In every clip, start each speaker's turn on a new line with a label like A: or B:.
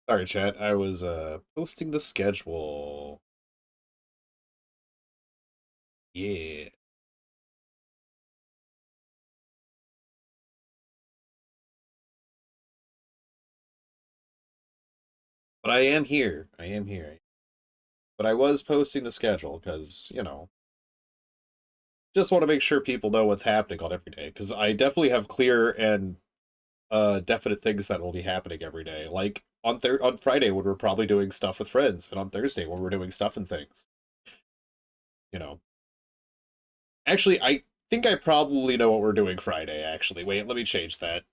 A: Sorry, chat. I was posting the schedule. Yeah. But I am here. I am here. But I was posting the schedule because, just want to make sure people know what's happening on every day. Because I definitely have clear and definite things that will be happening every day. Like on Friday when we're probably doing stuff with friends, and on Thursday when we're doing stuff and things. You know. Actually, I think I probably know what we're doing Friday, actually. Wait, let me change that.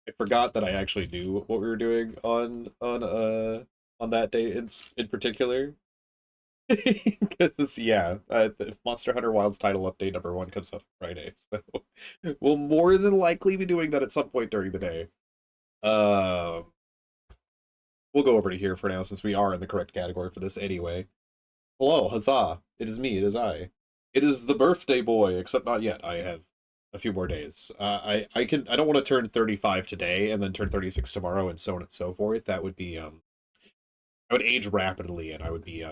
A: I forgot that I actually knew what we were doing on that day in particular. Because yeah, the Monster Hunter Wilds title update #1 comes out Friday, so we'll more than likely be doing that at some point during the day. Um, we'll go over to here for now since we are in the correct category for this anyway. Hello, huzzah! It is me. It is I. It is the birthday boy, except not yet. I have a few more days. I don't want to turn 35 today and then turn 36 tomorrow and so on and so forth. That would be I would age rapidly and I would be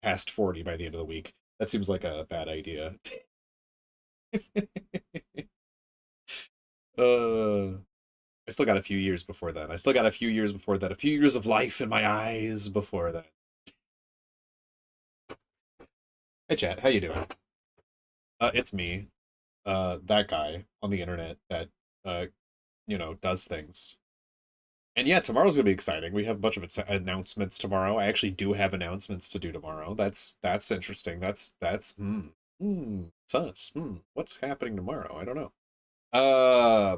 A: past 40 by the end of the week. That seems like a bad idea. uh I still got a few years before then. I still got a few years before that. A few years of life in my eyes before that. Hey chat, how you doing? It's me. That guy on the internet that uh does things. And yeah, tomorrow's gonna be exciting. We have a bunch of announcements tomorrow. I actually do have announcements to do tomorrow. That's interesting. Sus. What's happening tomorrow? I don't know. I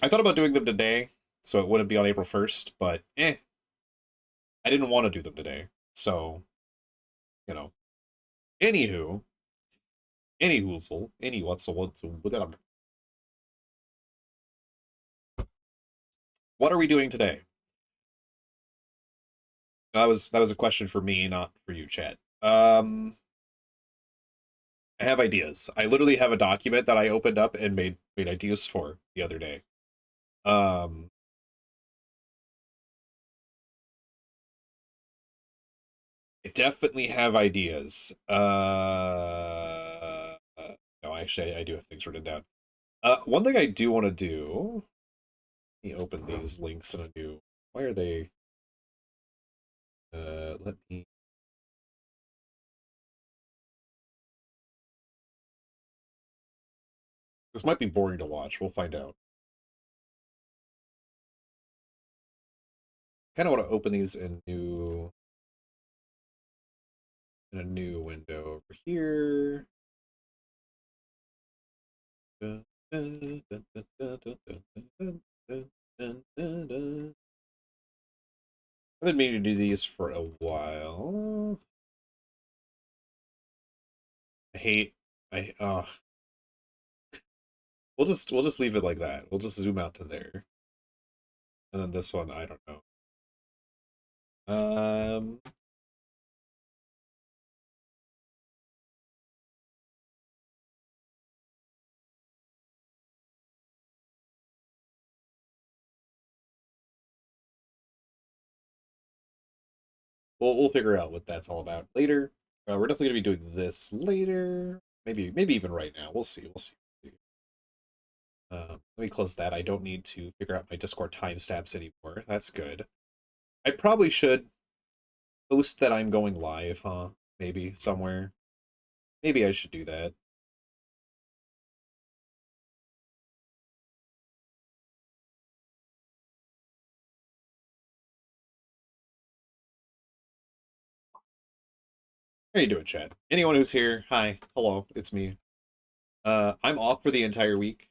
A: thought about doing them today, so it wouldn't be on April 1st, but I didn't want to do them today. So, you know. Anywho, any hoozle, any what's whatever. What are we doing today? That was a question for me, not for you, chat. I have ideas. I literally have a document that I opened up and made ideas for the other day. Um, I definitely have ideas. No, actually, I do have things written down. One thing I do want to do. Let me open these links in a new. Why are they? Let me. This might be boring to watch. We'll find out. Kind of want to open these in a new window over here. I've been meaning to do these for a while. I hate we'll just leave it like that. We'll just zoom out to there. And then this one, I don't know. Um we'll figure out what that's all about later. We're definitely gonna be doing this later. Maybe even right now. We'll see. We'll see. Let me close that. I don't need to figure out my Discord timestamps anymore. That's good. I probably should post that I'm going live, huh? Maybe somewhere. Maybe I should do that. How you doing, Chad? Anyone who's here, hi, hello, it's me. I'm off for the entire week.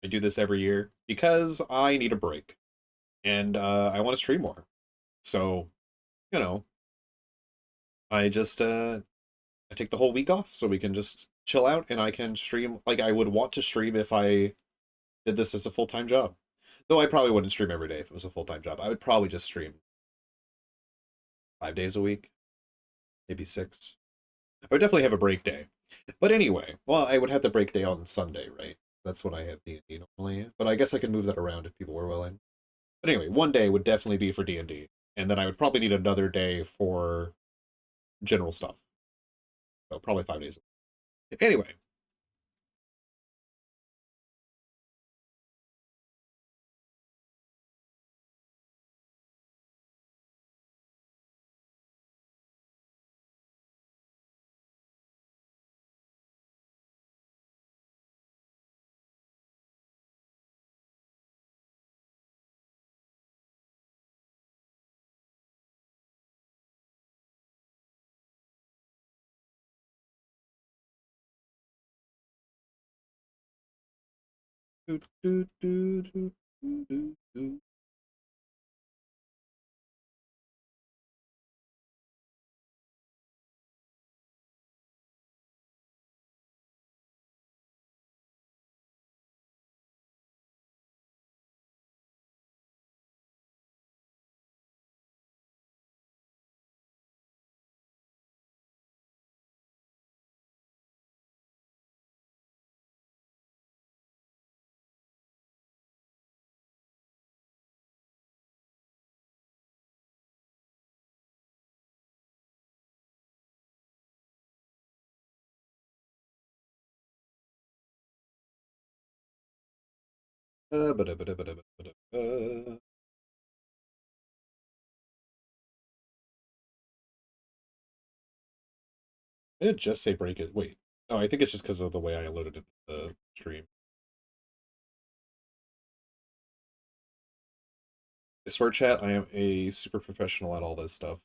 A: I do this every year because I need a break, and I want to stream more. So, you know, I just I take the whole week off so we can just chill out and I can stream like I would want to stream if I did this as a full-time job. Though I probably wouldn't stream every day if it was a full-time job. I would probably just stream 5 days a week, maybe six. I would definitely have a break day. But anyway, well, I would have the break day on Sunday, right? That's when I have D&D normally. But I guess I could move that around if people were willing. But anyway, one day would definitely be for D&D. And then I would probably need another day for general stuff. So probably 5 days. Anyway, do, do, do, do, do, do. Ba-da, ba-da, ba-da, ba-da, ba. I did just say break it. Wait. Oh, I think it's just because of the way I loaded it the stream. I swear, chat, I am a super professional at all this stuff.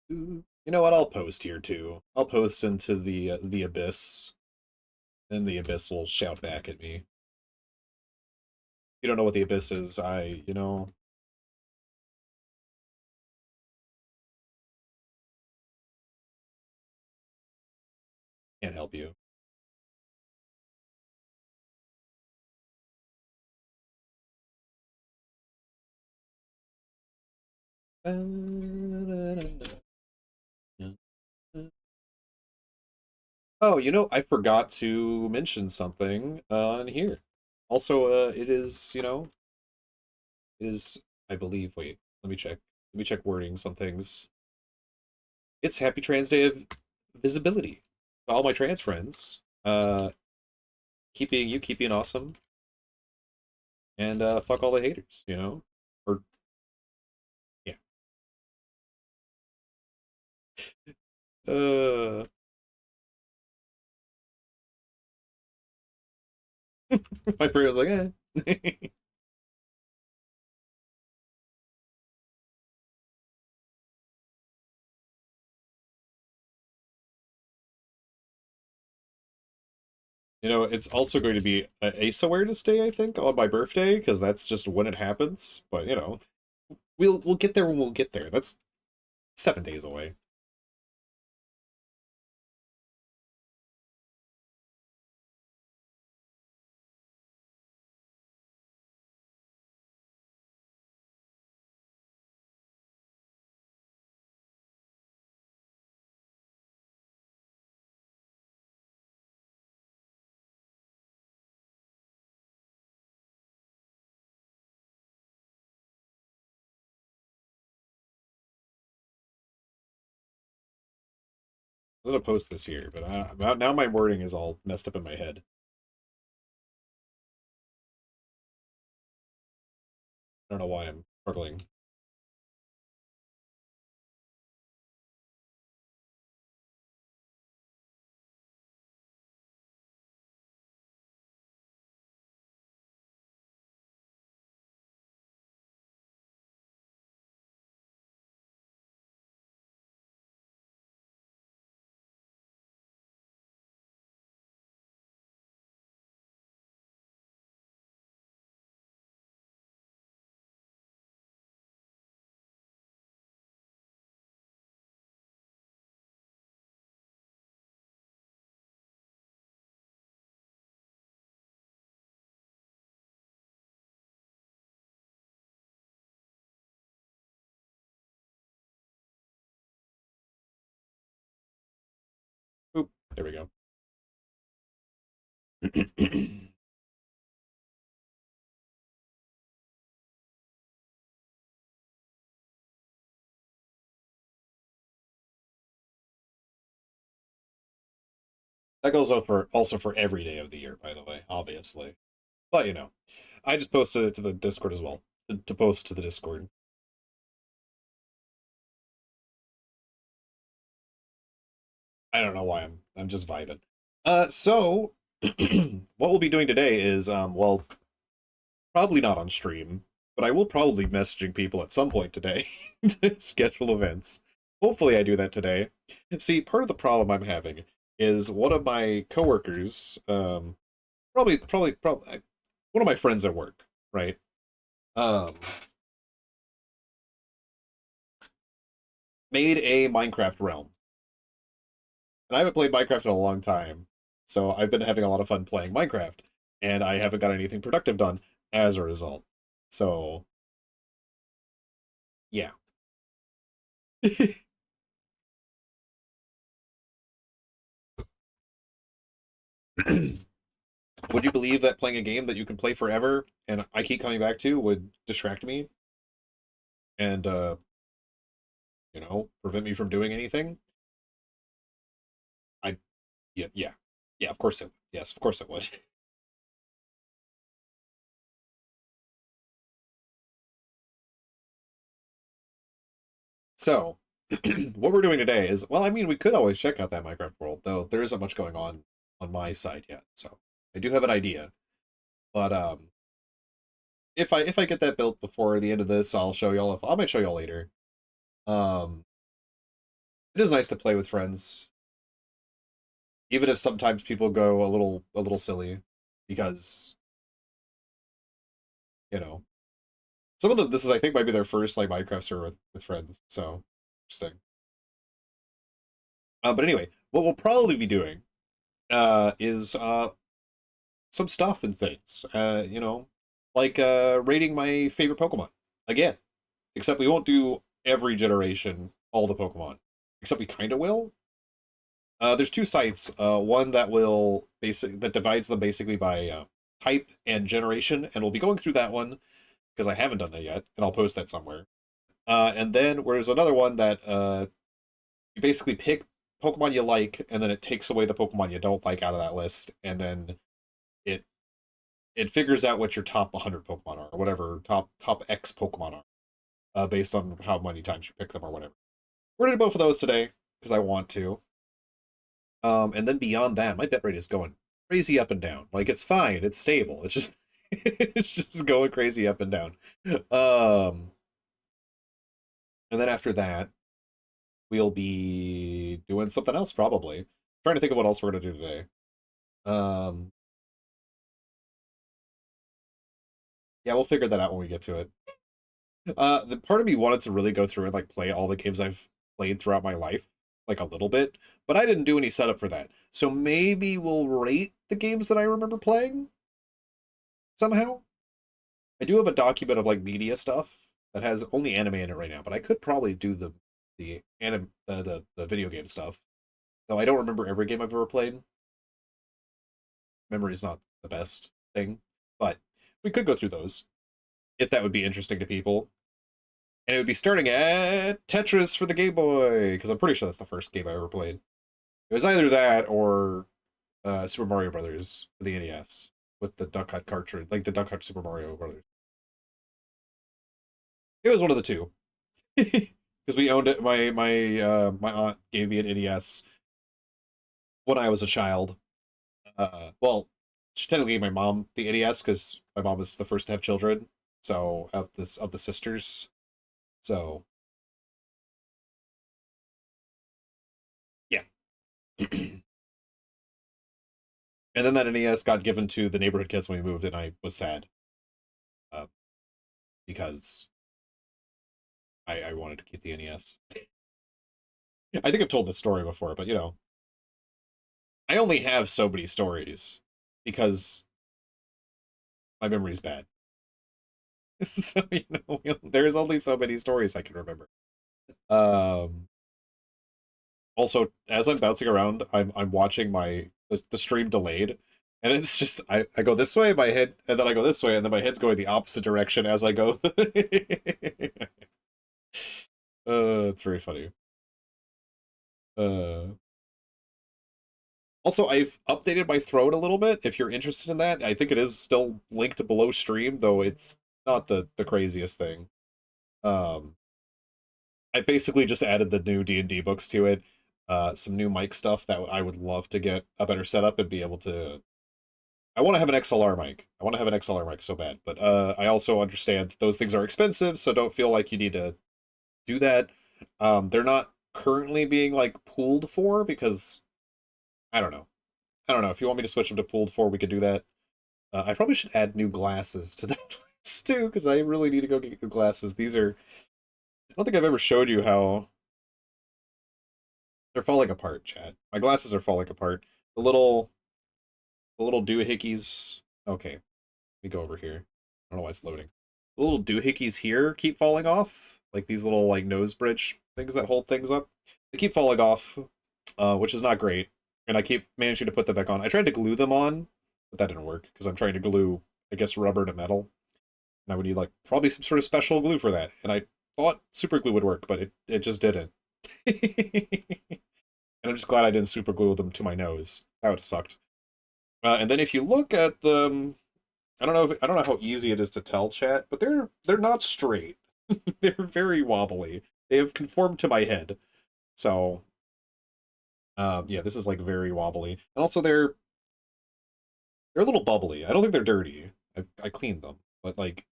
A: You know what? I'll post here too. I'll post into the abyss, and the abyss will shout back at me. You don't know what the abyss is? Can't help you. Oh, I forgot to mention something on here. Also, it is, it is, I believe, wait, let me check. Let me check wordings on things. It's Happy Trans Day of Visibility. To all my trans friends, keep being you, keep being awesome, and fuck all the haters, Or, yeah. Uh, my brain was like, eh. It's also going to be Ace Awareness Day, I think, on my birthday, because that's just when it happens. But we'll get there when we'll get there. That's 7 days away. I'm gonna post this here, but now my wording is all messed up in my head. I don't know why I'm struggling. There we go. That goes also for every day of the year, by the way, obviously. But I just posted it to the Discord as well. To post to the Discord. I don't know why I'm just vibing. So what we'll be doing today is well, probably not on stream, but I will probably be messaging people at some point today to schedule events. Hopefully I do that today. See, part of the problem I'm having is one of my coworkers, probably one of my friends at work, right? Um, made a Minecraft realm. And I haven't played Minecraft in a long time. So I've been having a lot of fun playing Minecraft. And I haven't got anything productive done as a result. So, yeah. Would you believe that playing a game that you can play forever and I keep coming back to would distract me and prevent me from doing anything? I yeah. Yeah, of course it would. Yes, of course it would. So, what we're doing today is, well, I mean, we could always check out that Minecraft world, though there isn't much going on my side yet. So, I do have an idea, but if I get that built before the end of this, I'll show y'all. If I might show y'all later. Um, it is nice to play with friends, even if sometimes people go a little silly, because you know some of them. This is I think might be their first like Minecraft server with friends. So interesting. But anyway, what we'll probably be doing is some stuff and things. Like rating my favorite Pokemon again. Except we won't do every generation all the Pokemon. Except we kind of will. There's two sites. One that divides them basically by type and generation, and we'll be going through that one because I haven't done that yet, and I'll post that somewhere. And then there's another one that you basically pick Pokemon you like, and then it takes away the Pokemon you don't like out of that list, and then it it figures out what your top 100 Pokemon are, or whatever top X Pokemon are, based on how many times you pick them or whatever. We're gonna do both of those today because I want to. And then beyond that, my bit rate is going crazy up and down. Like it's fine, it's stable. It's just it's just going crazy up and down. Um, and then after that, we'll be doing something else probably. Trying to think of what else we're gonna do today. Um, yeah, we'll figure that out when we get to it. The part of me wanted to really go through and like play all the games I've played throughout my life, like a little bit, but I didn't do any setup for that. So maybe we'll rate the games that I remember playing somehow. I do have a document of like media stuff that has only anime in it right now, but I could probably do the video game stuff. Though I don't remember every game I've ever played. Memory is not the best thing, but we could go through those if that would be interesting to people. And it would be starting at Tetris for the Game Boy, because I'm pretty sure that's the first game I ever played. It was either that or Super Mario Brothers for the NES with the Duck Hunt cartridge, like the Duck Hunt Super Mario Brothers. It was one of the two, because we owned it. My aunt gave me an NES when I was a child. Well, she technically gave my mom the NES because my mom was the first to have children. So of the sisters, so yeah. And then that NES got given to the neighborhood kids when we moved, and I was sad uh, because I wanted to keep the NES. I think I've told this story before, but I only have so many stories because my memory's bad. So there's only so many stories I can remember. Um, Also, as I'm bouncing around, I'm watching the stream delayed, and it's just I go this way, my head, and then I go this way, and then my head's going the opposite direction as I go. It's very funny. Uh, Also, I've updated my throat a little bit. If you're interested in that, I think it is still linked below stream, though it's not the craziest thing. Um, I basically just added the new D&D books to it, some new mic stuff that I would love to get a better setup and be able to. I want to have an XLR mic. I want to have an XLR mic so bad, but I also understand that those things are expensive, so don't feel like you need to do that. They're not currently being like pooled for because I don't know. I don't know. If you want me to switch them to pooled for, we could do that. I probably should add new glasses to that list too, because I really need to go get new glasses. These are. I don't think I've ever showed you how they're falling apart, Chad. My glasses are falling apart. The little doohickeys. Okay, let me go over here. I don't know why it's loading. The little doohickeys here keep falling off, like these little like nose bridge things that hold things up. They keep falling off, which is not great. And I keep managing to put them back on. I tried to glue them on, but that didn't work because I'm trying to glue, I guess, rubber to metal. And I would need like probably some sort of special glue for that. And I thought super glue would work, but it just didn't. And I'm just glad I didn't super glue them to my nose. That would have sucked. And then if you look at the, I don't know how easy it is to tell, chat, but they're not straight. They're very wobbly. They have conformed to my head. So yeah, this is like very wobbly. And also they're a little bubbly. I don't think they're dirty. I cleaned them, but like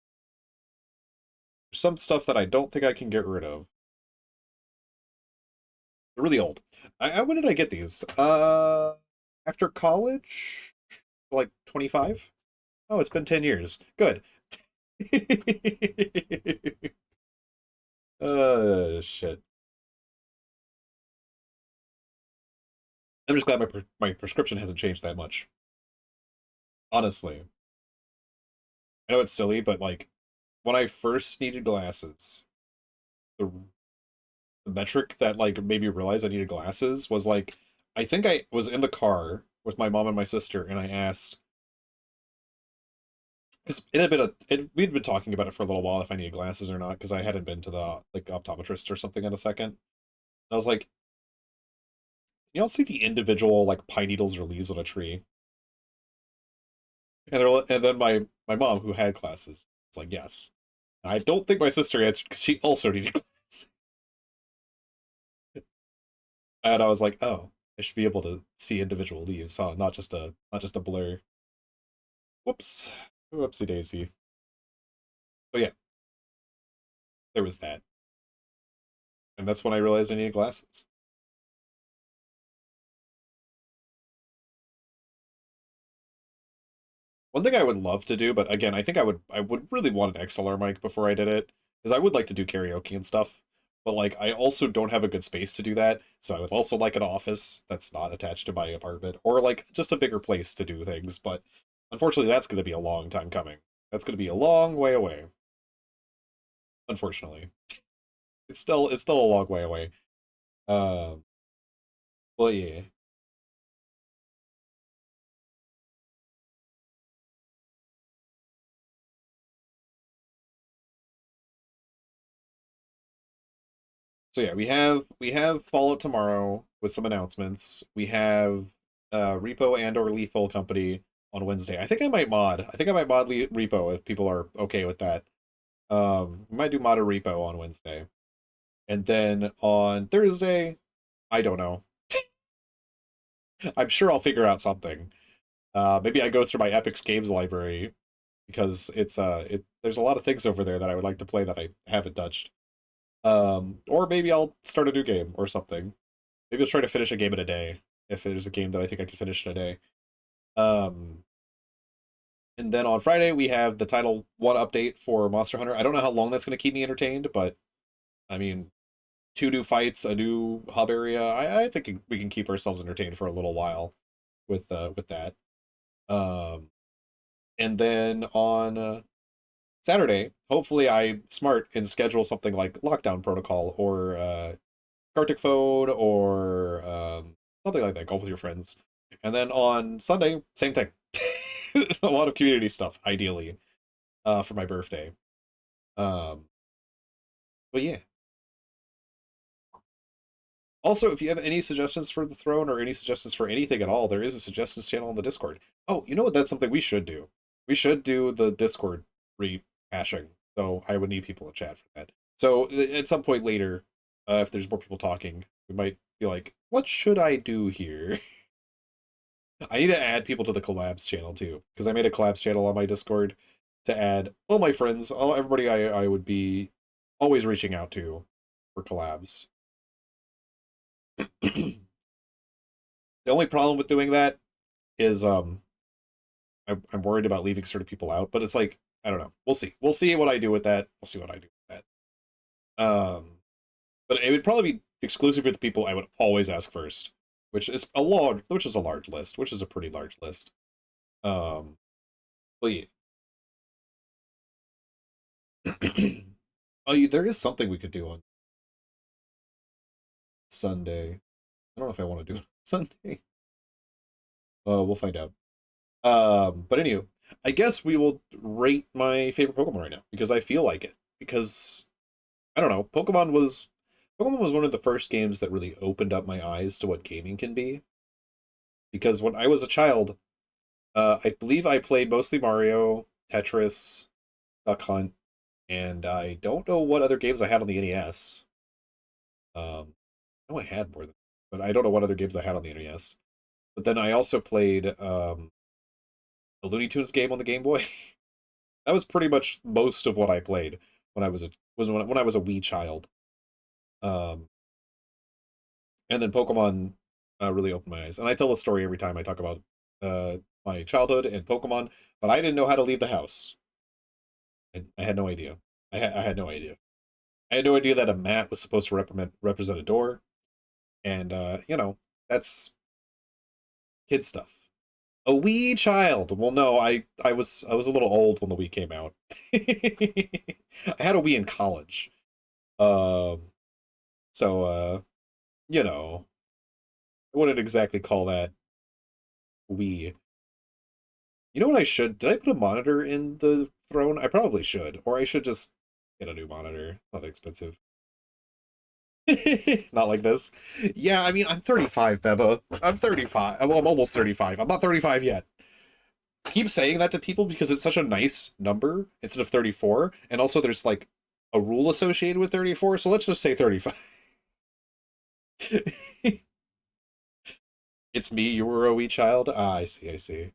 A: there's some stuff that I don't think I can get rid of. They're really old. When did I get these? After college, like 25. Oh, it's been 10 years. Good. Shit. I'm just glad my prescription hasn't changed that much. Honestly, I know it's silly, but like when I first needed glasses, the the metric that like made me realize I needed glasses was like I think I was in the car with my mom and my sister, and I asked because it had been we'd been talking about it for a little while if I needed glasses or not because I hadn't been to the like optometrist or something in a second. And I was like, you all see the individual like pine needles or leaves on a tree, and then my mom who had glasses was like, yes. And I don't think my sister answered because she also needed glasses, and I was like, oh, I should be able to see individual leaves, huh? Not just a blur. Whoops. Whoopsie daisy. But yeah, there was that. And that's when I realized I needed glasses. One thing I would love to do, but again, I would really want an XLR mic before I did it, because I would like to do karaoke and stuff. But like I also don't have a good space to do that, so I would also like an office that's not attached to my apartment, or like just a bigger place to do things. But unfortunately, that's going to be a long time coming. That's going to be a long way away. Unfortunately, it's still a long way away. Um, well, yeah. So yeah, we have Fallout tomorrow with some announcements. We have Repo and or Lethal Company on Wednesday. I think I might mod. I think I might mod Repo if people are okay with that. We might do mod or Repo on Wednesday. And then on Thursday, I don't know. I'm sure I'll figure out something. Maybe I go through my Epic's Games library because there's a lot of things over there that I would like to play that I haven't touched. Or maybe I'll start a new game or something. Maybe I'll try to finish a game in a day if there's a game that I think I can finish in a day. Um, and then on Friday we have the Title 1 update for Monster Hunter. I don't know how long that's going to keep me entertained, but I mean, two new fights, a new hub area. I think we can keep ourselves entertained for a little while with that. Um, and then on Saturday, hopefully I'm smart and schedule something like Lockdown Protocol or Gartic Phone or something like that. Golf with your friends. And then on Sunday, same thing. A lot of community stuff, ideally, for my birthday. Um, but yeah. Also, if you have any suggestions for the throne or any suggestions for anything at all, there is a suggestions channel on the Discord. Oh, you know what? That's something we should do. We should do the Discord rehashing. So I would need people in chat for that. So at some point later, if there's more people talking, we might be like, what should I do here? I need to add people to the collabs channel too, because I made a collabs channel on my Discord to add all my friends, all everybody I would be always reaching out to for collabs. The only problem with doing that is I'm worried about leaving certain people out, but it's like I don't know. We'll see. We'll see what I do with that. We'll see what I do with that. But it would probably be exclusive for the people I would always ask first, which is a large list, which is a pretty large list. But yeah. Oh, there is something we could do on Sunday. I don't know if I want to do it on Sunday. We'll find out. But anyway, I guess we will rate my favorite Pokemon right now because I feel like it. Because I don't know, Pokemon was one of the first games that really opened up my eyes to what gaming can be. Because when I was a child, I believe I played mostly Mario, Tetris, Duck Hunt, and I don't know what other games I had on the NES. I know I had more than, but I don't know what other games I had on the NES. But then I also played a Looney Tunes game on the Game Boy. That was pretty much most of what I played when I when I was a wee child. Um, and then Pokemon really opened my eyes. And I tell the story every time I talk about my childhood and Pokemon, but I didn't know how to leave the house. I had no idea. I had no idea. I had no idea that a mat was supposed to represent a door, and that's kid stuff. A wee child. Well, no, I was a little old when the Wii came out. I had a Wii in college. Um, so I wouldn't exactly call that Wii. You know what I should? Did I put a monitor in the throne? I probably should, or I should just get a new monitor. Not expensive. Not like this. Yeah, I mean, I'm 35, Beba. I'm 35. Well, I'm almost 35. I'm not 35 yet. I keep saying that to people because it's such a nice number instead of 34, and also there's like a rule associated with 34, so let's just say 35. It's me, you were a wee child. Ah, I see, I see.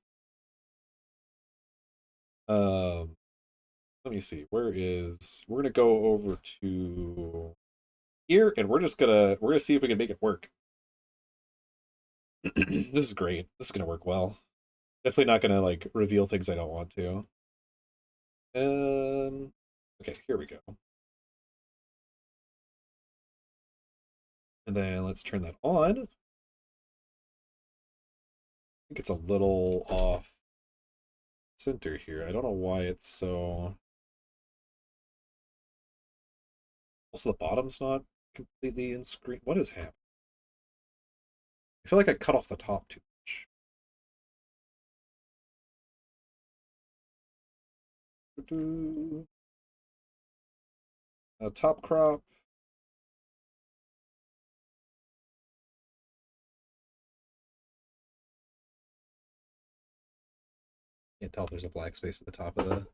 A: Um, Let me see. We're gonna go over to here, and we're gonna see if we can make it work. This is great. This is gonna work well. Definitely not gonna like reveal things I don't want to. Um, okay, here we go. And then let's turn that on. I think it's a little off center here. I don't know why it's so. Also, the bottom's not completely in screen. What is happening? I feel like I cut off the top too much. Top crop. Can't tell if there's a black space at the top of the.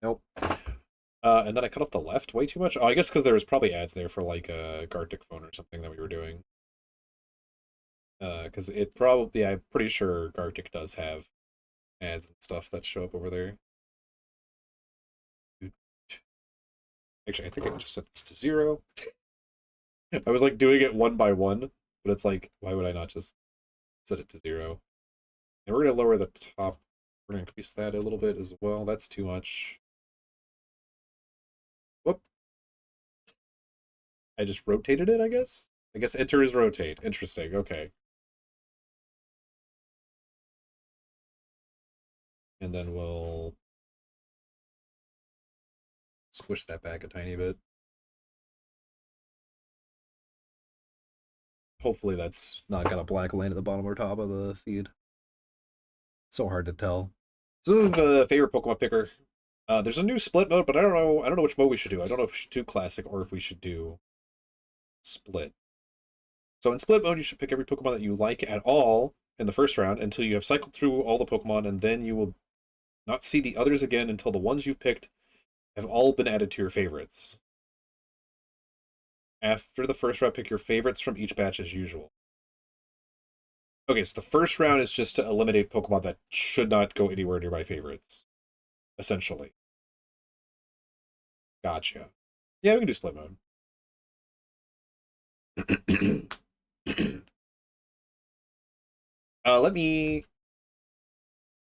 A: Nope. And then I cut off the left way too much. Oh, I guess because there was probably ads there for like a Gartic phone or something that we were doing. Because it probably, I'm pretty sure Gartic does have ads and stuff that show up over there. Actually, I think I can just set this to 0. I was like doing it one by one, but it's like, why would I not just set it to 0? And we're gonna lower the top. We're gonna increase that a little bit as well. That's too much. Whoop. I just rotated it, I guess? I guess enter is rotate. Interesting. Okay. And then we'll squish that back a tiny bit. Hopefully that's not got a black line at the bottom or top of the feed. So hard to tell. So this is the favorite Pokemon picker. There's a new split mode, but I don't know. I don't know which mode we should do. I don't know if we should do classic or if we should do split. So in split mode, you should pick every Pokemon that you like at all in the first round until you have cycled through all the Pokemon, and then you will not see the others again until the ones you've picked have all been added to your favorites. After the first round, pick your favorites from each batch as usual. Okay, so the first round is just to eliminate Pokemon that should not go anywhere near my favorites, essentially. Gotcha. Yeah, we can do split mode. Let me.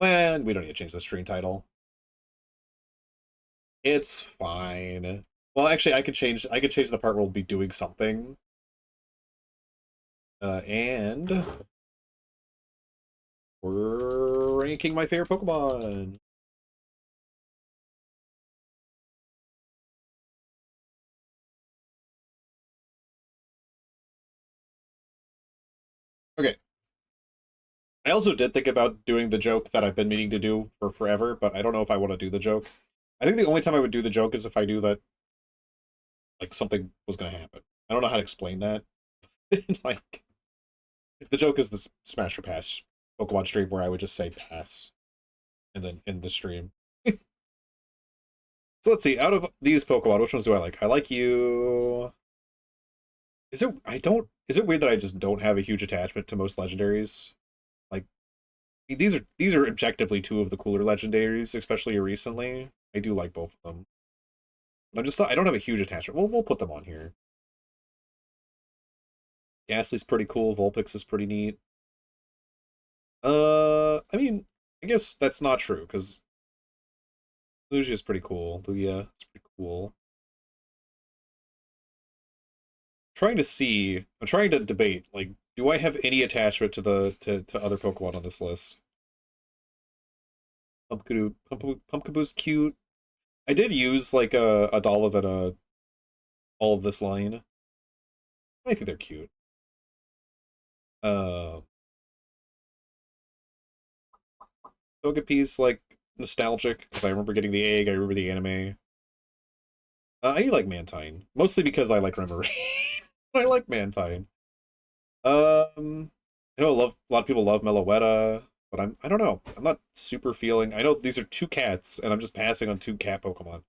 A: Well, we don't need to change the stream title. It's fine. Well, actually, I could change. I could change the part where we'll be doing something. And we're ranking my favorite Pokemon. Okay. I also did think about doing the joke that I've been meaning to do for forever, but I don't know if I want to do the joke. I think the only time I would do the joke is if I knew that like something was going to happen. I don't know how to explain that. Like, if the joke is the Smash or Pass Pokemon stream where I would just say pass and then end the stream. So let's see, out of these Pokemon, which ones do I like? I like you. Is it I don't is it weird that I just don't have a huge attachment to most legendaries? Like these are objectively two of the cooler legendaries, especially recently. I do like both of them. But I don't have a huge attachment. We'll put them on here. Ghastly's pretty cool, Vulpix is pretty neat. I mean, I guess that's not true, because Lugia's pretty cool. Lugia is pretty cool. I'm trying to debate, like, do I have any attachment to to other Pokemon on this list? Pumpkaboo's cute. I did use like a Dolliv and a all of this line. I think they're cute. Uh, Togepi's like nostalgic because I remember getting the egg. I remember the anime. I like Mantine mostly because I like Remoraid. I like Mantine. I know a lot of people love Meloetta, but I don't know. I'm not super feeling. I know these are two cats, and I'm just passing on two cat Pokemon,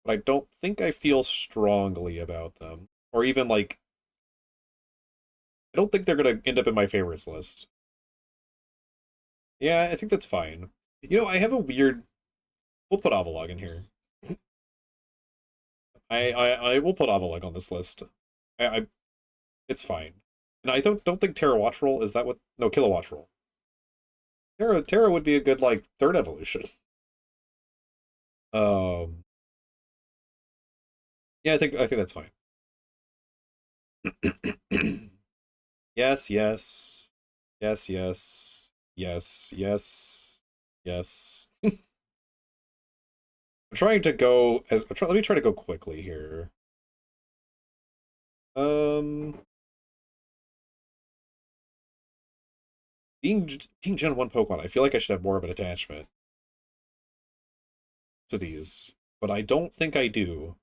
A: but I don't think I feel strongly about them, or even like I don't think they're gonna end up in my favorites list. Yeah, I think that's fine. You know, I have a weird. We'll put Avalog in here. I will put Avalog on this list. I it's fine. And I don't think Terra Watch Roll is that what? No, Kilowatt Roll. Terra would be a good like third evolution. Um, yeah, I think that's fine. Yes, yes, yes, yes, yes, yes, yes. I'm trying to go as let me try to go quickly here. Um, being Gen 1 Pokemon, I feel like I should have more of an attachment to these, but I don't think I do.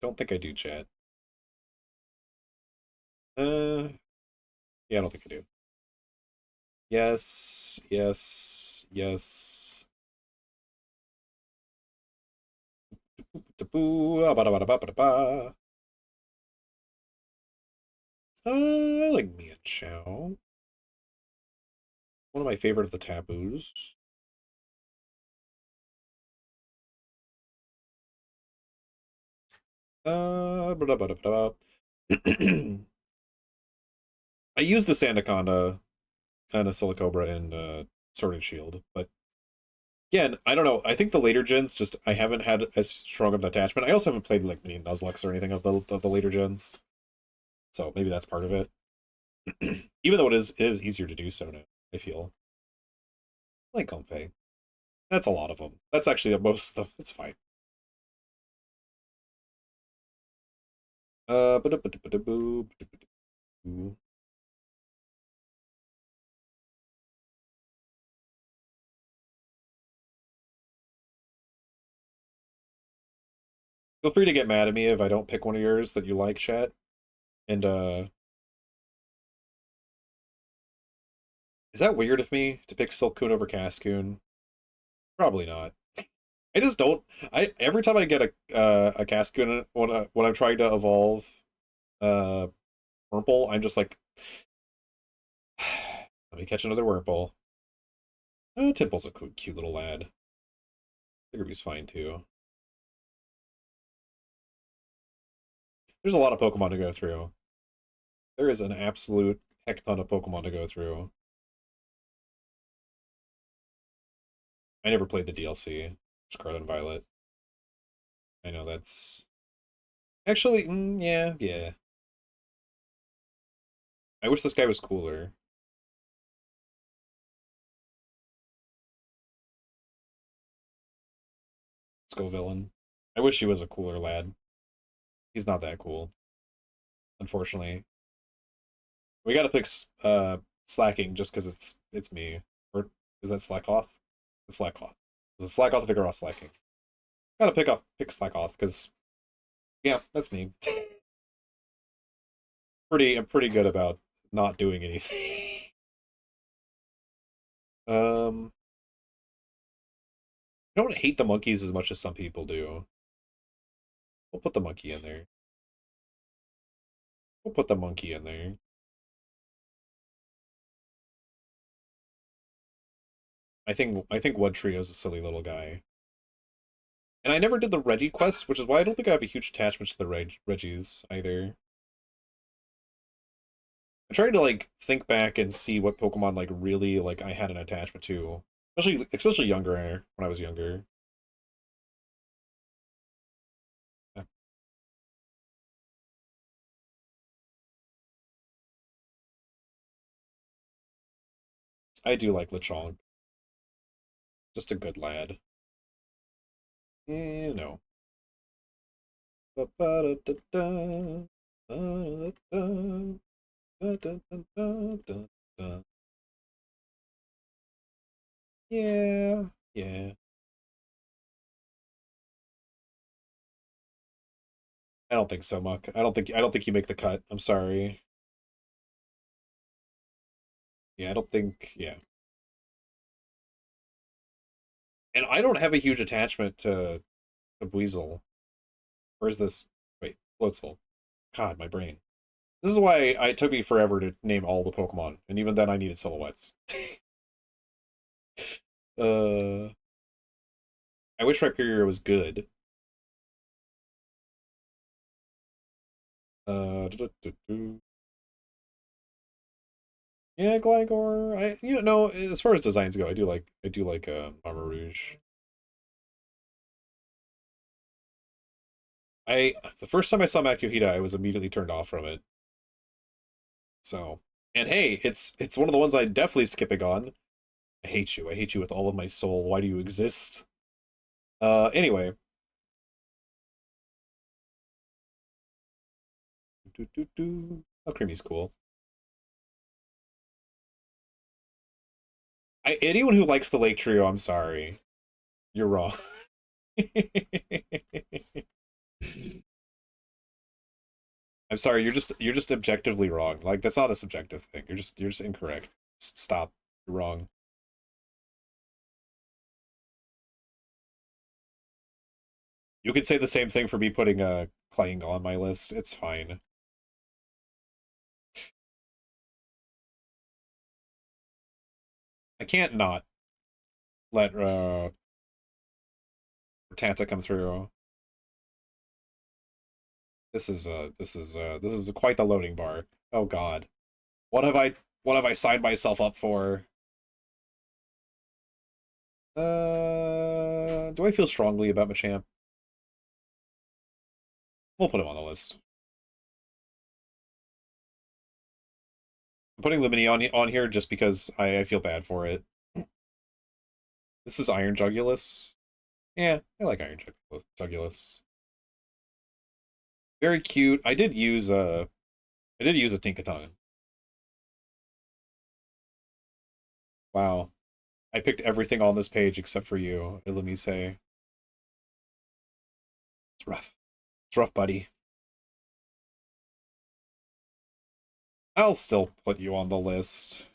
A: Don't think I do, chat. Yeah, I don't think I do. Yes, yes, yes. I like Mia Chow. One of my favorite of the taboos. Blah, blah, blah, blah. I used a Sandaconda and a Silicobra in Sword and Shield, but again, I don't know. I think the later gens just I haven't had as strong of an attachment. I also haven't played like many Nuzlocke or anything of the later gens, so maybe that's part of it. Even though it is easier to do so now, I feel like Comfey. That's a lot of them. That's actually the most. It's fine. Ba-da-ba-da-ba-da-boo, ba-da-ba-da-boo. Feel free to get mad at me if I don't pick one of yours that you like, chat. And is that weird of me to pick Silcoon over Cascoon? Probably not. I just don't. I every time I get a Cascoon when I'm trying to evolve uh Wurmple, I'm just like, let me catch another Wurmple. Timple's a cute little lad. Diggerby's fine too. There's a lot of Pokemon to go through. There is an absolute heck ton of Pokemon to go through. I never played the DLC, Scarlet and Violet. I know that's actually, yeah, yeah. I wish this guy was cooler. Let's go villain. I wish he was a cooler lad. He's not that cool, unfortunately. We gotta pick slacking just because it's me. Or is that Slackoth? It's Slackoth. Is it Slackoth or Vigoroth slacking? Gotta pick Slackoth because yeah, that's me. I'm pretty good about not doing anything. Um, I don't hate the monkeys as much as some people do. We'll put the monkey in there. We'll put the monkey in there. I think One Trio's a silly little guy. And I never did the Reggie quest, which is why I don't think I have a huge attachment to the Reggies either. I'm trying to like think back and see what Pokemon like really like I had an attachment to. Especially younger when I was younger. Yeah, I do like Lechonk. Just a good lad. No. Yeah. Yeah. I don't think so, Muck. I don't think you make the cut. I'm sorry. Yeah, I don't think yeah. And I don't have a huge attachment to Weasel. Where's this? Wait, Floatzel. God, my brain. This is why it took me forever to name all the Pokemon, and even then I needed silhouettes. uh, I wish Rhyperior was good. Yeah, Glygor. I as far as designs go, I do like Armor Rouge. The first time I saw Makuhita, I was immediately turned off from it. So, and hey, it's one of the ones I definitely skipping on. I hate you. I hate you with all of my soul. Why do you exist? Anyway. Oh, Creamy's cool. Anyone who likes the Lake Trio, I'm sorry. You're wrong. I'm sorry, you're just objectively wrong. Like that's not a subjective thing. You're just incorrect. Stop. You're wrong. You could say the same thing for me putting a Clang on my list. It's fine. I can't not let Tanta come through. This is quite the loading bar. Oh God. What have I signed myself up for? Do I feel strongly about Machamp? We'll put him on the list. I'm putting Limini on here just because I feel bad for it. This is Iron Jugulus. Yeah, I like Iron Jugulus. Very cute. I did use a Tinkaton. Wow. I picked everything on this page except for you. Let me say. It's rough. It's rough, buddy. I'll still put you on the list.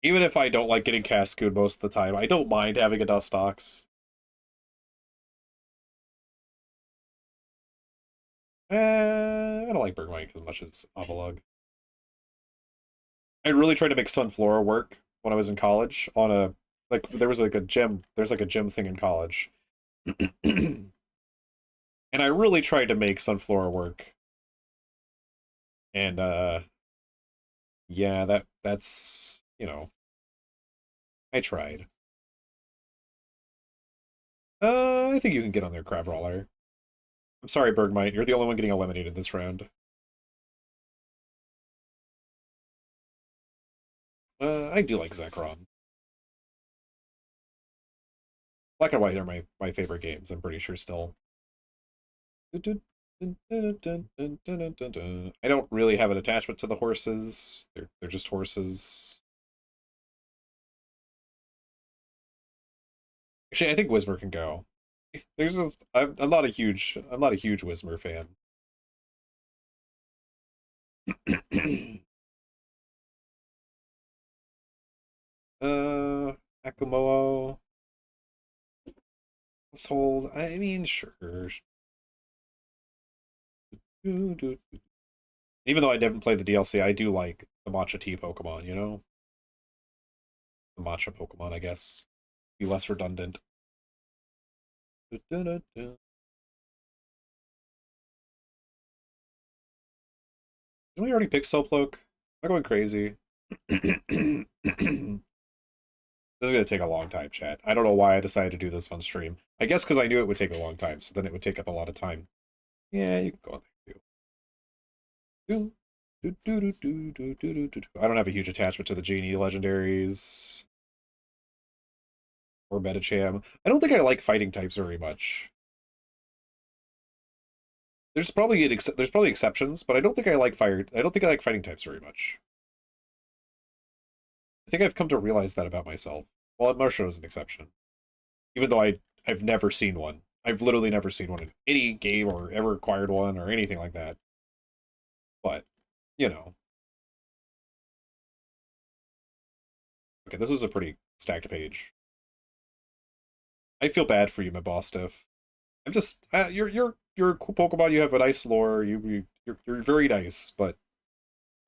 A: Even if I don't like getting Cascoon most of the time, I don't mind having a Dustox. I don't like Bergmite as much as Avalugg. I really tried to make Sunflora work when I was in college on a like there was like a gym there's like a gym thing in college. And I really tried to make Sunflora work. And yeah, that's I tried. I think you can get on their Crabrawler. I'm sorry, Bergmite, you're the only one getting eliminated this round. I do like Zekrom. Black and White are my favorite games, I'm pretty sure still. I don't really have an attachment to the horses. They're just horses. Actually, I think Whismer can go. I'm not a huge Whismer fan. uh Akumo. Let's hold. I mean, sure. Even though I didn't play the DLC, I do like the Matcha Tea Pokemon, you know? The Matcha Pokemon, I guess. Be less redundant. Didn't we already pick Slowpoke? Am I going crazy? This is going to take a long time, chat. I don't know why I decided to do this on stream. I guess because I knew it would take a long time, so then it would take up a lot of time. Yeah, you can go on there too. I don't have a huge attachment to the Genie legendaries or Metacham. I don't think I like fighting types very much. There's probably exceptions, but I don't think I like fire. I don't think I like fighting types very much. I think I've come to realize that about myself. Well, Marshall is an exception, even though I've never seen one. I've literally never seen one in any game or ever acquired one or anything like that. But you know, okay, this was a pretty stacked page. I feel bad for you, my boss stuff. I'm just you're a cool Pokemon. You have a nice lore. You're very nice, but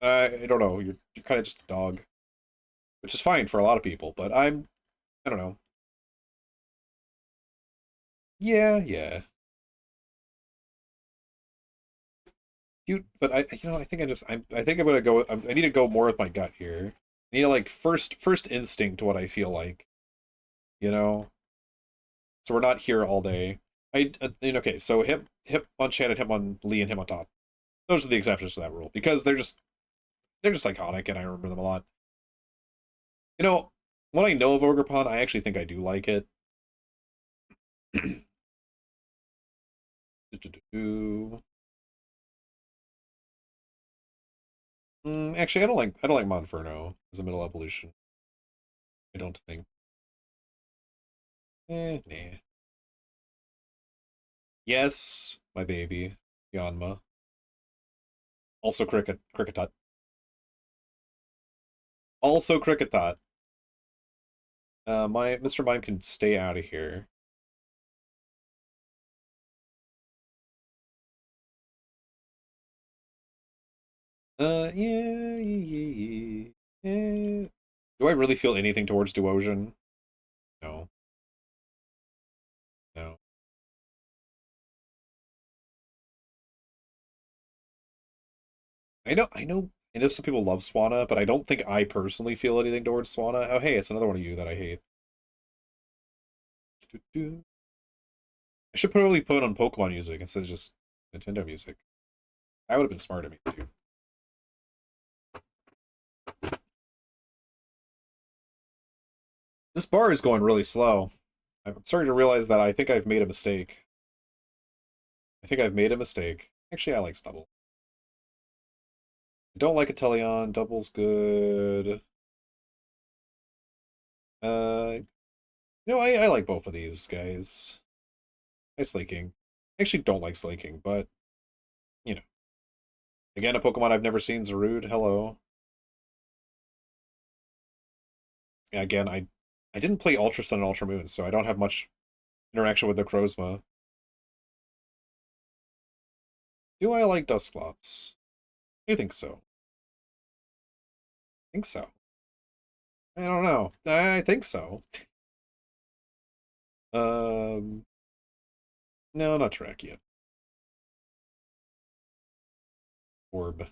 A: I don't know. You're kind of just a dog, which is fine for a lot of people. But I don't know. Yeah, yeah, cute. But I think I think I'm gonna go. I need to go more with my gut here. I need to like first instinct what I feel like. You know, so we're not here all day. Okay. So hip on Shannon, hip on Lee, and him on top. Those are the exceptions to that rule because they're just iconic, and I remember them a lot. You know, when I know of Ogerpon, I actually think I do like it. Actually, I don't like Monferno as a middle evolution. I don't think. Nah. Yes, my baby, Yanma. Also Cricketot. Also Cricketot. My Mr. Mime can stay out of here. Yeah. Do I really feel anything towards Duosion? No, no. I know some people love Swanna, but I don't think I personally feel anything towards Swanna. Oh, hey, it's another one of you that I hate. I should probably put on Pokemon music instead of just Nintendo music. That would have been smart of me to do. This bar is going really slow. I'm starting to realize that I think I've made a mistake. I think I've made a mistake. Actually, I like Stubble. I don't like Atelion. Double's good. I like both of these guys. I Slaking. I actually don't like Slaking, but, you know. Again, a Pokemon I've never seen, Zarude. Hello. Yeah, again, I didn't play Ultra Sun and Ultra Moon, so I don't have much interaction with the Necrozma. Do I like Dusclops? I think so. I think so. I don't know. I think so. Um, no, not Terrakion. Orb.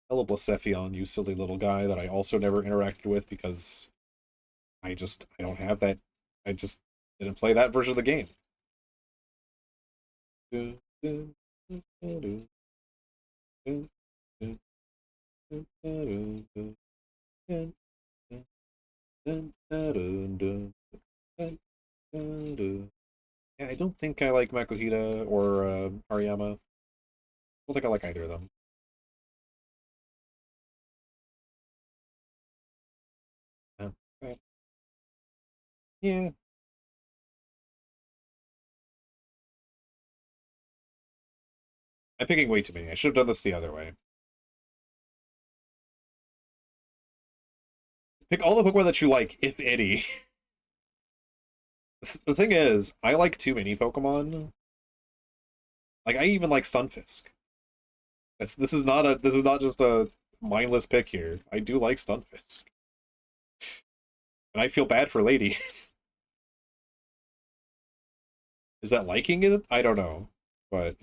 A: Hello, Blacephion, you silly little guy that I also never interacted with because I don't have that. I just didn't play that version of the game. Yeah, I don't think I like Makuhita or Ariyama. I don't think I like either of them. Yeah. Yeah, I'm picking way too many. I should have done this the other way. Pick all the Pokemon that you like, if any. The thing is, I like too many Pokemon. Like I even like Stunfisk. This is not just a mindless pick here. I do like Stunfisk. And I feel bad for Lady. Is that liking it? I don't know. But,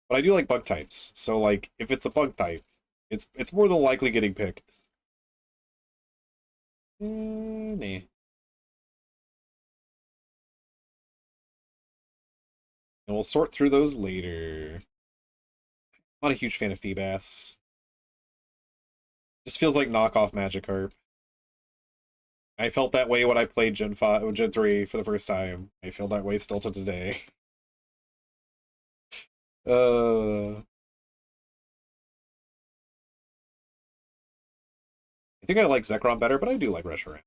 A: But I do like bug types. So like if it's a bug type, it's more than likely getting picked. Nah. And we'll sort through those later. Not a huge fan of Feebas. Just feels like knockoff Magikarp. I felt that way when I played Gen 5, Gen 3 for the first time. I feel that way still to today. I think I like Zekrom better, but I do like Reshiram.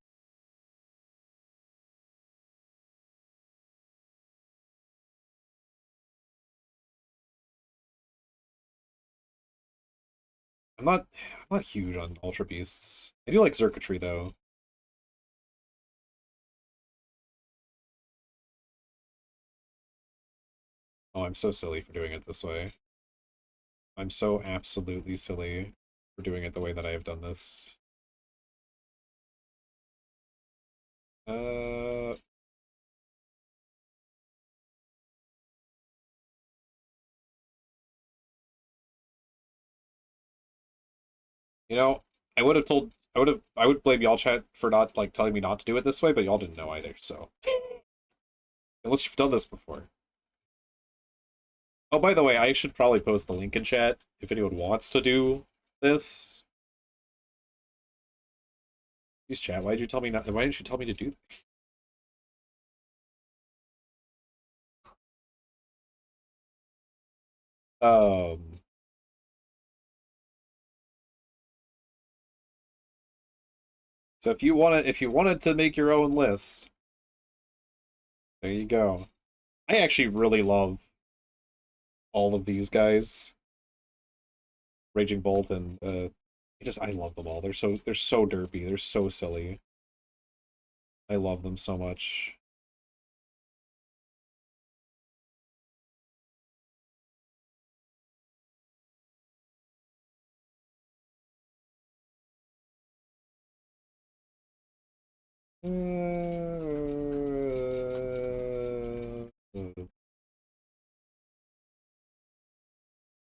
A: I'm not huge on Ultra Beasts. I do like Circuitry though. Oh, I'm so silly for doing it this way. I'm so absolutely silly for doing it the way that I have done this. Uh, I would blame y'all chat for not like telling me not to do it this way, but y'all didn't know either, so unless you've done this before. Oh, by the way, I should probably post the link in chat if anyone wants to do this. Please chat. Why did you tell me not? Why didn't you tell me to do that? So if you wanted to make your own list, there you go. I actually really love all of these guys, Raging Bolt and I love them all. They're so derpy. They're so silly. I love them so much.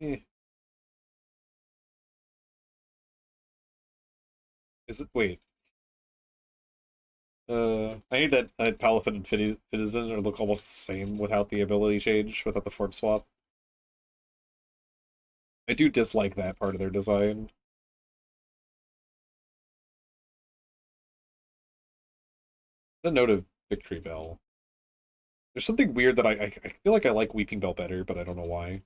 A: Eh. Is it wait? I hate that Palafin and Fitizen are look almost the same without the ability change, without the form swap. I do dislike that part of their design. The note of Victory Bell. There's something weird that I feel like I like Weeping Bell better, but I don't know why.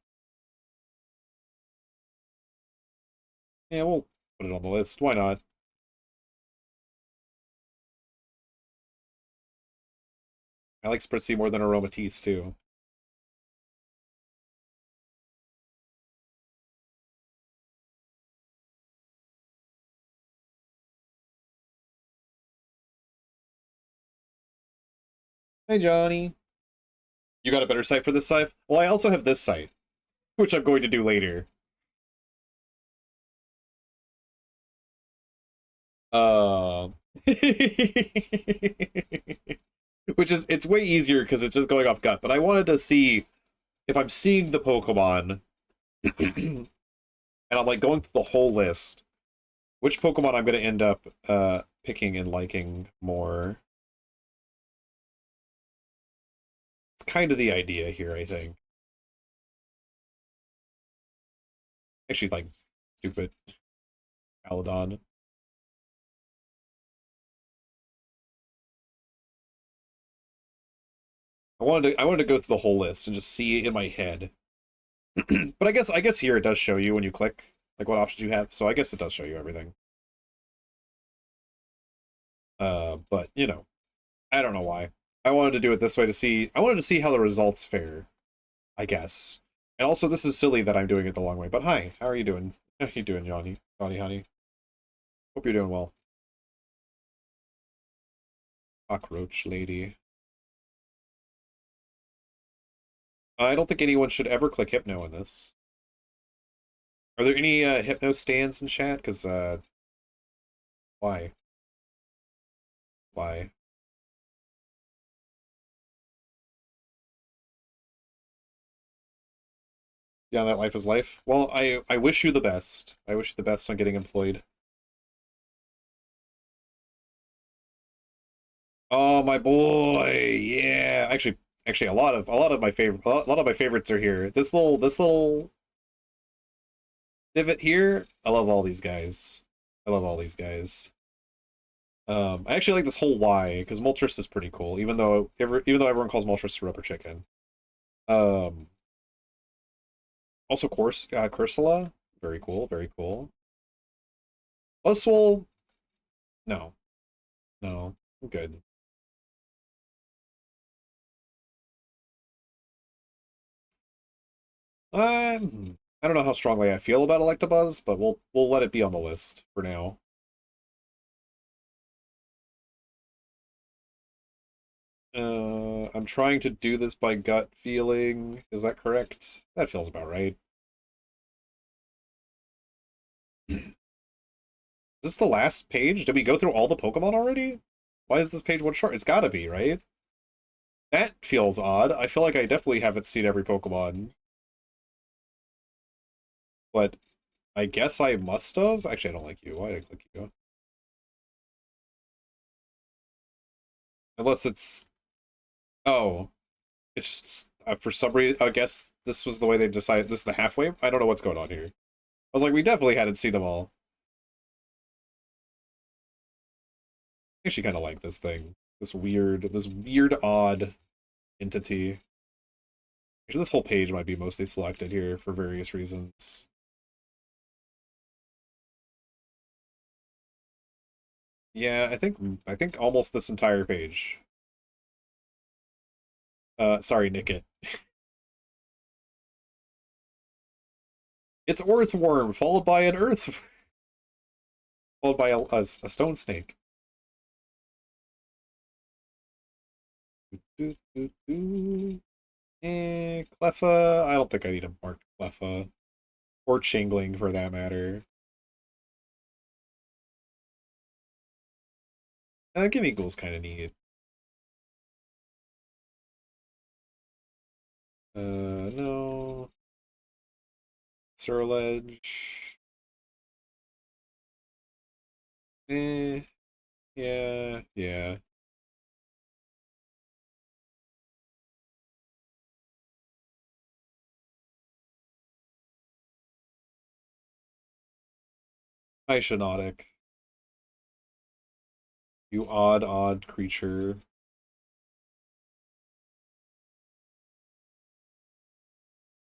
A: Yeah, we'll put it on the list. Why not? I like Spritzy more than Aromatisse, too. Hey, Johnny. You got a better site for this site? Well, I also have this site, which I'm going to do later. Uh... Which is, it's way easier because it's just going off gut, but I wanted to see if I'm seeing the Pokemon and I'm like going through the whole list, which Pokemon I'm going to end up picking and liking more. It's kind of the idea here, I think. Actually, like, stupid Paladon. I wanted to go through the whole list and just see in my head. But I guess here it does show you when you click like what options you have. So I guess it does show you everything. But you know, I don't know why. I wanted to do it this way to see. I wanted to see how the results fare, I guess. And also, this is silly that I'm doing it the long way. But hi, how are you doing? How are you doing, Johnny? Johnny, honey. Hope you're doing well. Cockroach lady. I don't think anyone should ever click Hypno in this. Are there any Hypno stands in chat? Because why? Why? Yeah, that life is life. Well, I wish you the best. I wish you the best on getting employed. Oh, my boy. Yeah. Actually a lot of my favorite a lot of my favorites are here. This little divot here. I love all these guys. I love all these guys. I actually like this whole Y because Moltres is pretty cool, even though everyone calls Moltres a rubber chicken. Um, also Cursula, very cool, very cool. Buzzwole, no, no, I'm good. I don't know how strongly I feel about Electabuzz, but we'll let it be on the list for now. I'm trying to do this by gut feeling. Is that correct? That feels about right. Is this the last page? Did we go through all the Pokemon already? Why is this page one short? It's gotta be, right? That feels odd. I feel like I definitely haven't seen every Pokemon. But I guess I must have. Actually, I don't like you. Why did I click you? Unless it's... Oh. It's just... for some reason, I guess this was the way they decided. This is the halfway? I don't know what's going on here. I was like, we definitely hadn't seen them all. I actually kind of like this thing. This weird, odd entity. Actually, this whole page might be mostly selected here for various reasons. Yeah, I think almost this entire page. Sorry, Nickit. It's Earthworm, followed by an Earth, followed by a Stone Snake. Cleffa. I don't think I need a marked Cleffa. Or Chingling, for that matter. Gimme kind of neat. No. Surledge. Eh, yeah, yeah. Hi, Shinotic. You odd creature.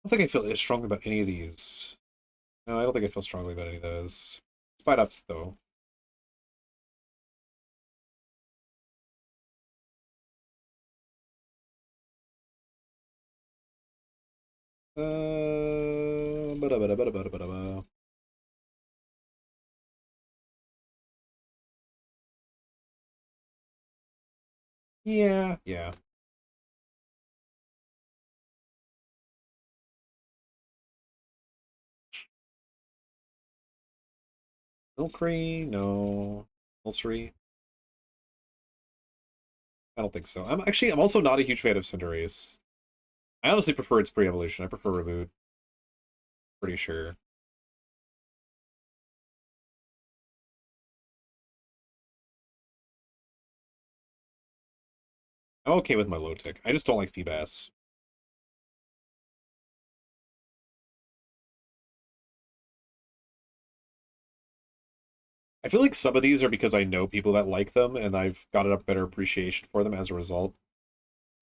A: I don't think I feel as strongly about any of these. No, I don't think I feel strongly about any of those. Spite ups, though. Ba-da-ba-da-ba-da-ba-da-ba. Yeah, yeah. Milcery, no. Milcery, I don't think so. I'm also not a huge fan of Cinderace. I honestly prefer its pre-evolution. I prefer Reboot, pretty sure. I'm okay with my low tick. I just don't like Feebas. I feel like some of these are because I know people that like them, and I've gotten a better appreciation for them as a result.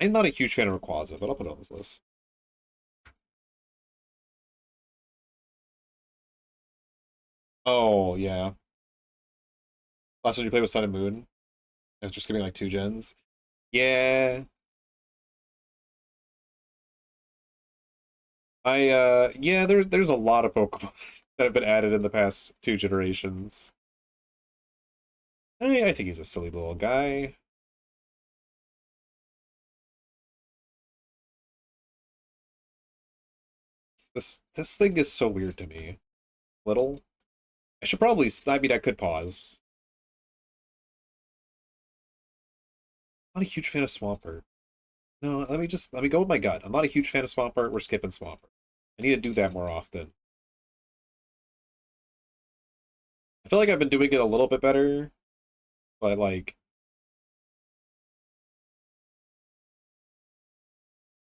A: I'm not a huge fan of Rayquaza, but I'll put it on this list. Oh, yeah. Last one you played with Sun and Moon. It's just giving like two gens. Yeah. Yeah, there's a lot of Pokemon that have been added in the past two generations. I think he's a silly little guy. This thing is so weird to me. Little. I should probably I mean I could pause. I'm not a huge fan of Swampert. No, let me go with my gut. I'm not a huge fan of Swampert. We're skipping Swampert. I need to do that more often. I feel like I've been doing it a little bit better, but like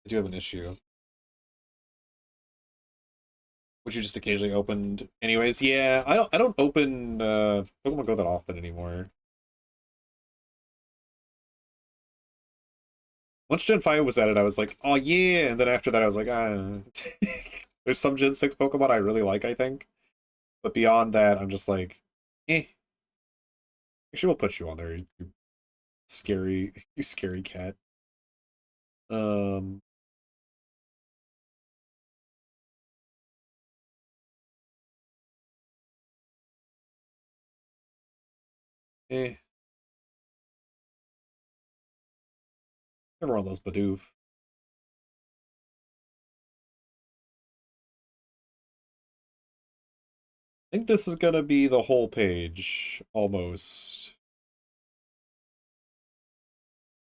A: I do have an issue. Which you just occasionally opened anyways. Yeah, I don't open Pokemon Go that often anymore. Once Gen 5 was added, I was like, oh yeah, and then after that I was like, ah. There's some Gen 6 Pokemon I really like, I think. But beyond that, I'm just like, eh. Actually we'll put you on there, you you scary cat. Um eh. Everyone loves Bidoof. I think this is gonna be the whole page, almost.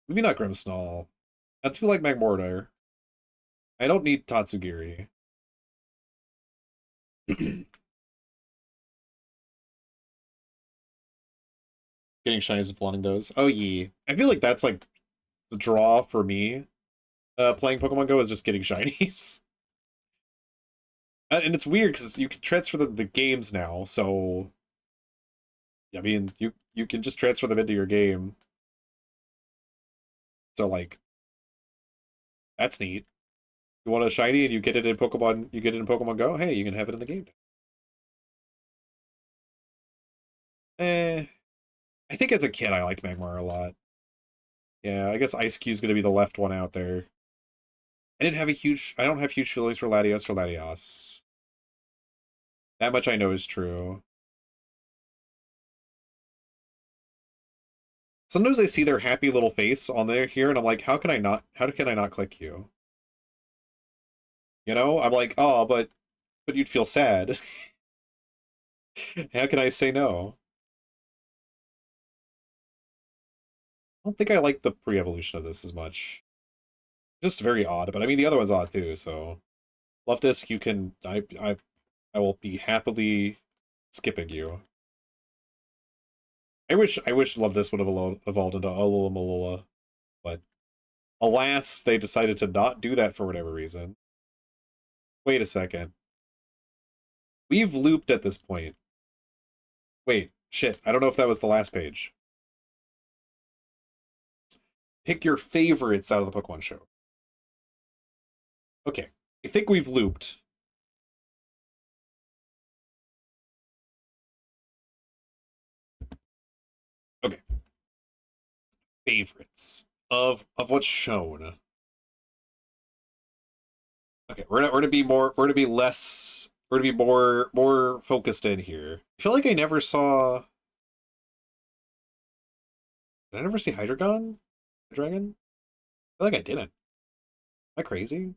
A: Maybe not Grimmsnarl. I do like Magmortar. I don't need Tatsugiri. Getting shinies and flaunting those. Oh yeah. I feel like that's like the draw for me. Playing Pokemon Go is just getting shinies. And it's weird because you can transfer the games now, so I mean you can just transfer them into your game. So like that's neat. You want a shiny and you get it in Pokemon, you get it in Pokemon Go. Hey, you can have it in the game. Eh, I think as a kid I liked Magmar a lot. Yeah, I guess Ice Cube's gonna be the left one out there. I don't have huge feelings for Latios. That much I know is true. Sometimes I see their happy little face on there here, and I'm like, how can I not click you? You know, I'm like, oh, but you'd feel sad. How can I say no? I don't think I like the pre-evolution of this as much. Just very odd, but I mean the other one's odd too. So Leftisk, you can I will be happily skipping you. I wish Leftisk would have evolved into Alola, but alas, they decided to not do that for whatever reason. Wait a second. We've looped at this point. Wait, shit. I don't know if that was the last page. Pick your favorites out of the Pokemon show. Okay. I think we've looped. Okay. Favorites of what's shown. Okay, we're gonna be more we're gonna be less we're gonna be more focused in here. I feel like I never saw did I never see Hydreigon? Dragon? I feel like I didn't. Am I crazy?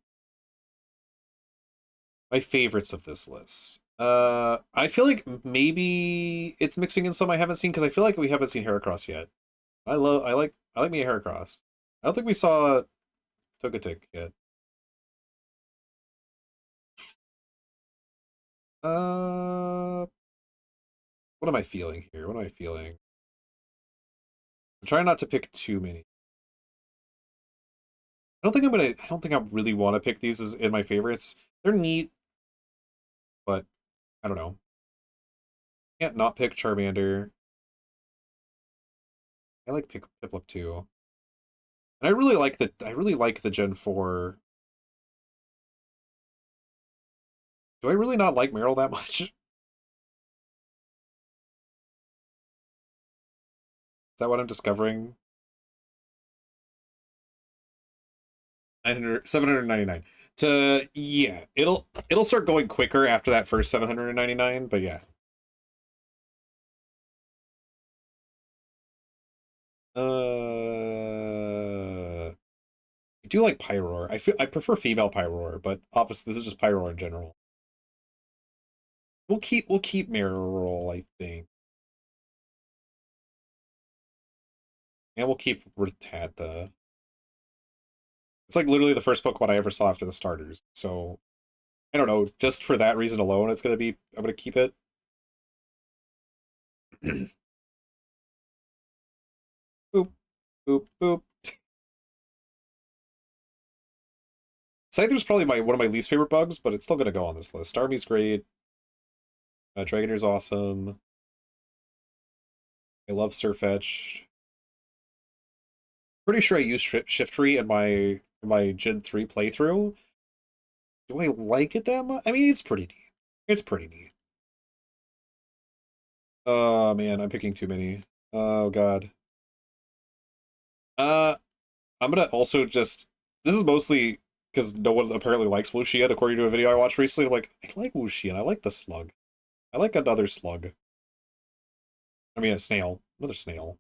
A: My favorites of this list. I feel like maybe it's mixing in some I haven't seen because I feel like we haven't seen Heracross yet. I like me a Heracross. I don't think we saw Togetic yet. Uh, what am I feeling here? What am I feeling? I'm trying not to pick too many. I don't think I really want to pick these as in my favorites. They're neat, but I don't know. Can't not pick Charmander. I like Piplup too. And I really like the Gen 4. Do I really not like Meryl that much? Is that what I'm discovering? 799. To yeah, it'll start going quicker after that first 799, but yeah. I do like Pyroar. I prefer female Pyroar, but obviously this is just Pyroar in general. We'll keep Marill, I think. And we'll keep Rattata. It's like literally the first Pokemon I ever saw after the starters. So I don't know, just for that reason alone, I'm gonna keep it. Boop, boop, boop. Scyther's probably my one of my least favorite bugs, but it's still gonna go on this list. Starmie's great. Dragonair's awesome. I love Surfetch. Pretty sure I used Shiftry in my Gen 3 playthrough. Do I like it that much? I mean, it's pretty neat. It's pretty neat. Oh man, I'm picking too many. Oh god. Uh, I'm gonna also just. This is mostly because no one apparently likes Wuxian, according to a video I watched recently. I'm like, I like Wuxian. I like the slug. I like another slug. I mean, a snail. Another snail.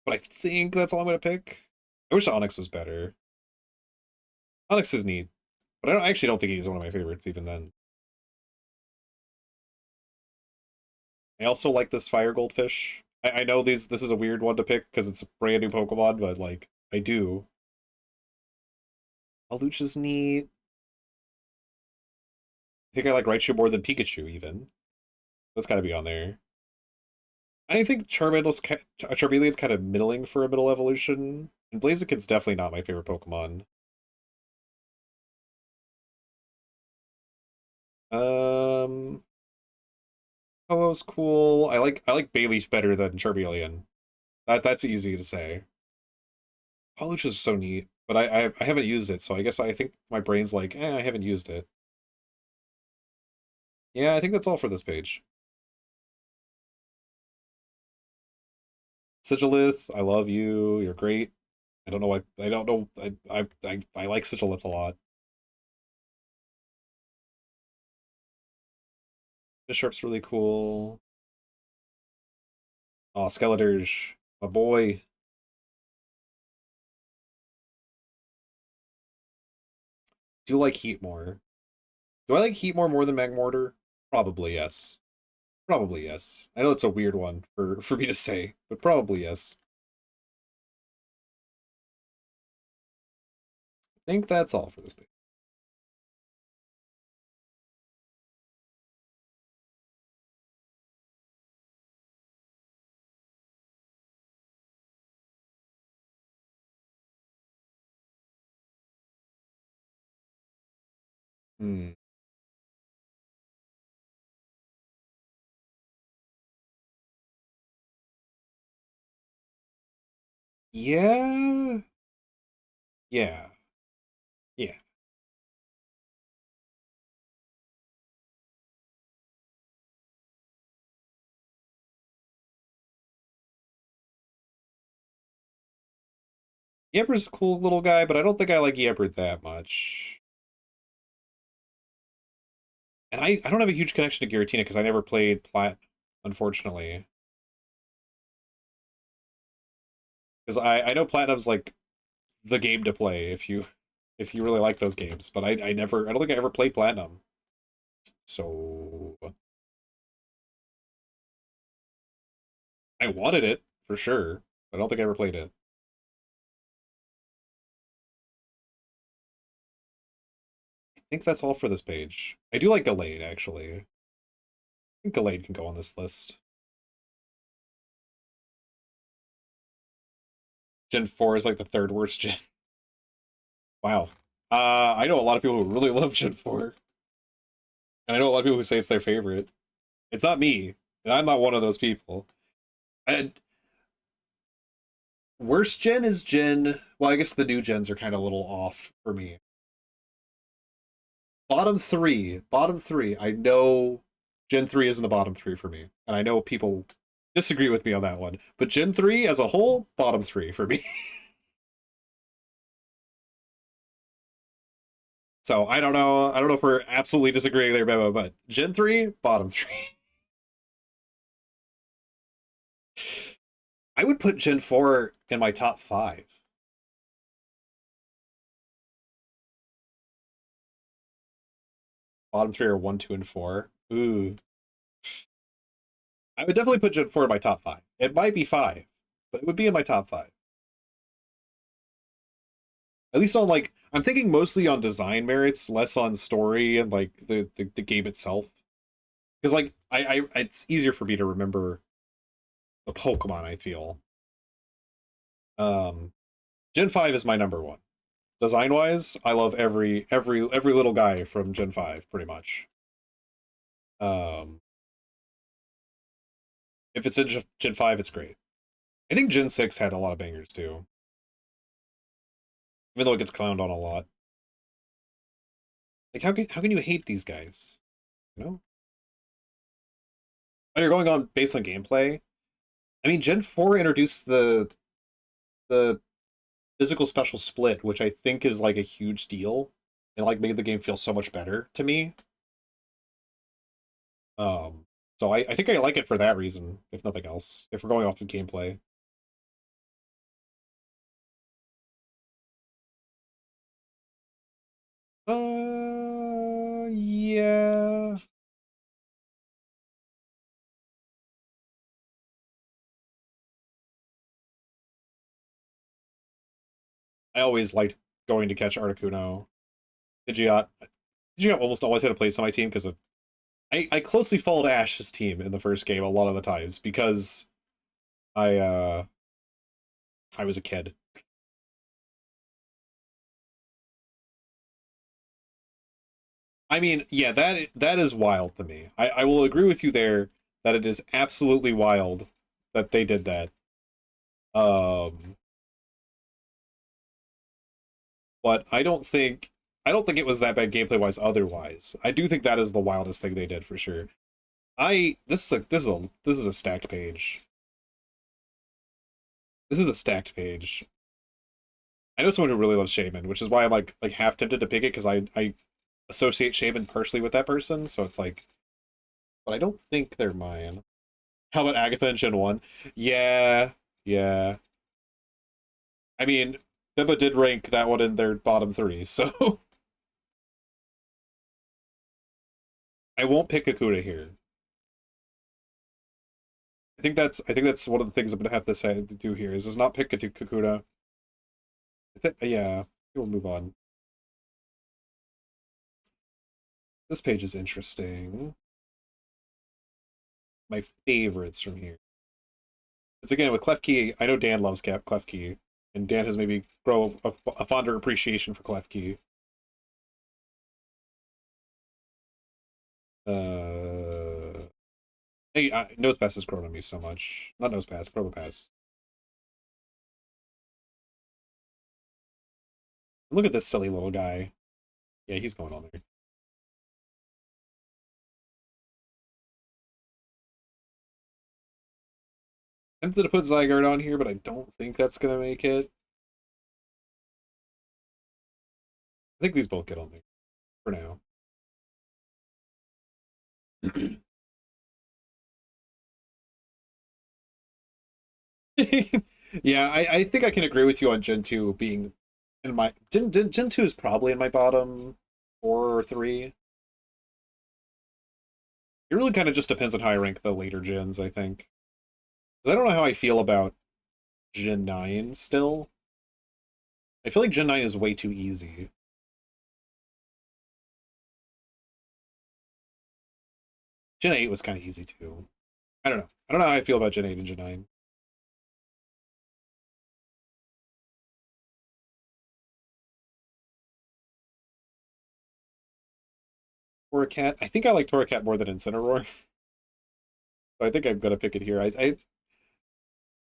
A: But I think that's all I'm gonna pick. I wish Onyx was better. Onyx is neat, but I actually don't think he's one of my favorites even then. I also like this fire goldfish. I know this is a weird one to pick because it's a brand new Pokemon, but like I do. Alucha's neat. I think I like Raichu more than Pikachu even. That's gotta be on there. I think Charmeleon's kind of middling for a middle evolution. And Blaziken's definitely not my favorite Pokemon. Um Ho-Oh's cool. I like Bayleaf better than Charmeleon. That's easy to say. Hawlucha's so neat, but I haven't used it, so I guess I think my brain's like, I haven't used it. Yeah, I think that's all for this page. Sigilith, I love you. You're great. I don't know why. I don't know. I like Sigilith a lot. Bishop's really cool. Oh, Skeletor's my boy. Do you like Heat more? Do I like Heat more than Magmortar? Probably yes. Probably yes. I know it's a weird one for me to say, but probably yes. I think that's all for this page. Hmm. Yeah, yeah, yeah. Yamper's a cool little guy, but I don't think I like Yamper that much. And I don't have a huge connection to Giratina because I never played Plat, unfortunately. Because I know Platinum's like the game to play if you really like those games, but I don't think I ever played Platinum. So I wanted it for sure. I don't think I ever played it. I think that's all for this page. I do like Gallade actually. I think Gallade can go on this list. Gen 4 is like the third worst gen. Wow. I know a lot of people who really love Gen 4. And I know a lot of people who say it's their favorite. It's not me. And I'm not one of those people. And worst gen is Gen. Well, I guess the new gens are kind of a little off for me. Bottom three. Bottom three. I know Gen 3 is in the bottom three for me. And I know people disagree with me on that one. But Gen 3 as a whole, bottom three for me. So I don't know. I don't know if we're absolutely disagreeing there, Beba, but Gen 3, bottom three. I would put Gen 4 in my top five. Bottom three are one, two, and four. Ooh. I would definitely put Gen 4 in my top five. It might be five, but it would be in my top five. At least on like I'm thinking mostly on design merits, less on story and like the game itself. Because like it's easier for me to remember the Pokemon, I feel. Um Gen 5 is my number one. Design wise, I love every little guy from Gen 5, pretty much. Um if it's in Gen 5, it's great. I think Gen 6 had a lot of bangers too, even though it gets clowned on a lot. Like how can you hate these guys? You know? Oh, you're going on based on gameplay. I mean, Gen 4 introduced the physical special split, which I think is like a huge deal, and like made the game feel so much better to me. Um, so I think I like it for that reason, if nothing else. If we're going off of gameplay, yeah, I always liked going to catch Articuno. Pidgeot, Pidgeot almost always had a place on my team because of I closely followed Ash's team in the first game a lot of the times because I uh I was a kid. I mean, yeah, that is wild to me. I will agree with you there that it is absolutely wild that they did that. Um, but I don't think it was that bad gameplay wise otherwise. I do think that is the wildest thing they did for sure. I this is a stacked page. This is a stacked page. I know someone who really loves Shaman, which is why I'm like half tempted to pick it because I associate Shaman personally with that person, so it's like, but I don't think they're mine. How about Agatha in Gen 1? Yeah, yeah. I mean, Bimba did rank that one in their bottom three, so I won't pick Akuda here. I think that's one of the things I'm gonna have to say to do here is not pick Kakuda. Yeah, we'll move on. This page is interesting. My favorites from here. It's again with Klefki. I know Dan loves Klefki, and Dan has maybe grow a fonder appreciation for Klefki. Hey, Nose Pass has grown on me so much. Not Nose Pass, Probo Pass. Look at this silly little guy. Yeah, he's going on there. Tempted to put Zygarde on here, but I don't think that's gonna make it. I think these both get on there for now. Yeah, I think I can agree with you on Gen 2 being in my Gen 2 is probably in my bottom four or three. It really kind of just depends on how I rank the later gens, I think. 'Cause I don't know how I feel about Gen 9 still. I feel like Gen 9 is way too easy. Gen 8 was kind of easy too. I don't know. I don't know how I feel about Gen 8 and Gen 9. Torracat. I think I like Torracat more than Incineroar. So I think I'm gonna pick it here.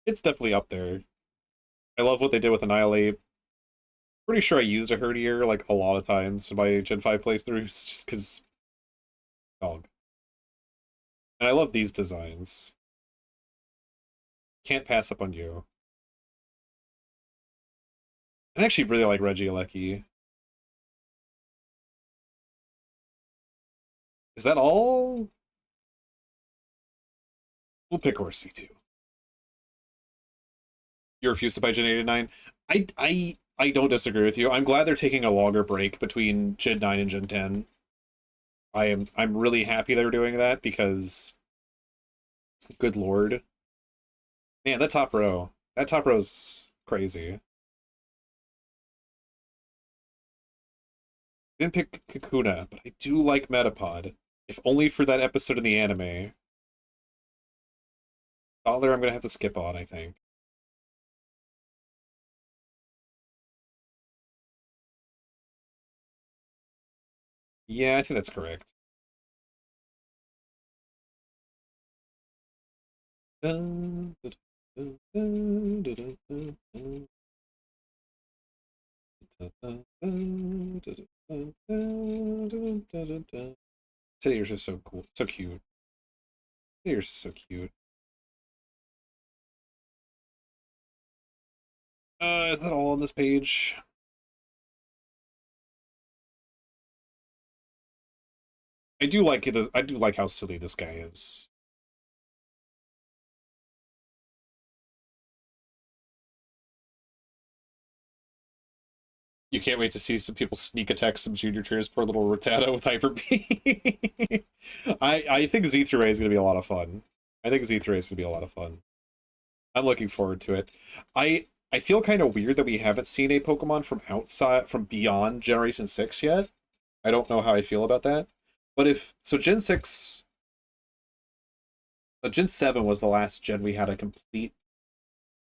A: It's definitely up there. I love what they did with Annihilate. Pretty sure I used a Herdier like a lot of times in my Gen 5 playthroughs just because dog. And I love these designs. Can't pass up on you. I actually really like Regieleki. Is that all? We'll pick Horsey too. You refuse to buy Gen 8 and 9? I don't disagree with you. I'm glad they're taking a longer break between Gen 9 and Gen 10. I'm really happy they're doing that because good lord. Man, that top row. That top row's crazy. Didn't pick Kakuna, but I do like Metapod. If only for that episode in the anime. Dollar I'm gonna have to skip on, I think. Yeah, I think that's correct. Today's just so cool. So cute. Today's just so cute. Is that all on this page? I do like it. I do like how silly this guy is. You can't wait to see some people sneak attack some junior tiers poor little Rattata with Hyper B. I think Z3A is gonna be a lot of fun. I think Z3A is gonna be a lot of fun. I'm looking forward to it. I feel kind of weird that we haven't seen a Pokemon from outside from beyond Generation 6 yet. I don't know how I feel about that. But if so Gen 6 Gen 7 was the last gen we had a complete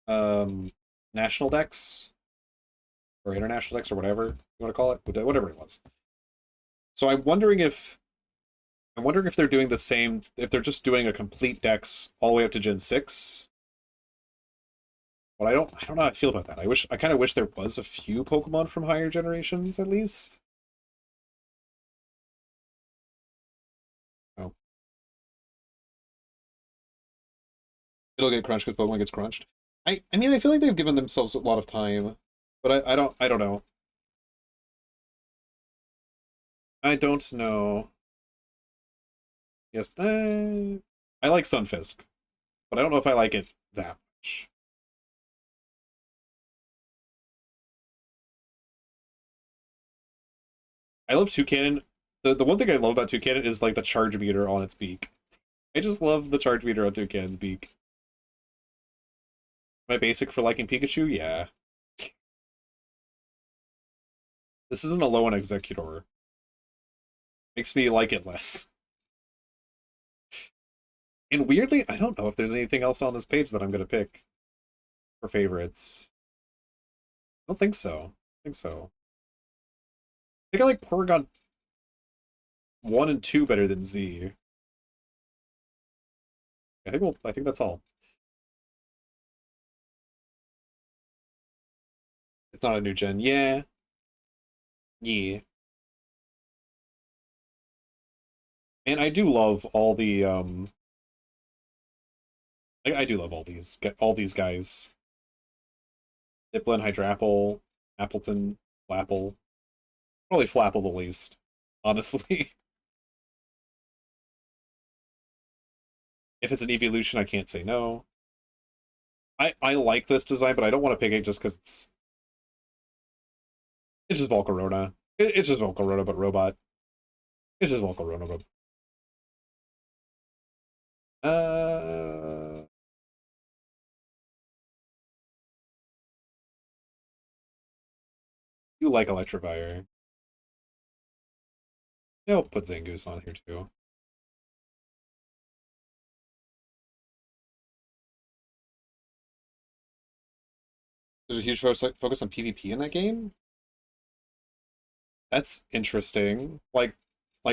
A: um national dex or international dex or whatever you want to call it, whatever it was. So I'm wondering if they're doing the same, if they're just doing a complete dex all the way up to Gen 6. But I don't know how I feel about that. I kind of wish there was a few Pokemon from higher generations at least. Oh, it'll get crunched because Pokemon gets crunched. I mean I feel like they've given themselves a lot of time, but I don't know. I don't know. Yes, I like Stunfisk, but I don't know if I like it that much. I love Toucannon. The one thing I love about Toucannon is like the charge meter on its beak. I just love the charge meter on Toucannon's beak. Am I basic for liking Pikachu? Yeah. This isn't a low on Executor. Makes me like it less. And weirdly, I don't know if there's anything else on this page that I'm gonna pick for favorites. I don't think so. I think so. I think I like Porygon 1 and 2 better than Z. I think that's all. It's not a new gen. Yeah. Yeah. And I do love all the I do love all these guys. Diplin, Hydrapple, Appleton, Flapple. Probably Flapple the least, honestly. If it's an evolution, I can't say no. I like this design, but I don't want to pick it just because it's just Volcarona. It's just Volcarona, but robot. It's just Volcarona, but uh, you like Electrovire. Yeah, I'll put Zangoose on here too. There's a huge focus on PvP in that game. That's interesting. Like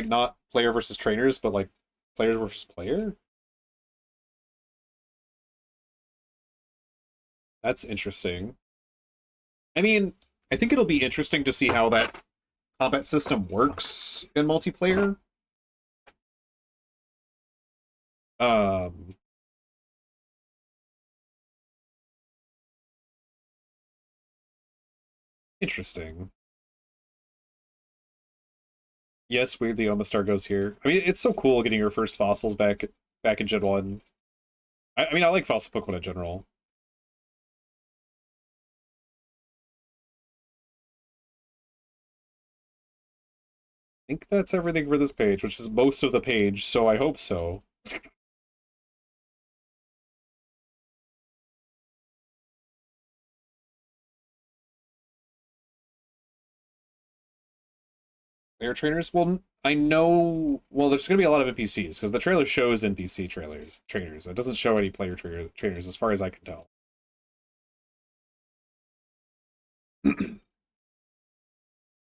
A: not player versus trainers, but like player versus player. That's interesting. I mean, I think it'll be interesting to see how that combat system works in multiplayer. Um, Interesting. Yes, weird the Omastar goes here. I mean, it's so cool getting your first fossils back in Gen 1. I mean, I like fossil Pokemon in general. I think that's everything for this page, which is most of the page, so I hope so. Player trainers? Well, I know. Well, there's going to be a lot of NPCs because the trailer shows NPC trainers. It doesn't show any trainers, as far as I can tell.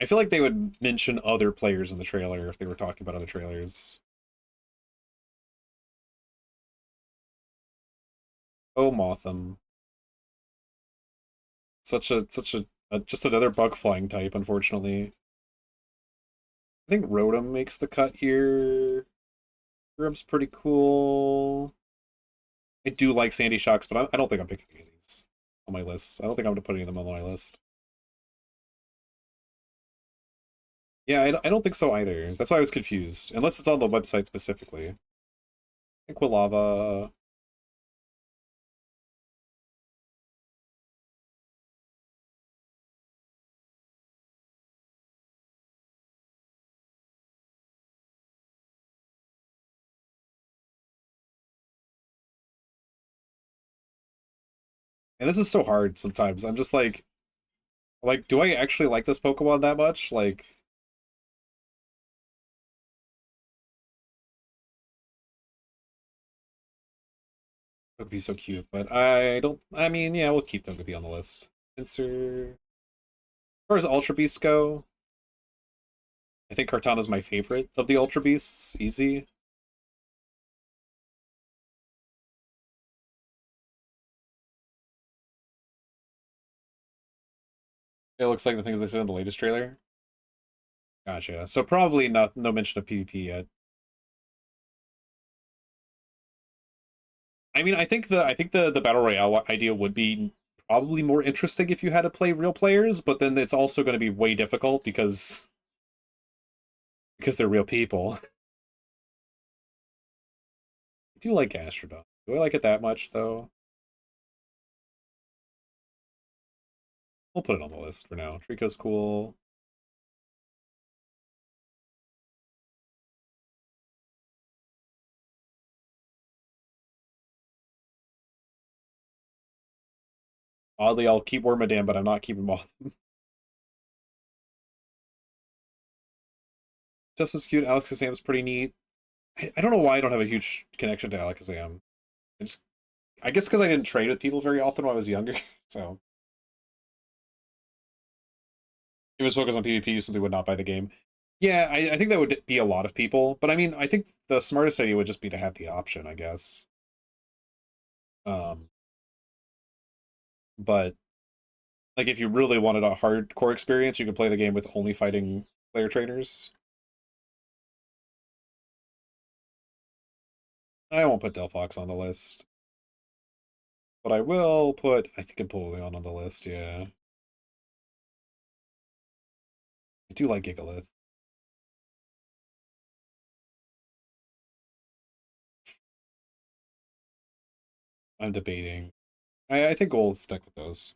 A: I feel like they would mention other players in the trailer if they were talking about other trailers. Oh, Motham. Such a just another bug flying type, unfortunately. I think Rotom makes the cut here. Grub's pretty cool. I do like Sandy Shocks, but I don't think I'm picking any of these on my list. I don't think I'm going to put any of them on my list. Yeah, I don't think so either. That's why I was confused. Unless it's on the website specifically. Aqualava. And this is so hard sometimes. I'm just like, do I actually like this Pokemon that much? Like, it would be so cute, but I don't. I mean, yeah, we'll keep Togepi on the list. Answer. As far as Ultra Beasts go, I think Kartana's my favorite of the Ultra Beasts. Easy. It looks like the things they said in the latest trailer. Gotcha. So probably no mention of PvP yet. I mean, I think the battle royale idea would be probably more interesting if you had to play real players, but then it's also going to be way difficult because they're real people. I do like Gastrodon. Do I like it that much though? We'll put it on the list for now. Trico's cool. Oddly, I'll keep Wormadam, but I'm not keeping Moth. Just as cute. Alakazam's pretty neat. I don't know why I don't have a huge connection to Alakazam. I just, I guess because I didn't trade with people very often when I was younger. So if it was focused on PvP, you simply would not buy the game. Yeah, I think that would be a lot of people. But I mean, I think the smartest idea would just be to have the option, I guess. Um, but Like if you really wanted a hardcore experience, you could play the game with only fighting player trainers. I won't put Delphox on the list, but I will put, I think, Empoleon on the list, yeah. I do like Gigalith. I'm debating. I think we'll stick with those.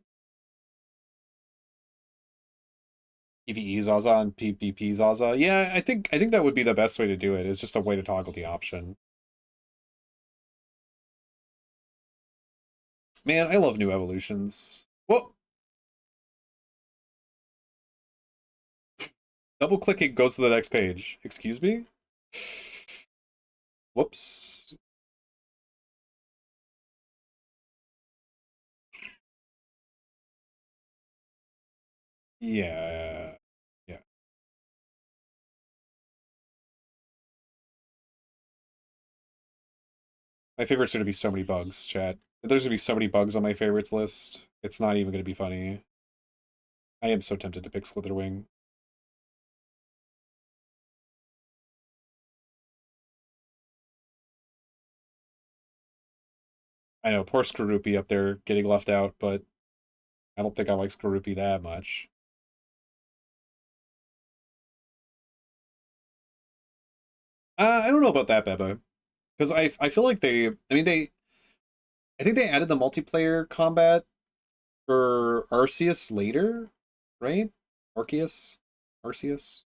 A: PvE Zaza and PvP Zaza. Yeah, I think that would be the best way to do it. It's just a way to toggle the option. Man, I love new evolutions. Well, double clicking goes to the next page. Excuse me? Whoops. Yeah. Yeah. My favorites are going to be so many bugs, chat. There's going to be so many bugs on my favorites list. It's not even going to be funny. I am so tempted to pick Slitherwing. I know, poor Skorupi up there getting left out, but I don't think I like Skorupi that much. I don't know about that, Beba. Because I feel like I think they added the multiplayer combat for Arceus later, right? Arceus? Arceus?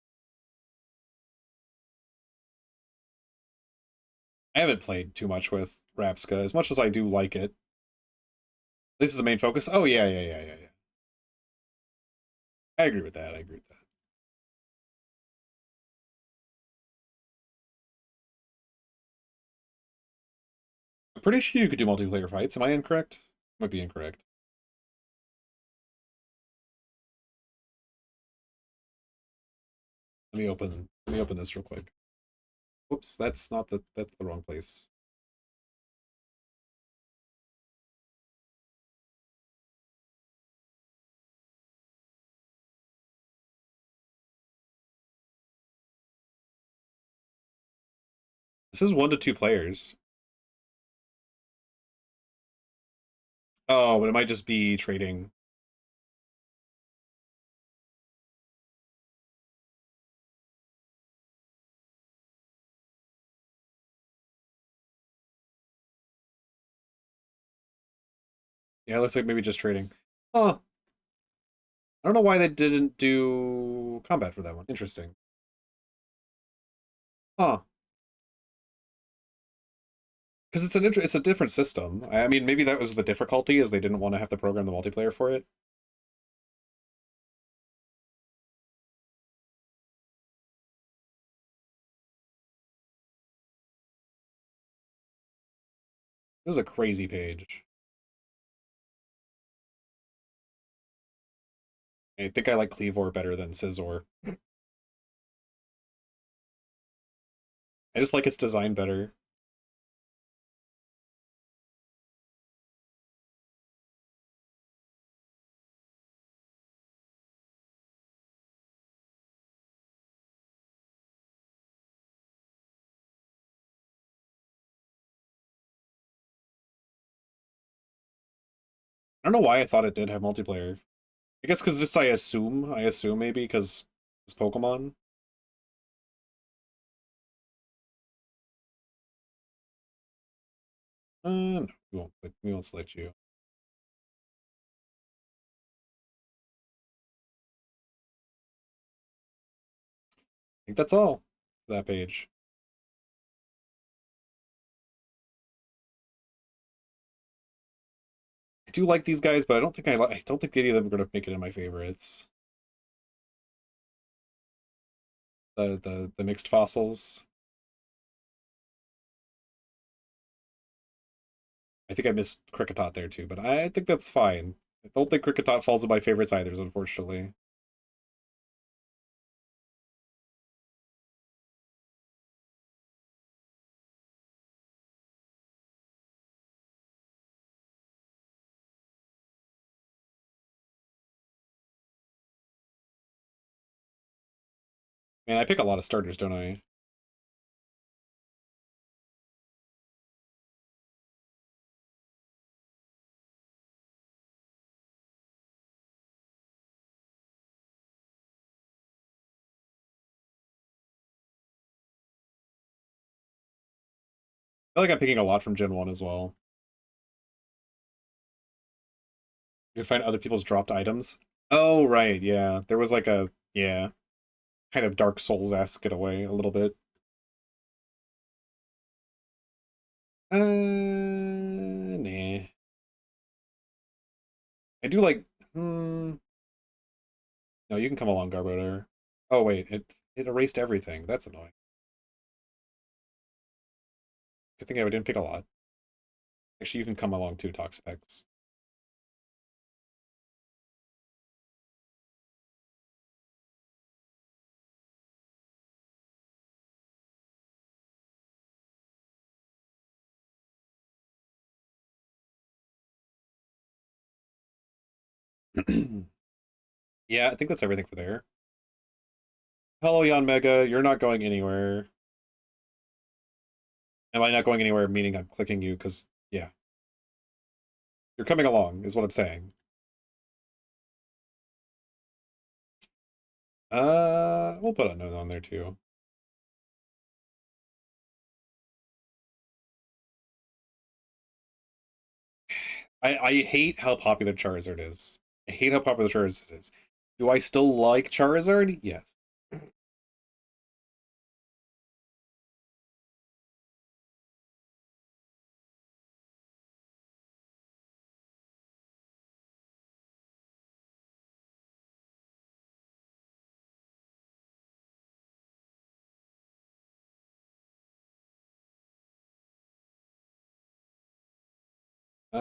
A: I haven't played too much with Rapska, as much as I do like it. This is the main focus. Oh yeah. I agree with that. I agree with that. I'm pretty sure you could do multiplayer fights. Am I incorrect? Might be incorrect. Let me open this real quick. Whoops, that's the wrong place. This is 1 to 2 players. Oh, but it might just be trading. Yeah, it looks like maybe just trading. Huh. I don't know why they didn't do combat for that one. Interesting. Huh. Because it's a different system. I mean, maybe that was the difficulty, is they didn't want to have to program the multiplayer for it. This is a crazy page. I think I like Cleavor better than Scizor. I just like its design better. I don't know why I thought it did have multiplayer. I guess because just I assume maybe because it's Pokemon. No, we won't select you. I think that's all for that page. I do like these guys, but I don't think any of them are gonna make it in my favorites. The mixed fossils. I think I missed Cricketot there too, but I think that's fine. I don't think Cricketot falls in my favorites either, unfortunately. Man, I pick a lot of starters, don't I? I feel like I'm picking a lot from Gen 1 as well. You find other people's dropped items. Oh, right, yeah. There was like a, yeah, kind of Dark Souls-esque in a way, a little bit. Nah. I do like, no, you can come along, Garbodor. Oh, wait, it erased everything. That's annoying. Good thing I didn't pick a lot. Actually, you can come along too, Toxapex. Yeah, I think that's everything for there. Hello, Yon Mega. You're not going anywhere. Am I not going anywhere? Meaning I'm clicking you because, yeah, you're coming along, is what I'm saying. We'll put unknown on there too. I hate how popular Charizard is. I hate how popular Charizard is. Do I still like Charizard? Yes. Uh,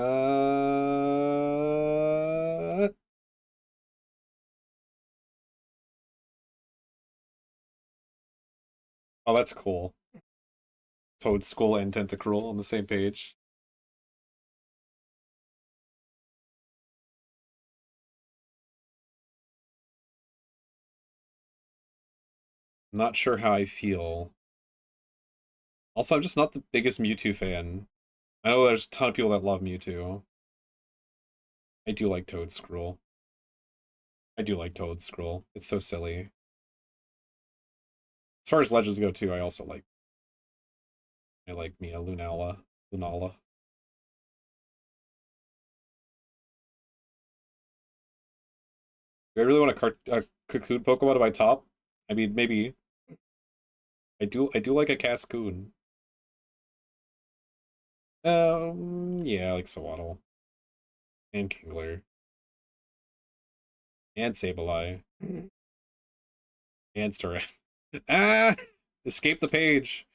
A: oh, that's cool. Toad School and Tentacruel on the same page. Not sure how I feel. Also, I'm just not the biggest Mewtwo fan. I know there's a ton of people that love Mewtwo. I do like Toad Scroll. I do like Toad Scroll. It's so silly. As far as legends go too, I like Mia Lunala. Lunala. Do I really want a Cocoon Pokemon to my top? I mean, maybe. I do like a Cascoon. Yeah, I like Sawaddle. And Kingler. And Sableye. And Staraptor. Ah! Escape the page.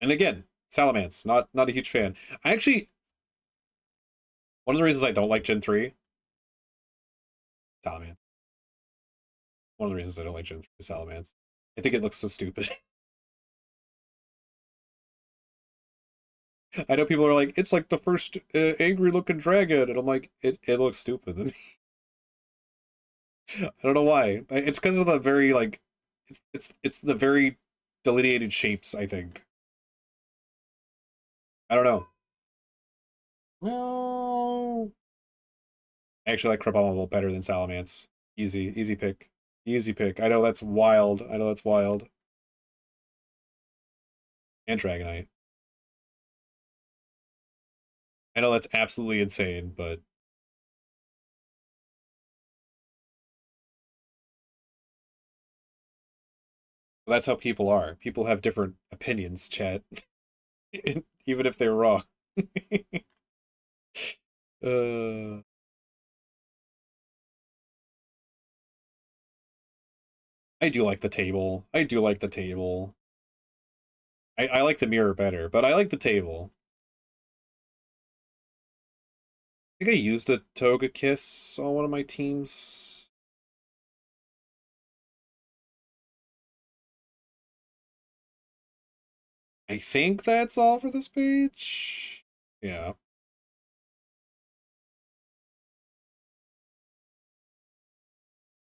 A: And again, Salamence. Not a huge fan. I actually one of the reasons I don't like Gen 3, Salamence. One of the reasons I don't like Gen 3 is Salamence. I think it looks so stupid. I know people are like, it's like the first angry looking dragon, and I'm like, it looks stupid. I don't know why. It's because of the very like, it's the very delineated shapes. I think. I don't know. Well, I actually like Crabominable better than Salamence. Easy pick. Easy pick. I know that's wild. I know that's wild. And Dragonite. I know that's absolutely insane, but that's how people are. People have different opinions, chat. Even if they're wrong. uh, I do like the table. I do like the table. I like the mirror better, but I like the table. I think I used a Toga Kiss on one of my teams. I think that's all for this page. Yeah.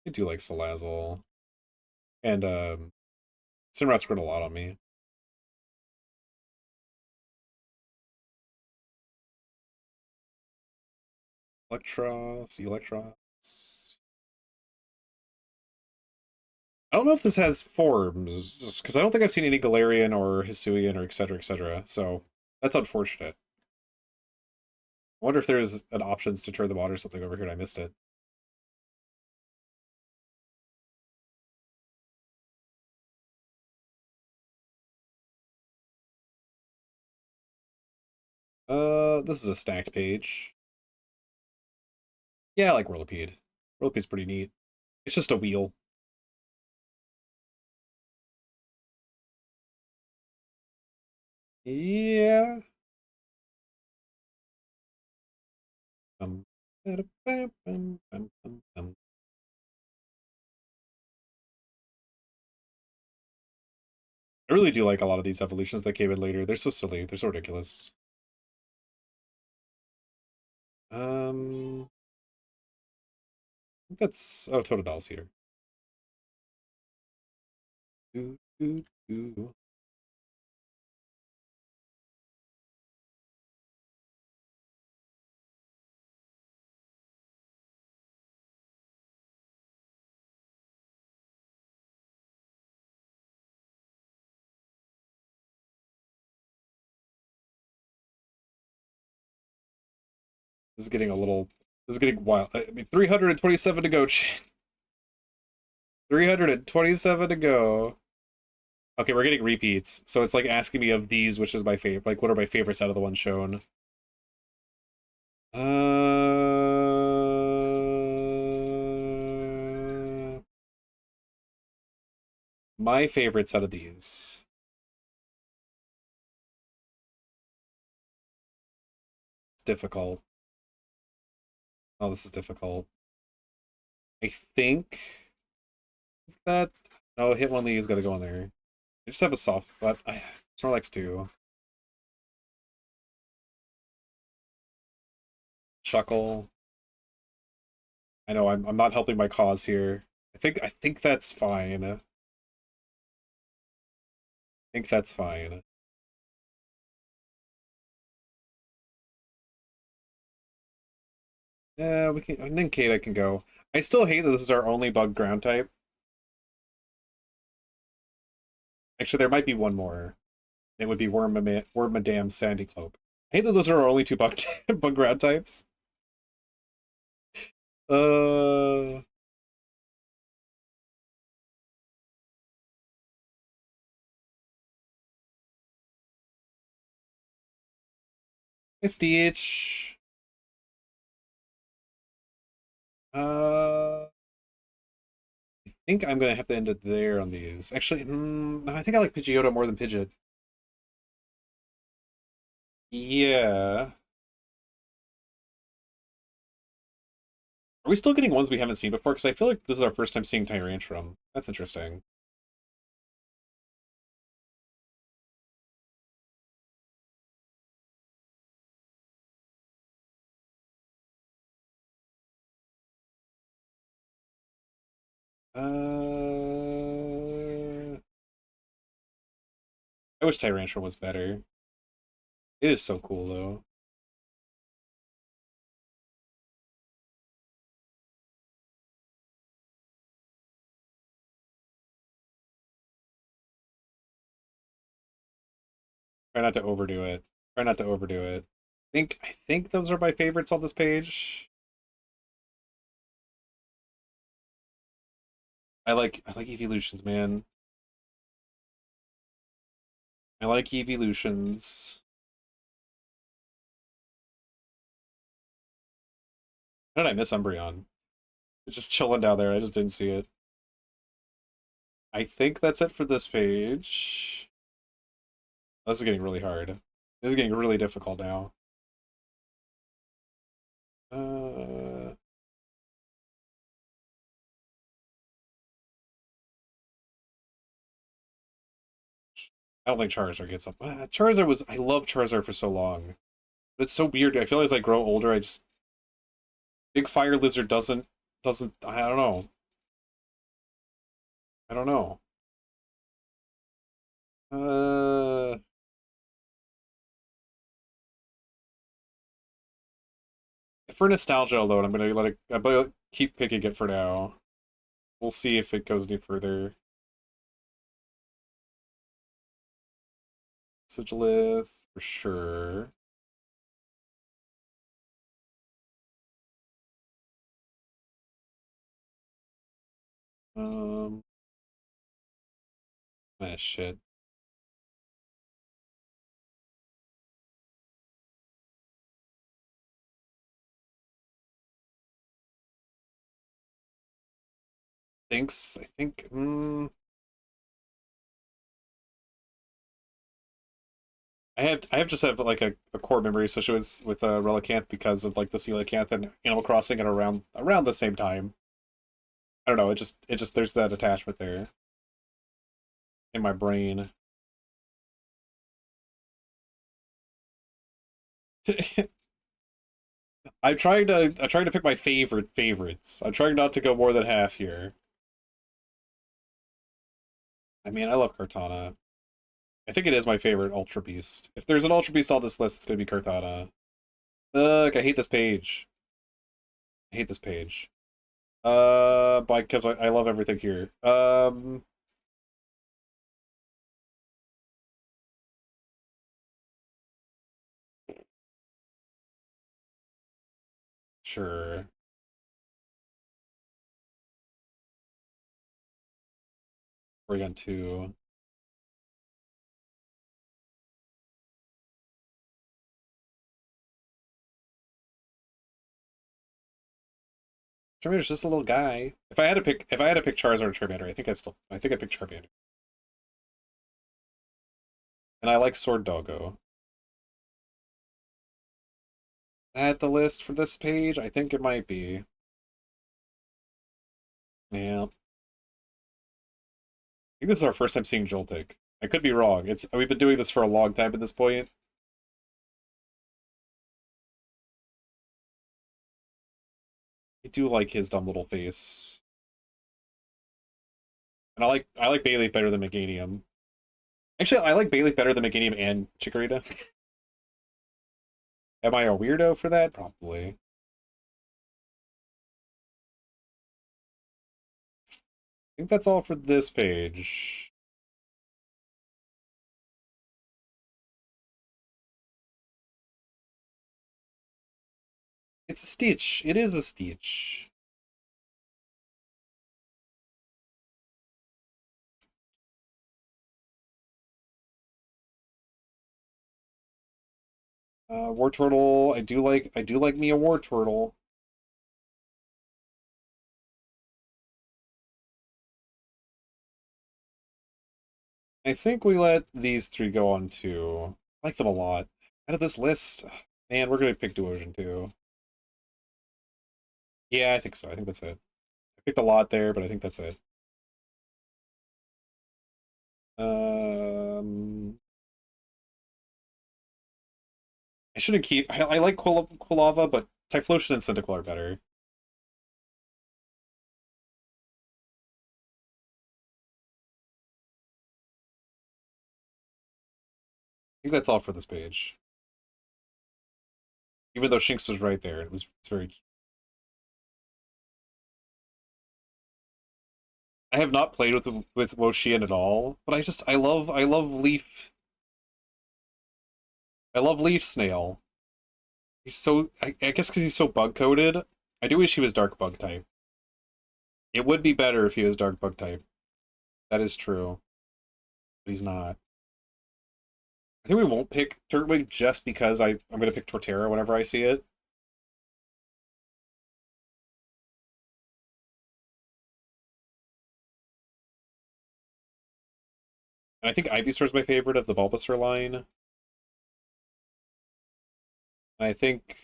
A: I do like Salazzle. And Simrat's grown a lot on me. Electros. I don't know if this has forms, because I don't think I've seen any Galarian or Hisuian or etc. etc. So that's unfortunate. I wonder if there's an options to turn them on or something over here and I missed it. This is a stacked page. Yeah, I like Whirlipede. Whirlipede's pretty neat. It's just a wheel. Yeah. Um, I really do like a lot of these evolutions that came in later. They're so silly. They're so ridiculous. I think that's Totodil's here. Doo, doo, doo. This is getting a little. This is getting wild. I mean, 327 to go. 327 to go. Okay, we're getting repeats. So it's like asking me of these, which is my favorite. Like, what are my favorites out of the ones shown? My favorites out of these. It's difficult. Oh, this is difficult. I think that. No, hit one of these. Got to go in there. I just have a soft, but Snorlax too. Chuckle. I know I'm not helping my cause here. I think that's fine. I think that's fine. Yeah, we can. Ninkate, I can go. I still hate that this is our only bug ground type. Actually, there might be one more. It would be Wormadam Sandy Cloak. I hate that those are our only two bug bug ground types. Uh, it's DH. I think I'm gonna have to end it there on these. Actually, no, I think I like Pidgeotto more than Pidgeot. Yeah. Are we still getting ones we haven't seen before? Because I feel like this is our first time seeing Tyrantrum. That's interesting. I wish Tyrantrum was better. It is so cool, though. Try not to overdo it. Try not to overdo it. I think those are my favorites on this page. I like evolutions, man. I like evolutions. How did I miss Umbreon? It's just chilling down there. I just didn't see it. I think that's it for this page. This is getting really hard. This is getting really difficult now. Uh, I don't think Charizard gets up. Charizard was. I love Charizard for so long. But it's so weird. I feel as I grow older, I just big fire lizard doesn't. I don't know. I don't know. Uh, for nostalgia alone, I'm gonna keep picking it for now. We'll see if it goes any further. Message list for sure. Um, shit. Thanks. I think. I have just have like a core memory associated with Relicanth because of like the Coelacanth and Animal Crossing and around the same time. I don't know. It just there's that attachment there in my brain. I'm trying to pick my favorites. I'm trying not to go more than half here. I mean, I love Cortana. I think it is my favorite Ultra Beast. If there's an Ultra Beast on this list, it's gonna be Cortana. Ugh, I hate this page. I hate this page. Because I love everything here. Sure. Oregon 2. Charmander's just a little guy. If I had to pick Charizard or Charmander, I think I'd pick Charmander. And I like Sword Doggo. At the list for this page, I think it might be. Yeah. I think this is our first time seeing Joltik. I could be wrong. It's we've been doing this for a long time at this point. I do like his dumb little face. And I like Bayleaf better than Meganium. Actually, I like Bayleaf better than Meganium and Chikorita. Am I a weirdo for that? Probably. I think that's all for this page. It's a Stitch. It is a Stitch. War Turtle. I do like me a War Turtle. I think we let these three go on too. I like them a lot. Out of this list, man, we're gonna pick Duosion too. Yeah, I think so. I think that's it. I picked a lot there, but I think that's it. Um, I shouldn't keep. I like Quilava, but Typhlosion and Cyndaquil are better. I think that's all for this page. Even though Shinx was right there, it's very cute. I have not played with Wo-Chien at all, but I love Leaf Snail. I guess because he's so bug coated. I do wish he was Dark Bug type. It would be better if he was Dark Bug type. That is true, but he's not. I think we won't pick Turtwig just because I'm gonna pick Torterra whenever I see it. And I think Ivysaur is my favorite of the Bulbasaur line. And I think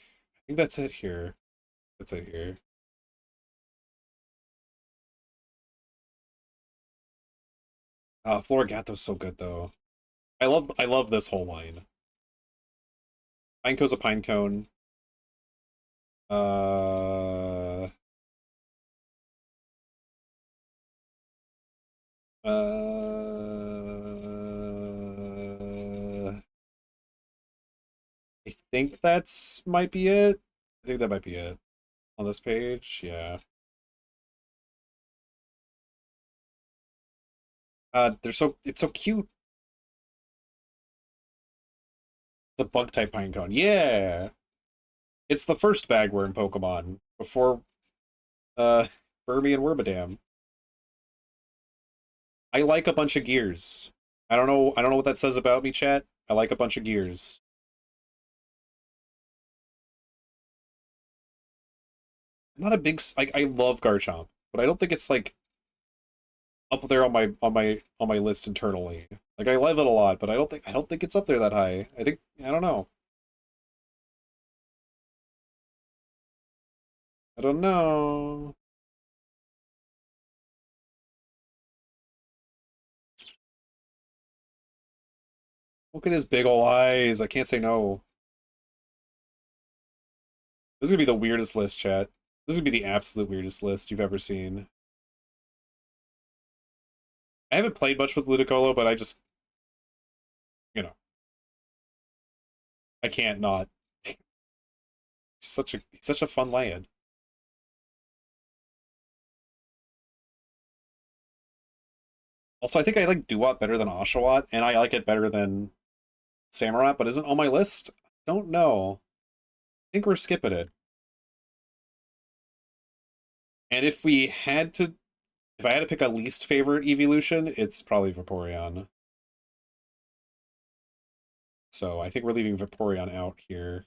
A: that's it here. That's it here. Florigato's so good though. I love this whole line. Pineco's a Pinecone. Uh I think that's might be it. I think that might be it on this page. Yeah. They're so it's so cute. The bug type pinecone. Yeah. It's the first bagworm Pokemon before uh Burmy and Wormadam. I like a bunch of gears. I don't know what that says about me, chat. I like a bunch of gears. I'm not a big I love Garchomp, but I don't think it's like up there on my list internally. Like I love it a lot, but I don't think it's up there that high. I think I don't know. I don't know. Look at his big ol' eyes. I can't say no. This is gonna be the weirdest list, chat. This is gonna be the absolute weirdest list you've ever seen. I haven't played much with Ludicolo, but I just, you know, I can't not. He's such a fun lad. Also, I think I like Duat better than Oshawott, and I like it better than Samurott, but isn't on my list. Don't know. I think we're skipping it. And if I had to pick a least favorite evolution, it's probably Vaporeon. So I think we're leaving Vaporeon out here.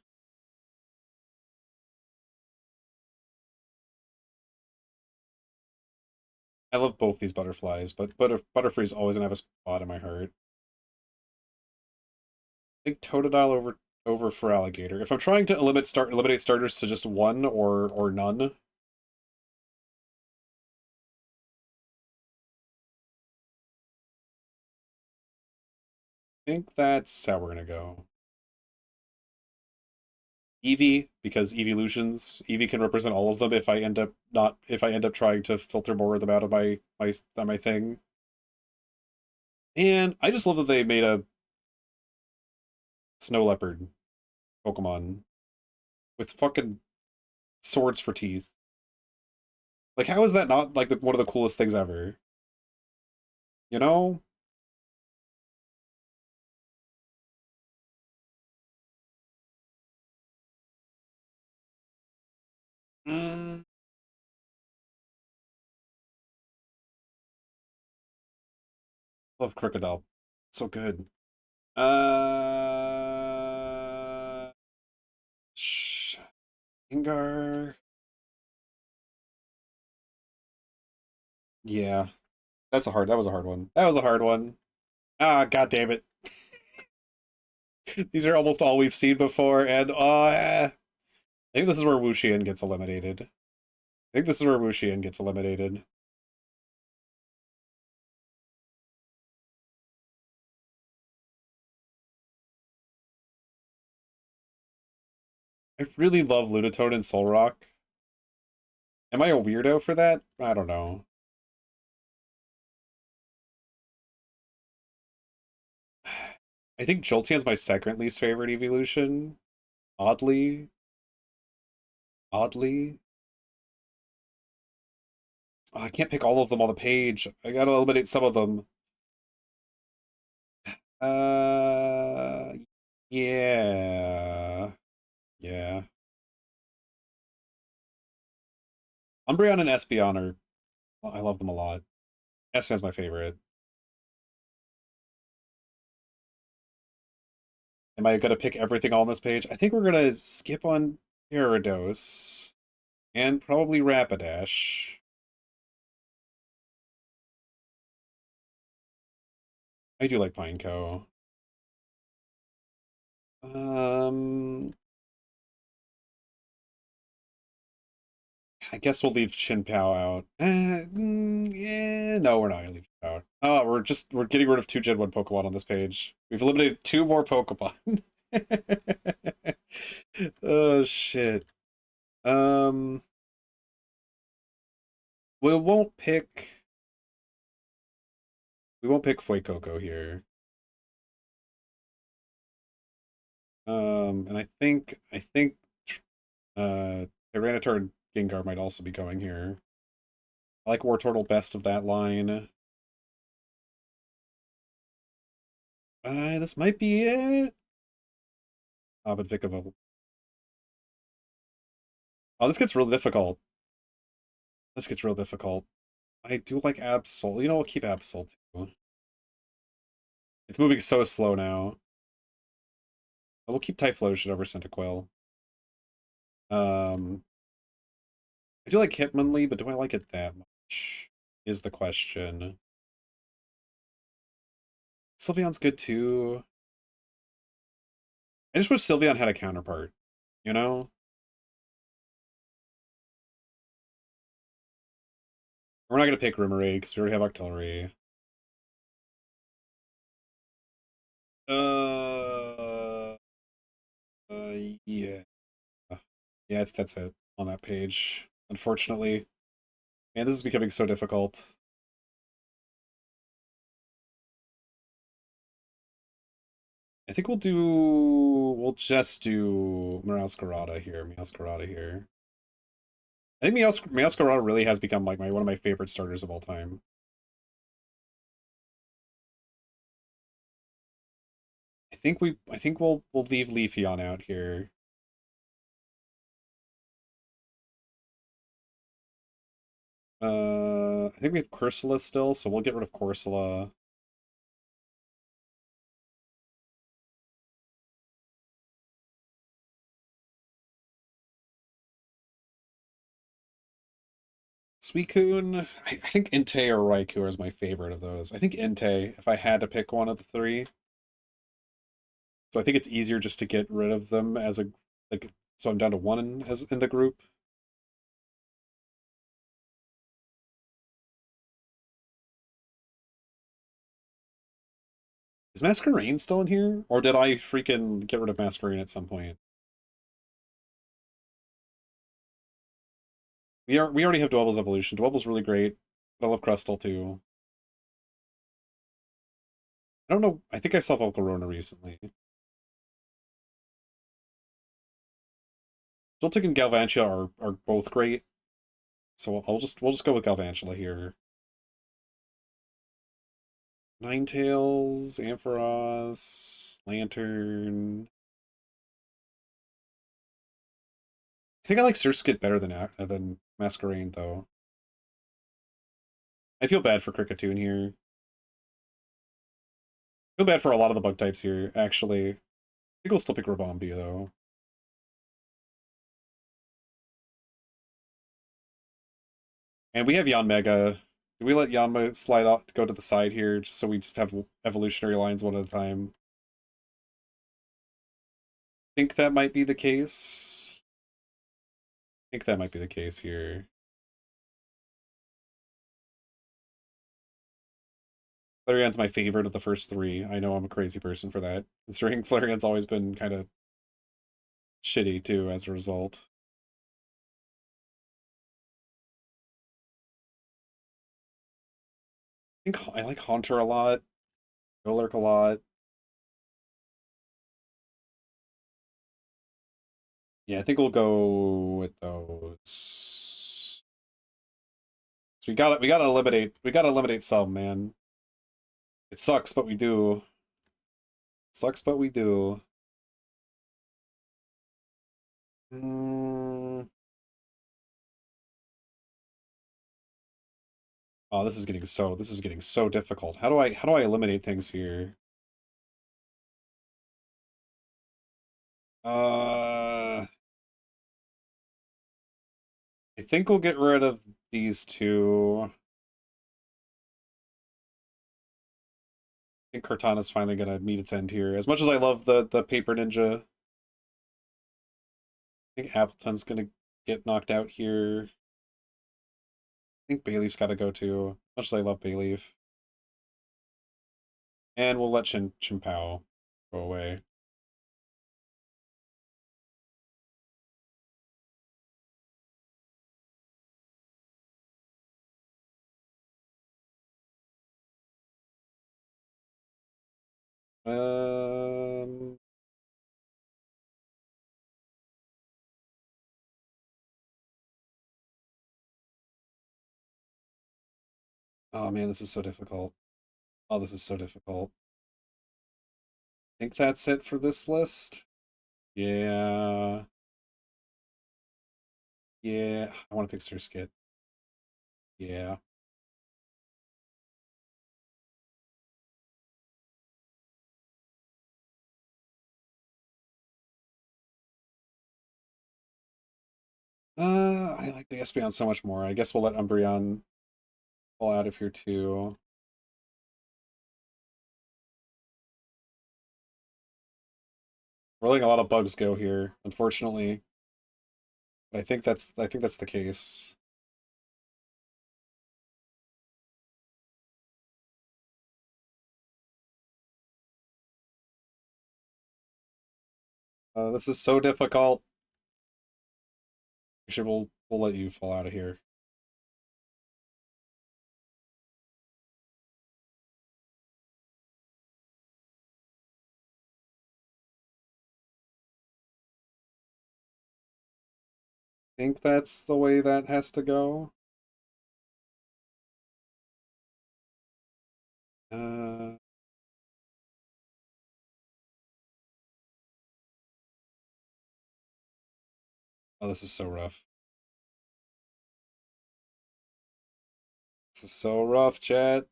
A: I love both these butterflies, but Butterfree's always gonna have a spot in my heart. I think Totodile over for Alligator. If I'm trying to eliminate starters to just one or none, I think that's how we're gonna go. Eevee, because Eevee can represent all of them if I end up trying to filter more of them out of my thing. And I just love that they made a snow leopard Pokemon with fucking swords for teeth. Like, how is that not like one of the coolest things ever? You know? Mm, love Crocodile. So good. Uh, Gengar. Yeah, that was a hard one. That was a hard one. Ah, god damn it. These are almost all we've seen before, and I think this is where Wuxian gets eliminated. I think this is where Wuxian gets eliminated. I really love Lunatone and Solrock. Am I a weirdo for that? I don't know. I think Jolteon's my second least favorite evolution. Oddly. Oddly. Oh, I can't pick all of them on the page. I gotta eliminate some of them. Uh, yeah. Yeah. Umbreon and Espeon are... I love them a lot. Espeon's my favorite. Am I gonna pick everything on this page? I think we're gonna skip on Gyarados. And probably Rapidash. I do like Pineco. Um, I guess we'll leave Chinpao out. Yeah, no, we're not gonna leave Chinpao out. Oh, we're getting rid of two Gen 1 Pokemon on this page. We've eliminated two more Pokemon. Oh shit. Um, we won't pick We won't pick Fuecoco here. And I think Tyranitar and Gengar might also be going here. I like Wartortle best of that line. This might be it. Ah, but Vikavolt. Oh, this gets real difficult. This gets real difficult. I do like Absol. You know, we'll keep Absol too. It's moving so slow now. We'll keep Typhlosion over Centiquil. Um, I do like Hitmonlee, but do I like it that much? Is the question. Sylveon's good too. I just wish Sylveon had a counterpart, you know? We're not gonna pick Rimmerade because we already have Octillery. Uh, yeah. Yeah, I think that's it on that page. Unfortunately. Man, this is becoming so difficult. I think we'll just do Meowscarada here. Meowscarada here. I think Meowscarada really has become like one of my favorite starters of all time. I think we'll leave Leafeon out here. I think we have Corsola still, so we'll get rid of Corsola. Suicune, I think Entei or Raikou is my favorite of those. I think Entei, if I had to pick one of the three. So I think it's easier just to get rid of them as a like. So I'm down to one as in the group. Is Masquerain still in here, or did I freaking get rid of Masquerain at some point? We already have Dwebbles Evolution. Dwebbles really great, but I love Crustle too. I don't know. I think I saw Volcarona recently. Joltik and Galvantula are both great, so we'll just go with Galvantula here. Ninetales, Ampharos, Lantern. I think I like Surskit better than Masquerain though. I feel bad for Kricketune here. I feel bad for a lot of the bug types here, actually. I think we'll still pick Rabombi though. And we have Yanmega. Do we let Yanma slide off go to the side here just so we just have evolutionary lines one at a time? I think that might be the case. I think that might be the case here. Flareon's my favorite of the first three. I know I'm a crazy person for that. Considering Flareon's always been kind of shitty too as a result. I think I like Haunter a lot. Golurk a lot. Yeah, I think we'll go with those. So we gotta eliminate some, man. It sucks, but we do. Sucks, but we do. Mm. Oh, this is getting so difficult. How do I eliminate things here? Uh I think we'll get rid of these two. I think Cortana's finally gonna meet its end here. As much as I love the Paper Ninja, I think Appleton's gonna get knocked out here. I think Bayleaf's gotta go too. As much as I love Bayleaf. And we'll let Chimpao go away. Um. Oh man, this is so difficult. Oh, this is so difficult. I think that's it for this list. Yeah. Yeah. I want to pick Sir Skit. Yeah. I like the Espeon so much more. I guess we'll let Umbreon fall out of here too. We're letting a lot of bugs go here, unfortunately. But I think that's the case. This is so difficult. Actually, we'll let you fall out of here. Think that's the way that has to go. Uh, oh, this is so rough. This is so rough, chat.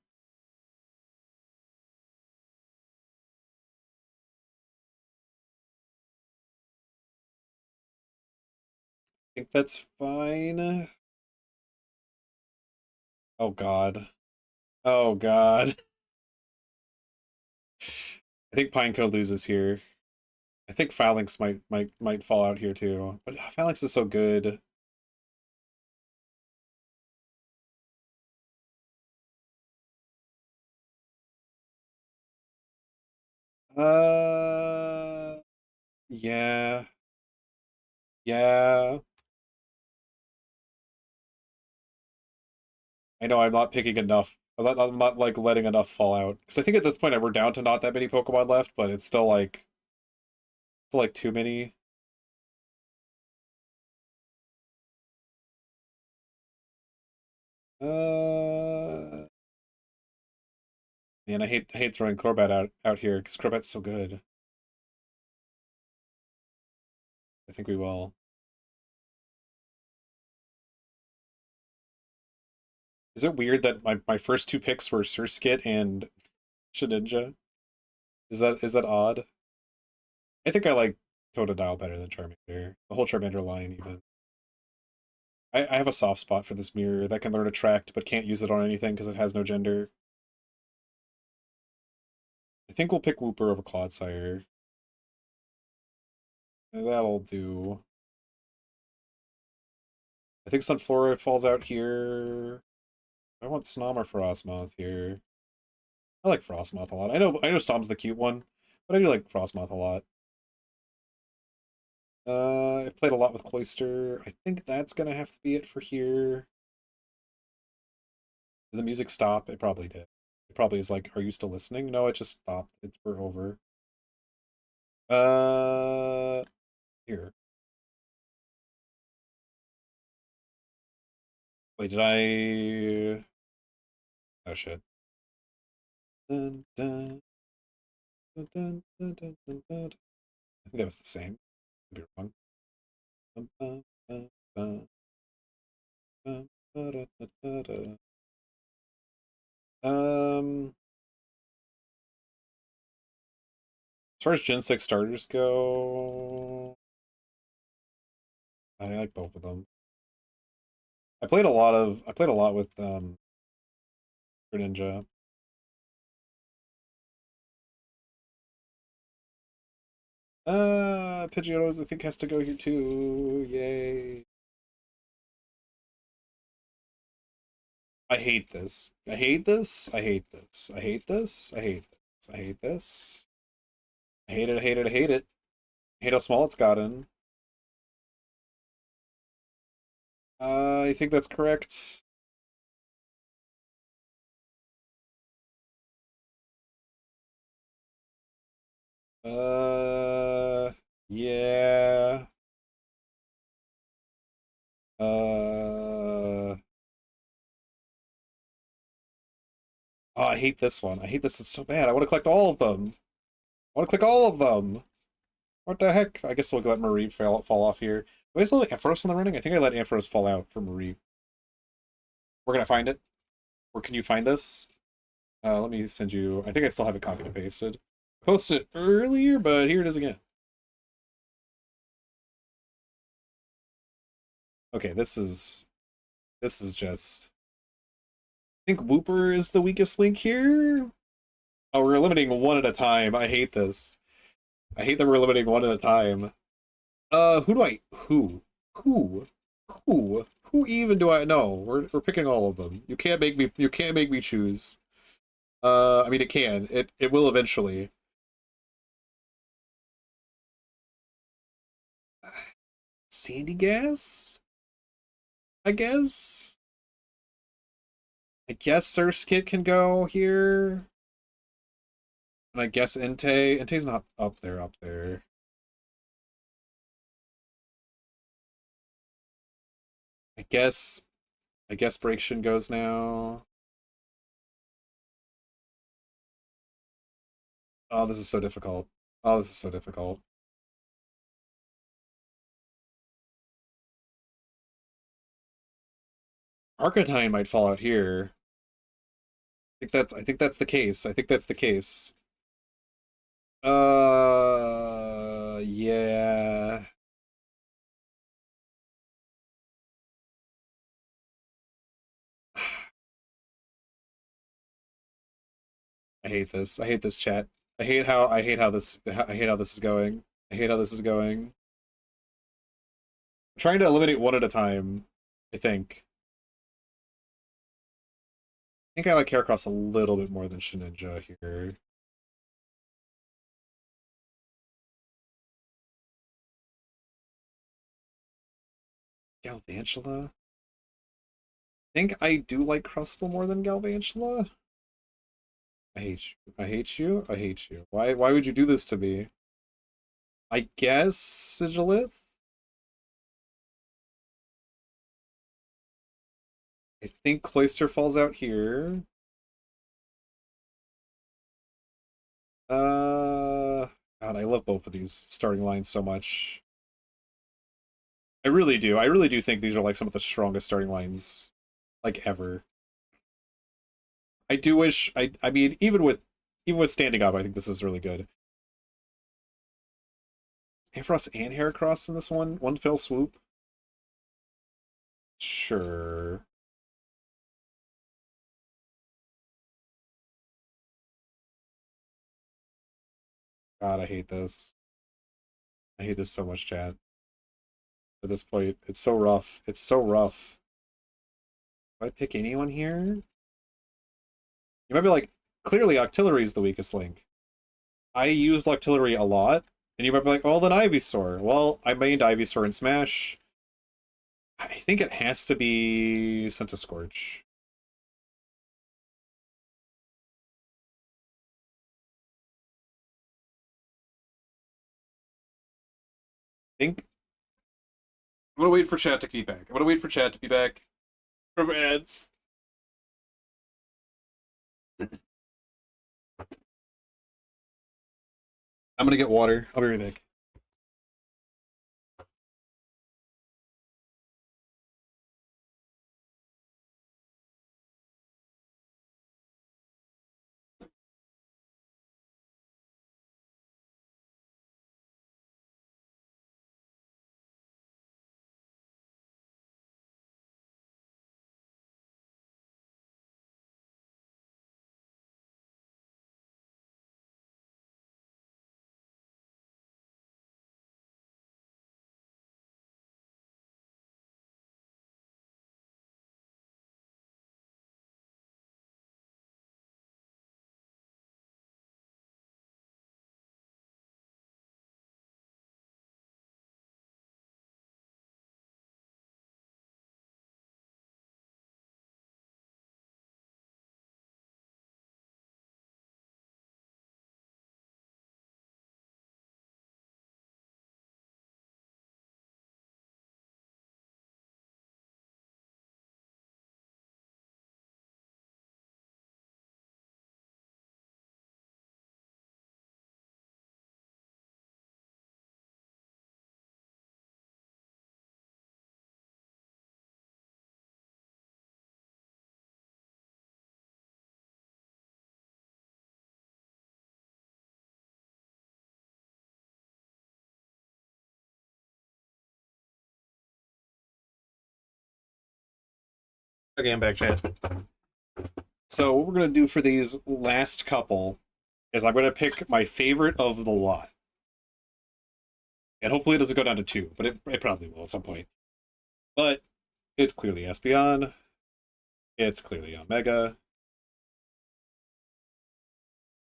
A: Think that's fine. Oh God. Oh God. I think Pineco loses here. I think Phalanx might fall out here too. But Phalanx is so good. Uh, yeah. Yeah. I know I'm not picking enough. I'm not like letting enough fall out. Because I think at this point we're down to not that many Pokemon left, but it's still like too many. Uh, Man, I hate throwing Crobat out here because Crobat's so good. I think we will. Is it weird that my first two picks were Surskit and Shedinja? Is that odd? I think I like Totodile better than Charmander. The whole Charmander line, even. I have a soft spot for this mirror that can learn Attract, but can't use it on anything because it has no gender. I think we'll pick Wooper over Clodsire. That'll do. I think Sunflora falls out here. I want Snom or Frostmoth here. I like Frostmoth a lot. I know Stom's the cute one, but I do like Frostmoth a lot. I've played a lot with Cloyster. I think that's gonna have to be it for here. Did the music stop? It probably did. It probably is like, are you still listening? No, it just stopped. We're over. Uh, Here. Wait, did I? Oh shit. Dun, dun, dun, dun, dun, dun, dun, dun. I think that was the same. Could be wrong. Dun, dun, dun, dun, dun, da, da, da, da, da. Um, as far as Gen 6 starters go, I like both of them. I played a lot with Greninja. Pidgeotto's I think has to go here too. Yay. I hate this. I hate this. I hate this. I hate this. I hate this. I hate this. I hate it. I hate it. I hate it. I hate how small it's gotten. I think that's correct. Yeah. Uh, oh, I hate this one. I hate this one so bad. I want to collect all of them. I want to click all of them. What the heck? I guess we'll let Marie fall off here. Do I still let Ampharos in the running? I think I let Ampharos fall out for Marie. We're gonna find it. Where can you find this? Let me send you. I think I still have it copied and pasted. Posted it earlier, but here it is again. Okay, this is just. I think Whooper is the weakest link here. Oh, we're eliminating one at a time. I hate this. I hate that we're eliminating one at a time. Who do I who who even do I know? We're picking all of them. You can't make me choose. I mean it can. It will eventually. Sandy Gas? I guess. I guess Surskit can go here. And I guess Entei. Entei's not up there. I guess I guess Breakshin goes now. Oh, this is so difficult. Oh, this is so difficult. Arcatine might fall out here. I think that's the case. I think that's the case. Yeah. I hate this. I hate this chat. I hate how this is going. I hate how this is going. I'm trying to eliminate one at a time, I think. I think I like Heracross a little bit more than Shedinja here. Galvantula? I think I do like Crustle more than Galvantula. I hate you. I hate you. I hate you. Why would you do this to me? I guess Sigilith? I think Cloyster falls out here. God, I love both of these starting lines so much. I really do. I really do think these are like some of the strongest starting lines like ever. I do wish I mean even with standing up, I think this is really good. Ampharos and Heracross in this one fell swoop. Sure. God, I hate this. I hate this so much, Chad. At this point, it's so rough. It's so rough. Do I pick anyone here? You might be like, clearly Octillery is the weakest link. I used Octillery a lot, and you might be like, oh, then Ivysaur. Well, I mained Ivysaur in Smash. I think it has to be Scorch. I think I'm gonna wait for chat to be back. I'm gonna wait for chat to be back from ads. I'm gonna get water. I'll be right back. Okay, I'm back, chat. So what we're gonna do for these last couple is I'm gonna pick my favorite of the lot, and hopefully it doesn't go down to two, but it probably will at some point. But it's clearly Espeon. It's clearly Omega.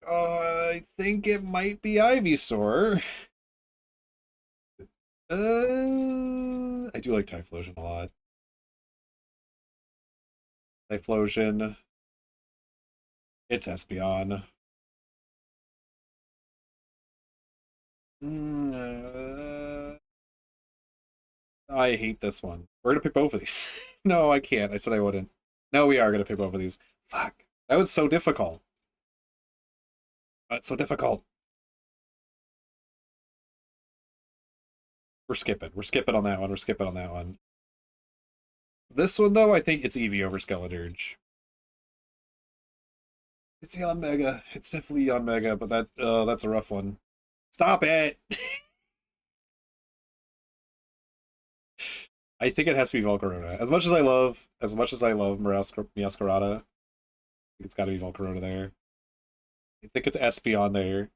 A: I think it might be Ivysaur. I do like Typhlosion a lot. Typhlosion. It's Espeon. Mm, I hate this one. We're gonna pick both of these. No, I can't. I said I wouldn't. No, we are gonna pick both of these. Fuck. That was so difficult. That's so difficult. We're skipping. We're skipping on that one. We're skipping on that one. This one, though, I think it's Eevee over Skeledirge. It's Yon Mega. It's definitely Yon Mega, but that's a rough one. Stop it! I think it has to be Volcarona. As much as I love Meowscarada, it's got to be Volcarona there. I think it's Espeon there.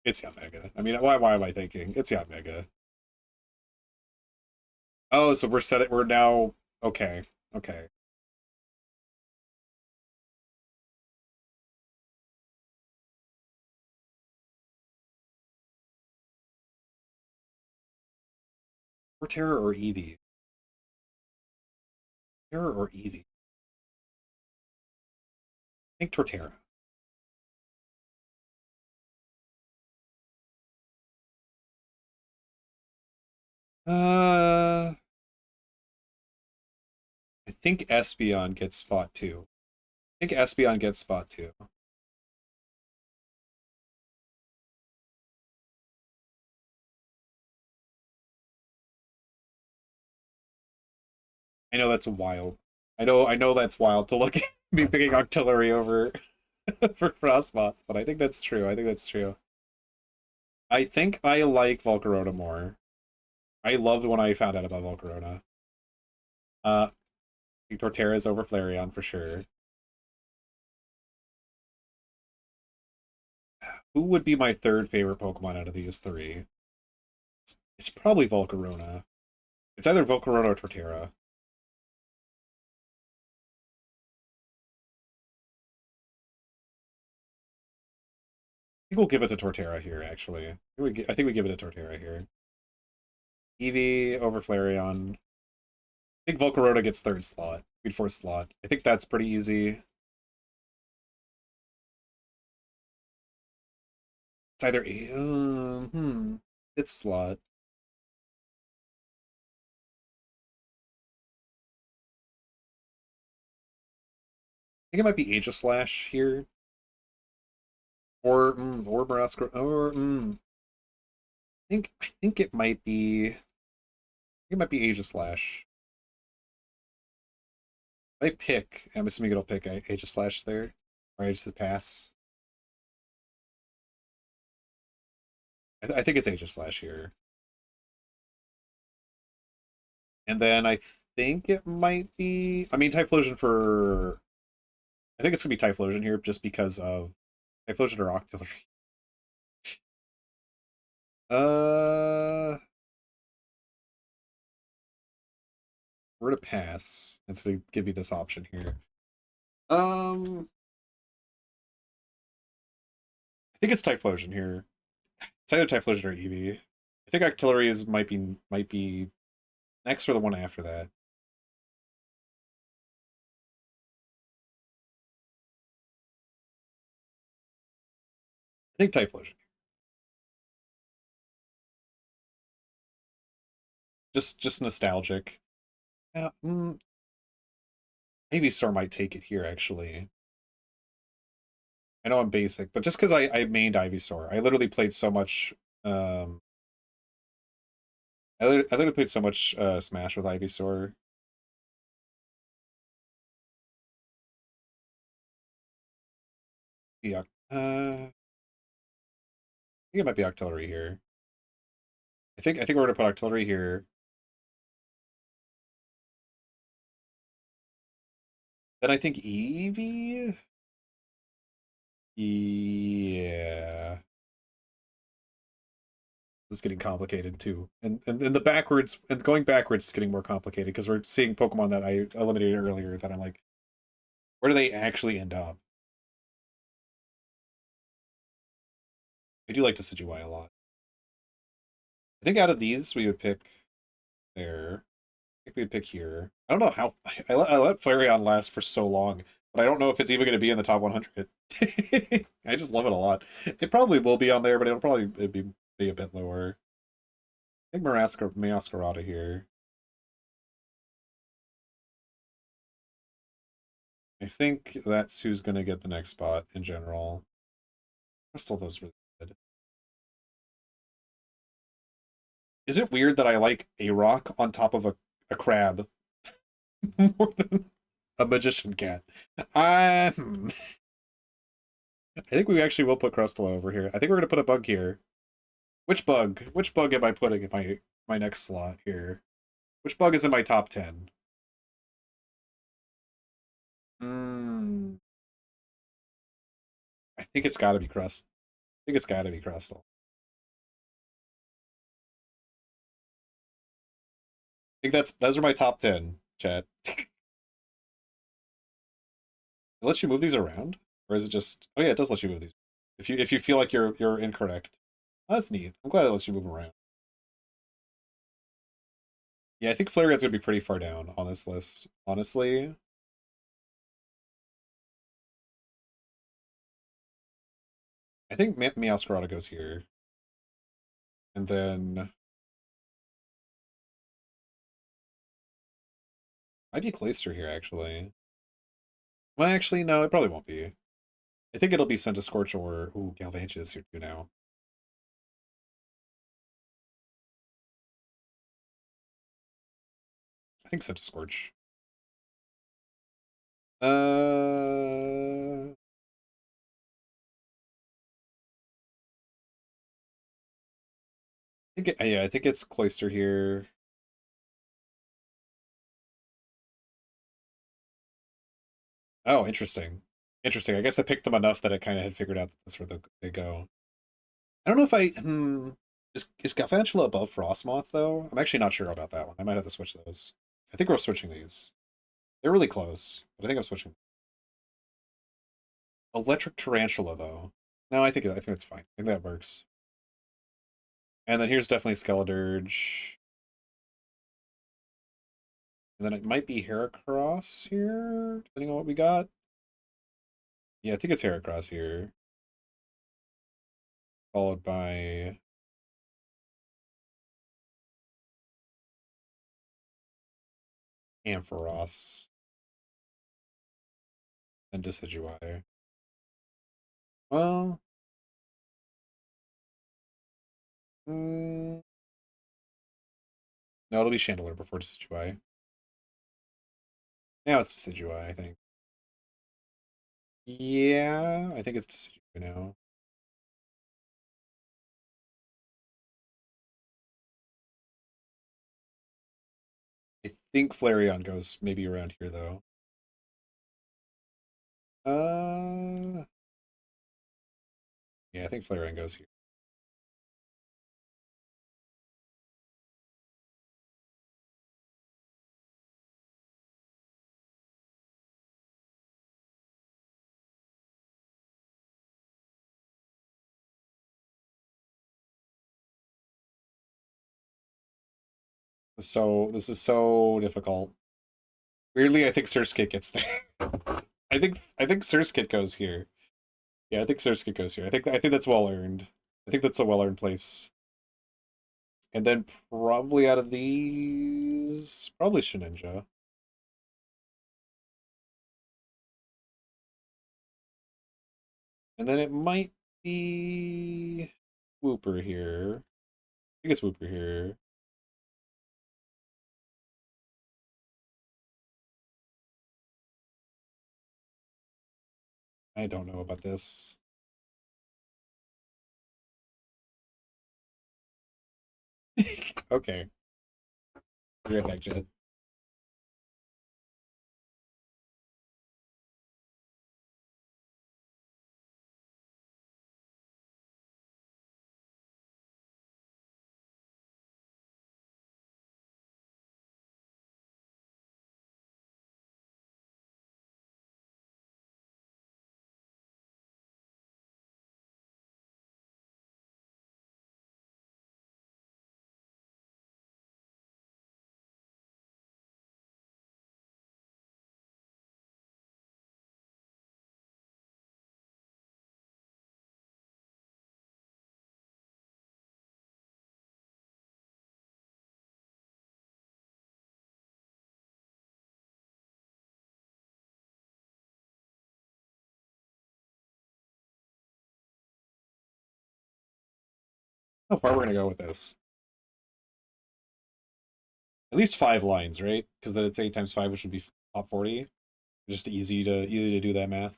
A: It's Yanmega. I mean, why am I thinking? It's Yanmega. Oh, so we're set it. We're now okay. Okay. Or Terra or Eevee. Terra or Eevee. I think Torterra. I think Espeon gets spot two. I think Espeon gets spot two. I know that's wild. I know that's wild to look at me picking Octillery over for Frostmoth, but I think that's true. I think that's true. I think I like Volcarona more. I loved when I found out about Volcarona. I think Torterra is over Flareon for sure. Who would be my third favorite Pokemon out of these three? It's probably Volcarona. It's either Volcarona or Torterra. I think we'll give it to Torterra here, actually. I think we give it to Torterra here. Eevee over Flareon. I think Volcarona gets third slot. We'd fourth slot. I think that's pretty easy. It's either fifth slot. I think it might be Aegislash here, or Maraskar, or I think it might be. I think it might be Aegislash. I pick. I'm assuming it'll pick Aegislash there, or Aegis the Pass. I think it's Aegislash here, and then I think it might be. I mean, Typhlosion for. I think it's gonna be Typhlosion here, just because of Typhlosion or Octillery. Uh, we're to pass, and so to give you this option here. Um, I think it's Typhlosion here. It's either Typhlosion or Eevee. I think Octillery is might be next or the one after that. I think Typhlosion. Just nostalgic. Yeah, maybe Star might take it here actually. I know I'm basic, but just because I mained Ivysaur, I literally played so much. Um, I literally played so much Smash with Ivysaur. Yeah, I think it might be Octillery here. I think we're gonna put artillery here. Then I think Evie. Yeah. This is getting complicated too. And the backwards and going backwards is getting more complicated because we're seeing Pokemon that I eliminated earlier that I'm like, where do they actually end up? I do like Decidueye a lot. I think out of these we would pick there. I think we'd pick here. I don't know how I let Flareon last for so long, but I don't know if it's even going to be in the top 100. I just love it a lot. It probably will be on there, but it'd be a bit lower. I think Meowscarada here. I think that's who's going to get the next spot in general. Crystal does really good. Is it weird that I like a rock on top of a crab more than a magician cat? I think we actually will put Crustle over here. I think we're gonna put a bug here. Which bug? Which bug am I putting in my next slot here? Which bug is in my top 10? Hmm. I think it's got to be Crust. I think it's got to be Crustle. I think those are my top 10, chat. It lets you move these around, or is it just? Oh yeah, it does let you move these. If you feel like you're incorrect, oh, that's neat. I'm glad it lets you move around. Yeah, I think Flareon's gonna be pretty far down on this list, honestly. I think Meowscarada goes here, and then might be Clayster here actually. Well, actually, no, it probably won't be. I think it'll be Scorch or ooh, Galvantula is here too now. I think Scorch. Uh, yeah, I think it's Cloister here. Oh, interesting. Interesting. I guess they picked them enough that I kind of had figured out that that's where they go. I don't know if is Galvantula above Frostmoth though? I'm actually not sure about that one. I might have to switch those. I think we're switching these. They're really close, but I think I'm switching. Electric Tarantula though. No, I think that's fine. I think that works. And then here's definitely Skeledirge. And then it might be Heracross here, depending on what we got. Yeah, I think it's Heracross here. Followed by Ampharos and Decidueye. Well, mm, no, it'll be Chandelure before Decidueye. Now it's Decidueye, I think. Yeah, I think it's Decidueye now. I think Flareon goes maybe around here though. Uh, yeah, I think Flareon goes here. So this is so difficult. Weirdly, I think Surskit gets there. I think Surskit goes here. Yeah, I think Surskit goes here. I think that's well earned. I think that's a well earned place. And then probably out of these, probably Shedinja. And then it might be Wooper here. I think it's Wooper here. I don't know about this. Okay. Be right back, Jed. How far we're gonna go with this? At least 5 lines, right? Because then it's 8 times 5, which would be top 40. Just easy to do that math.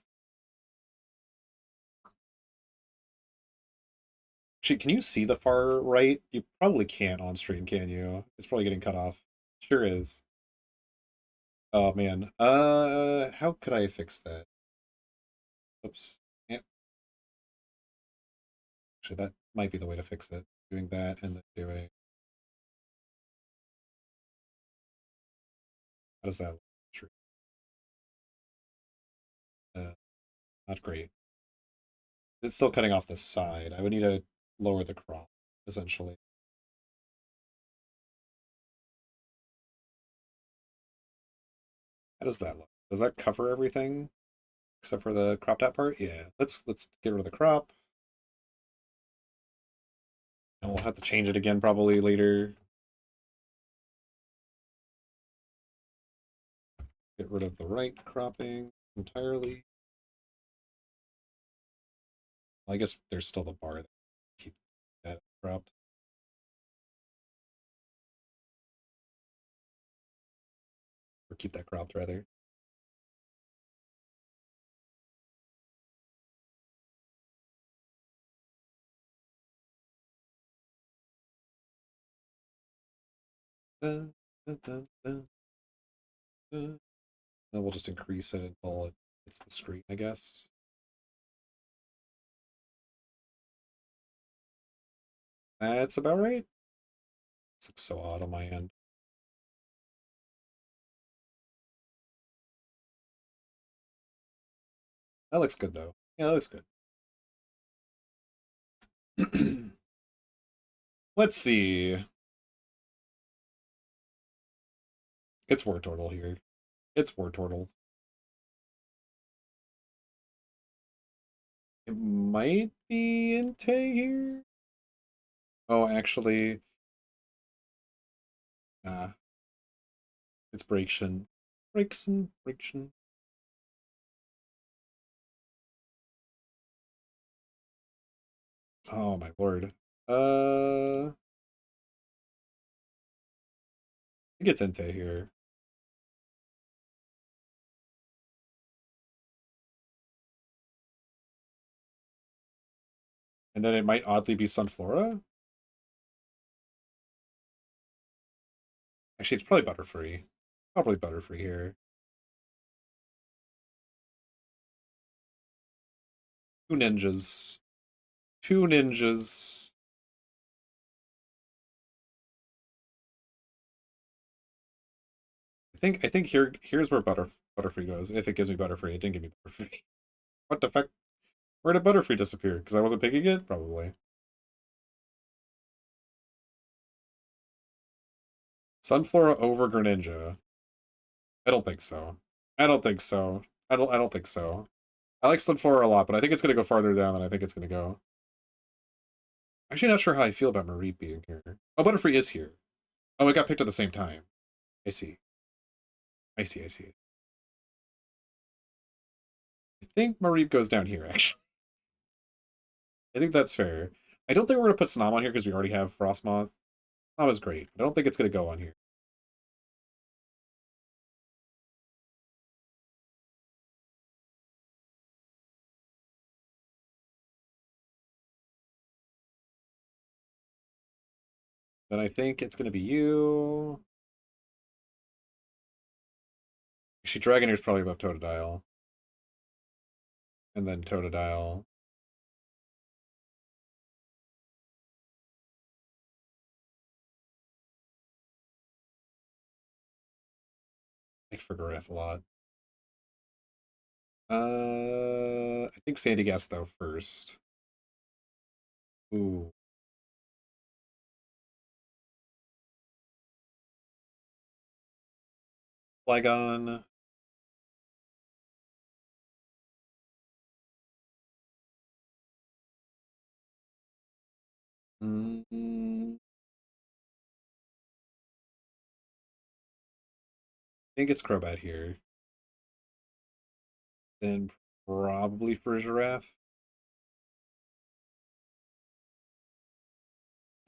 A: Actually, can you see the far right? You probably can't on stream, can you? It's probably getting cut off. Sure is. Oh man. How could I fix that? Oops. Yeah. Actually, that might be the way to fix it. Doing that and then doing. How does that look? Not great. It's still cutting off the side. I would need to lower the crop, essentially. How does that look? Does that cover everything except for the cropped out part? Yeah. Let's get rid of the crop. And we'll have to change it again probably later. Get rid of the right cropping entirely. Well, I guess there's still the bar that keep that cropped. Or keep that cropped rather. Dun, dun, dun, dun, dun. Then we'll just increase it until it hits the screen, I guess. That's about right. This looks so odd on my end. That looks good though. Yeah, that looks good. Let's see. It's War Turtle here. It's War Turtle. It might be Inte here. Oh, actually, nah. It's Breaktion. Breaktion. Oh my lord. I think it's Inte here. And then it might oddly be Sunflora. Actually, it's probably Butterfree. Probably Butterfree here. Two ninjas. Two ninjas. I think here's where Butterfree goes. If it gives me Butterfree, it didn't give me Butterfree. What the fuck? Where did Butterfree disappear? Because I wasn't picking it? Probably. Sunflora over Greninja. I don't think so. I don't think so. I don't think so. I like Sunflora a lot, but I think it's gonna go farther down than I think it's gonna go. Actually not sure how I feel about Mareep being here. Oh, Butterfree is here. Oh, it got picked at the same time. I see. I see. I think Mareep goes down here, actually. I think that's fair. I don't think we're gonna put Snom on here because we already have Frostmoth. That was great. I don't think it's gonna go on here. Then I think it's going to be you. Actually, Dragonair's probably above Totodile. And then Totodile. I like Farigiraf a lot. I think Sandygast though first. Ooh. Flygon. I think it's Crobat here. Then probably for Giraffe.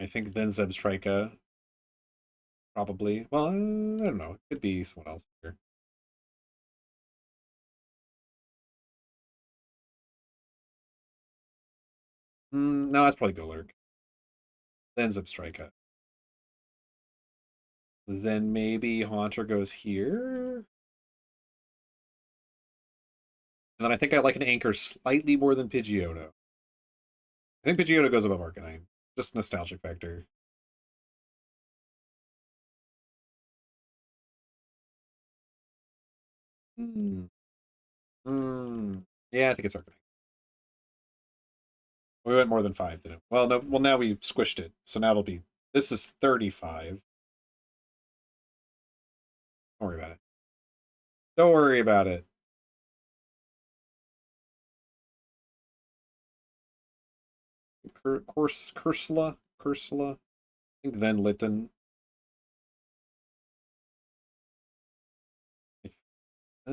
A: I think then Zebstrika. Probably. Well, I don't know. It could be someone else here. No, that's probably Golurk. Then Zebstrika. Then maybe Haunter goes here. And then I think I like an Anchor slightly more than Pidgeotto. I think Pidgeotto goes above Arcanine. Just nostalgic factor. Hmm. Yeah, I think it's Arcanine. We went more than 5, didn't it? Well, no. Well, now we squished it, so now it'll be. This is 35. Don't worry about it. Don't worry about it. Cursula. I think then Litten. Uh,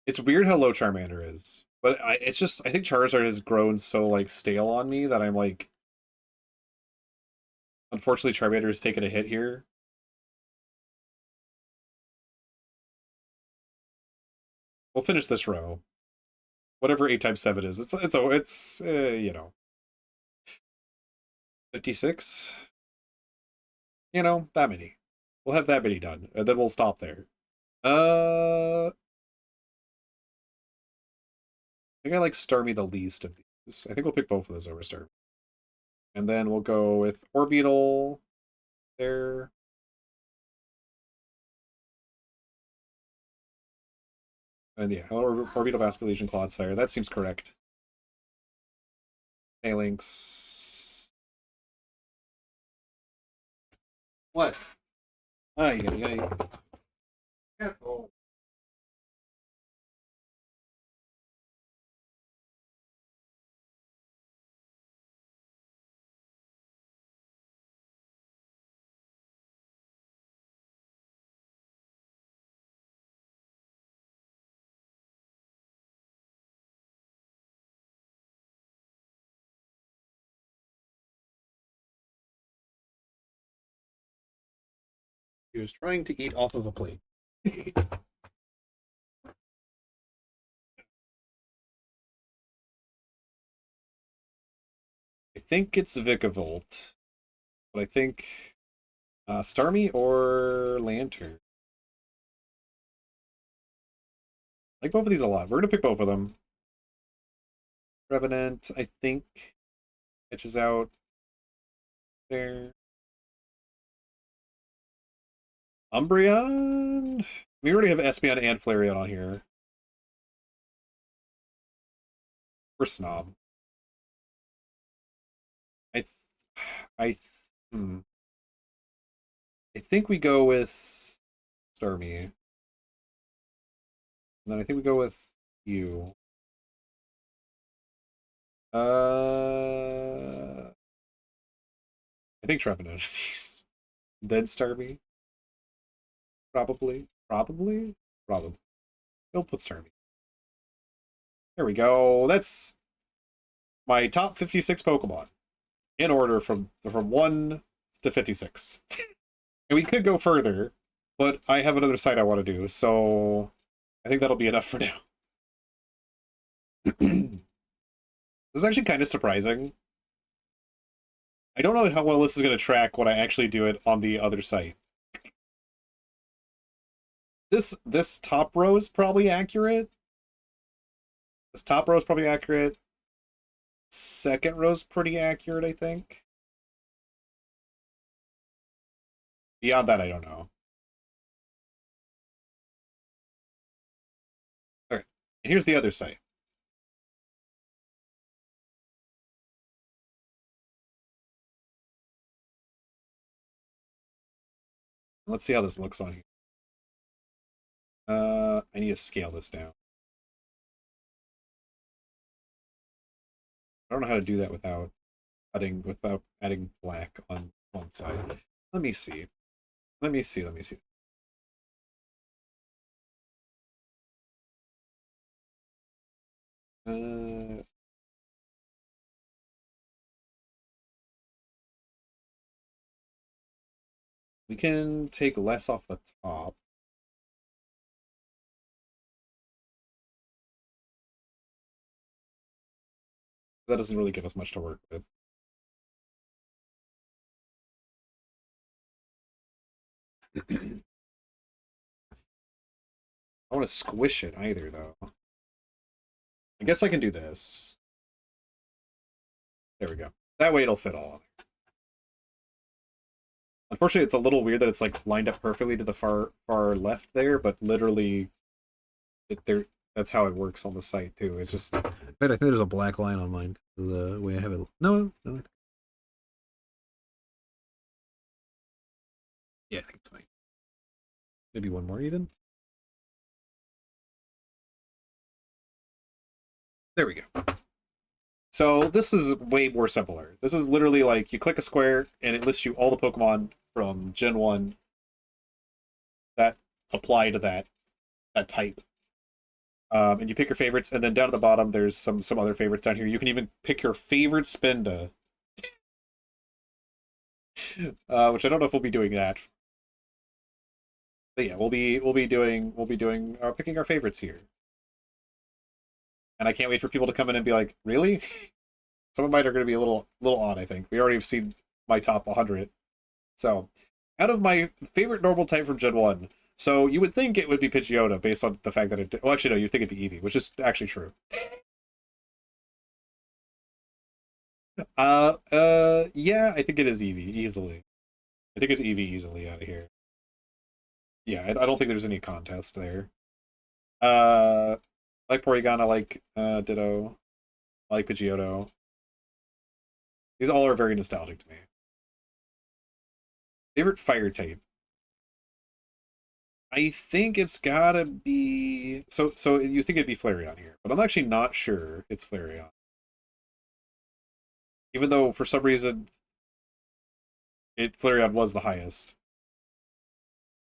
A: it's weird how low Charmander is, but it's just I think Charizard has grown so like stale on me that I'm like, unfortunately, Charmander has taken a hit here. We'll finish this row. Whatever 8 times 7 is, it's 56. That many. We'll have that many done, and then we'll stop there. I think I like Starmie the least of these. I think we'll pick both of those over Starmie. And then we'll go with Orbeetle there. And yeah, Orbeetle, Basculation, Clodsire. That seems correct. Phalanx. What? Ay, ay, ay. Careful. He was trying to eat off of a plate. I think it's Vikavolt, but I think Starmie or Lantern. I like both of these a lot. We're gonna pick both of them. Revenant, I think, edges out there. Umbreon? We already have Espeon and Flareon on here. We're Snob. I, th- hmm. I think we go with Starmie. And then I think we go with you. I think Trevenant of these. Then Starmie. Probably. Probably. Probably. He'll put Starmie. There we go. That's my top 56 Pokemon in order from 1 to 56. And we could go further, but I have another site I want to do, so I think that'll be enough for now. This is actually kind of surprising. I don't know how well this is going to track when I actually do it on the other site. This top row is probably accurate. This top row is probably accurate. Second row's pretty accurate, I think. Beyond that, I don't know. All right, and here's the other site. Let's see how this looks on here. I need to scale this down. I don't know how to do that without adding black on one side. Let me see. Let me see. Let me see. Uh, we can take less off the top. That doesn't really give us much to work with. I want to squish it either, though. I guess I can do this. There we go. That way it'll fit all on there. Unfortunately, it's a little weird that it's like lined up perfectly to the far left there, but literally, there that's how it works on the site too. It's just. Wait, I think there's a black line on mine. The way I have it. No, no. Yeah, I think it's fine. Maybe one more even. There we go. So this is way more simpler. This is literally like you click a square and it lists you all the Pokemon from Gen 1 that apply to that type. And you pick your favorites, and then down at the bottom there's some other favorites down here. You can even pick your favorite Spinda. Which I don't know if we'll be doing that. But yeah, we'll be doing picking our favorites here. And I can't wait for people to come in and be like, really? Some of mine are going to be a little odd, I think. We already have seen my top 100. So, out of my favorite normal type from Gen 1, so you would think it would be Pidgeotto based on the fact that it... Well, actually, no, you'd think it'd be Eevee, which is actually true. Yeah, I think it is Eevee, easily. I think it's Eevee easily out of here. Yeah, I don't think there's any contest there. I like Porygon, I like Ditto, I like Pidgeotto. These all are very nostalgic to me. Favorite fire type? I think it's gotta be so you think it'd be Flareon here, but I'm actually not sure it's Flareon. Even though for some reason Flareon was the highest.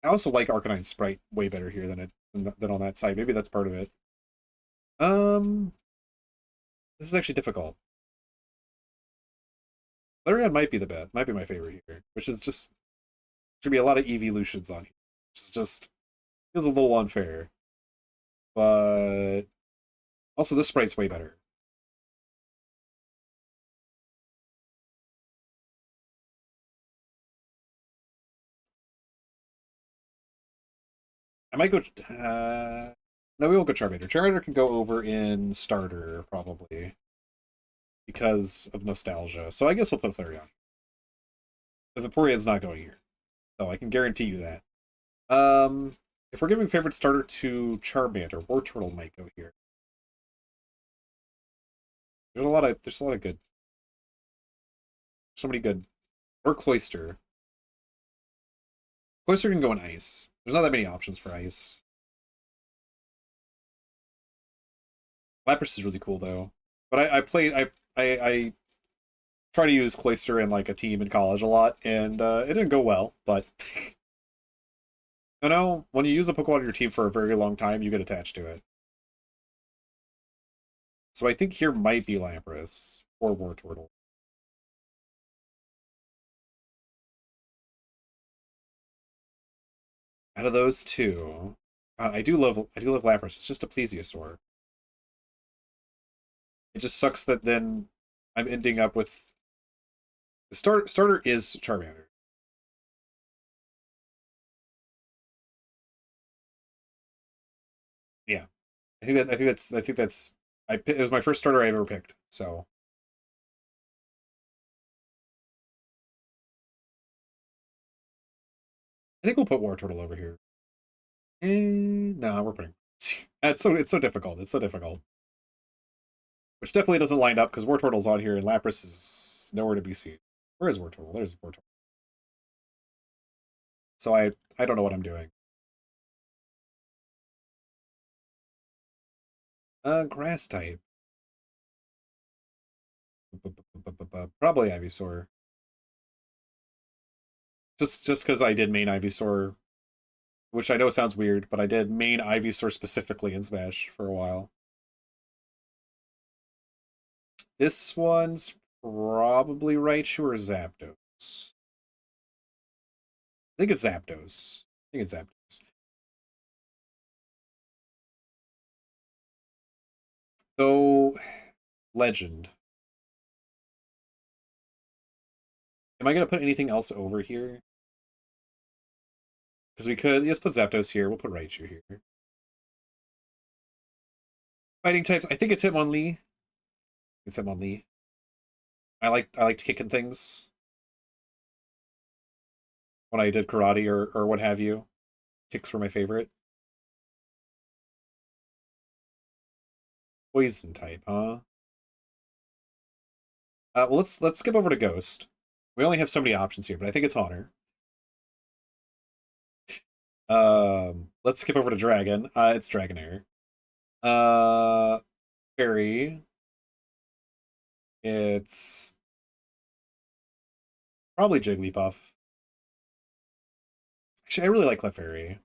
A: I also like Arcanine's sprite way better here than on that side. Maybe that's part of it. Um this is actually difficult. Flareon might be the best, might be my favorite here, which is just should be a lot of evolutions on here. It's just feels a little unfair. But also this sprite's way better. I might go. No, we won't go Charmander. Charmander can go over in starter probably because of nostalgia. So I guess we'll put Flareon. The Vaporeon's not going here, so I can guarantee you that. If we're giving favorite starter to Charmander, Wartortle might go here. There's a lot of good. So many good. Or Cloyster. Cloyster can go in ice. There's not that many options for ice. Lapras is really cool though. But I played I try to use Cloyster in like a team in college a lot, and it didn't go well. But you know, when you use a Pokemon on your team for a very long time, you get attached to it. So I think here might be Lapras or Wartortle. Out of those two, I do love Lapras. It's just a plesiosaur. It just sucks that then I'm ending up with the starter is Charmander. Yeah, I think that's it was my first starter I ever picked. So I think we'll put War Turtle over here. No, we're putting. It's so difficult. It's so difficult. Which definitely doesn't line up because War Turtle's on here and Lapras is nowhere to be seen. Where is War Turtle? There's War Turtle. So I don't know what I'm doing. Grass type. Probably Ivysaur. Just because I did main Ivysaur, which I know sounds weird, but I did main Ivysaur specifically in Smash for a while. This one's probably Raichu or Zapdos. I think it's Zapdos. I think it's Zapdos. So, Legend. Am I going to put anything else over here? Because we could. Let's put Zapdos here. We'll put Raichu here. Fighting types. I think it's Hitmonlee. It's Hitmonlee. I liked kicking things when I did karate or what have you. Kicks were my favorite. Poison type, huh? Well, let's skip over to Ghost. We only have so many options here, but I think it's Honor. Let's skip over to Dragon. It's Dragonair. Uh, Fairy. It's probably Jigglypuff. Actually, I really like Clefairy. I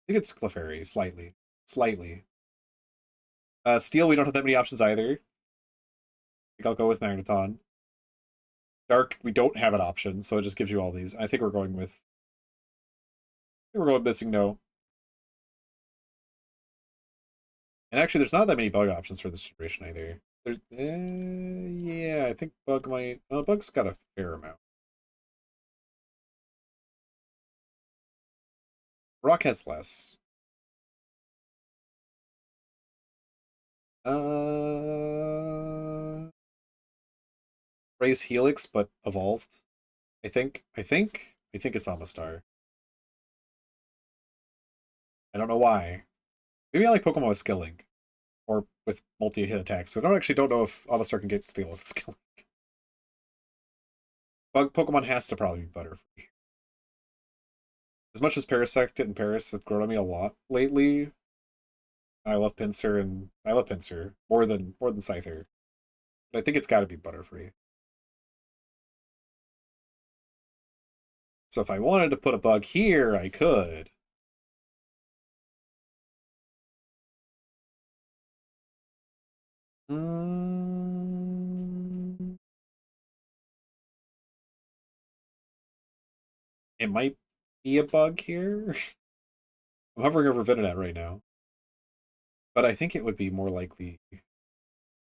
A: think it's Clefairy, slightly. Slightly. Steel, we don't have that many options either. I think I'll go with Magneton. Dark, we don't have an option, so it just gives you all these. I think we're going with. I think we're going with Missing No. And actually, there's not that many bug options for this generation either. There's, yeah, I think Bug might. Well, Bug's got a fair amount. Rock has less. Uh, Raise Helix, but evolved. I think it's Amistar. I don't know why. Maybe I like Pokemon with Skilling or with multi-hit attacks. So I don't know if Amistar can get Steel with Skilling. Bug Pokemon has to probably be Butterfree. As much as Parasect and Paris have grown on me a lot lately, I love Pinsir more than Scyther. But I think it's got to be Butterfree. So if I wanted to put a bug here, I could. Mm, it might be a bug here. I'm hovering over Venonat right now, but I think it would be more likely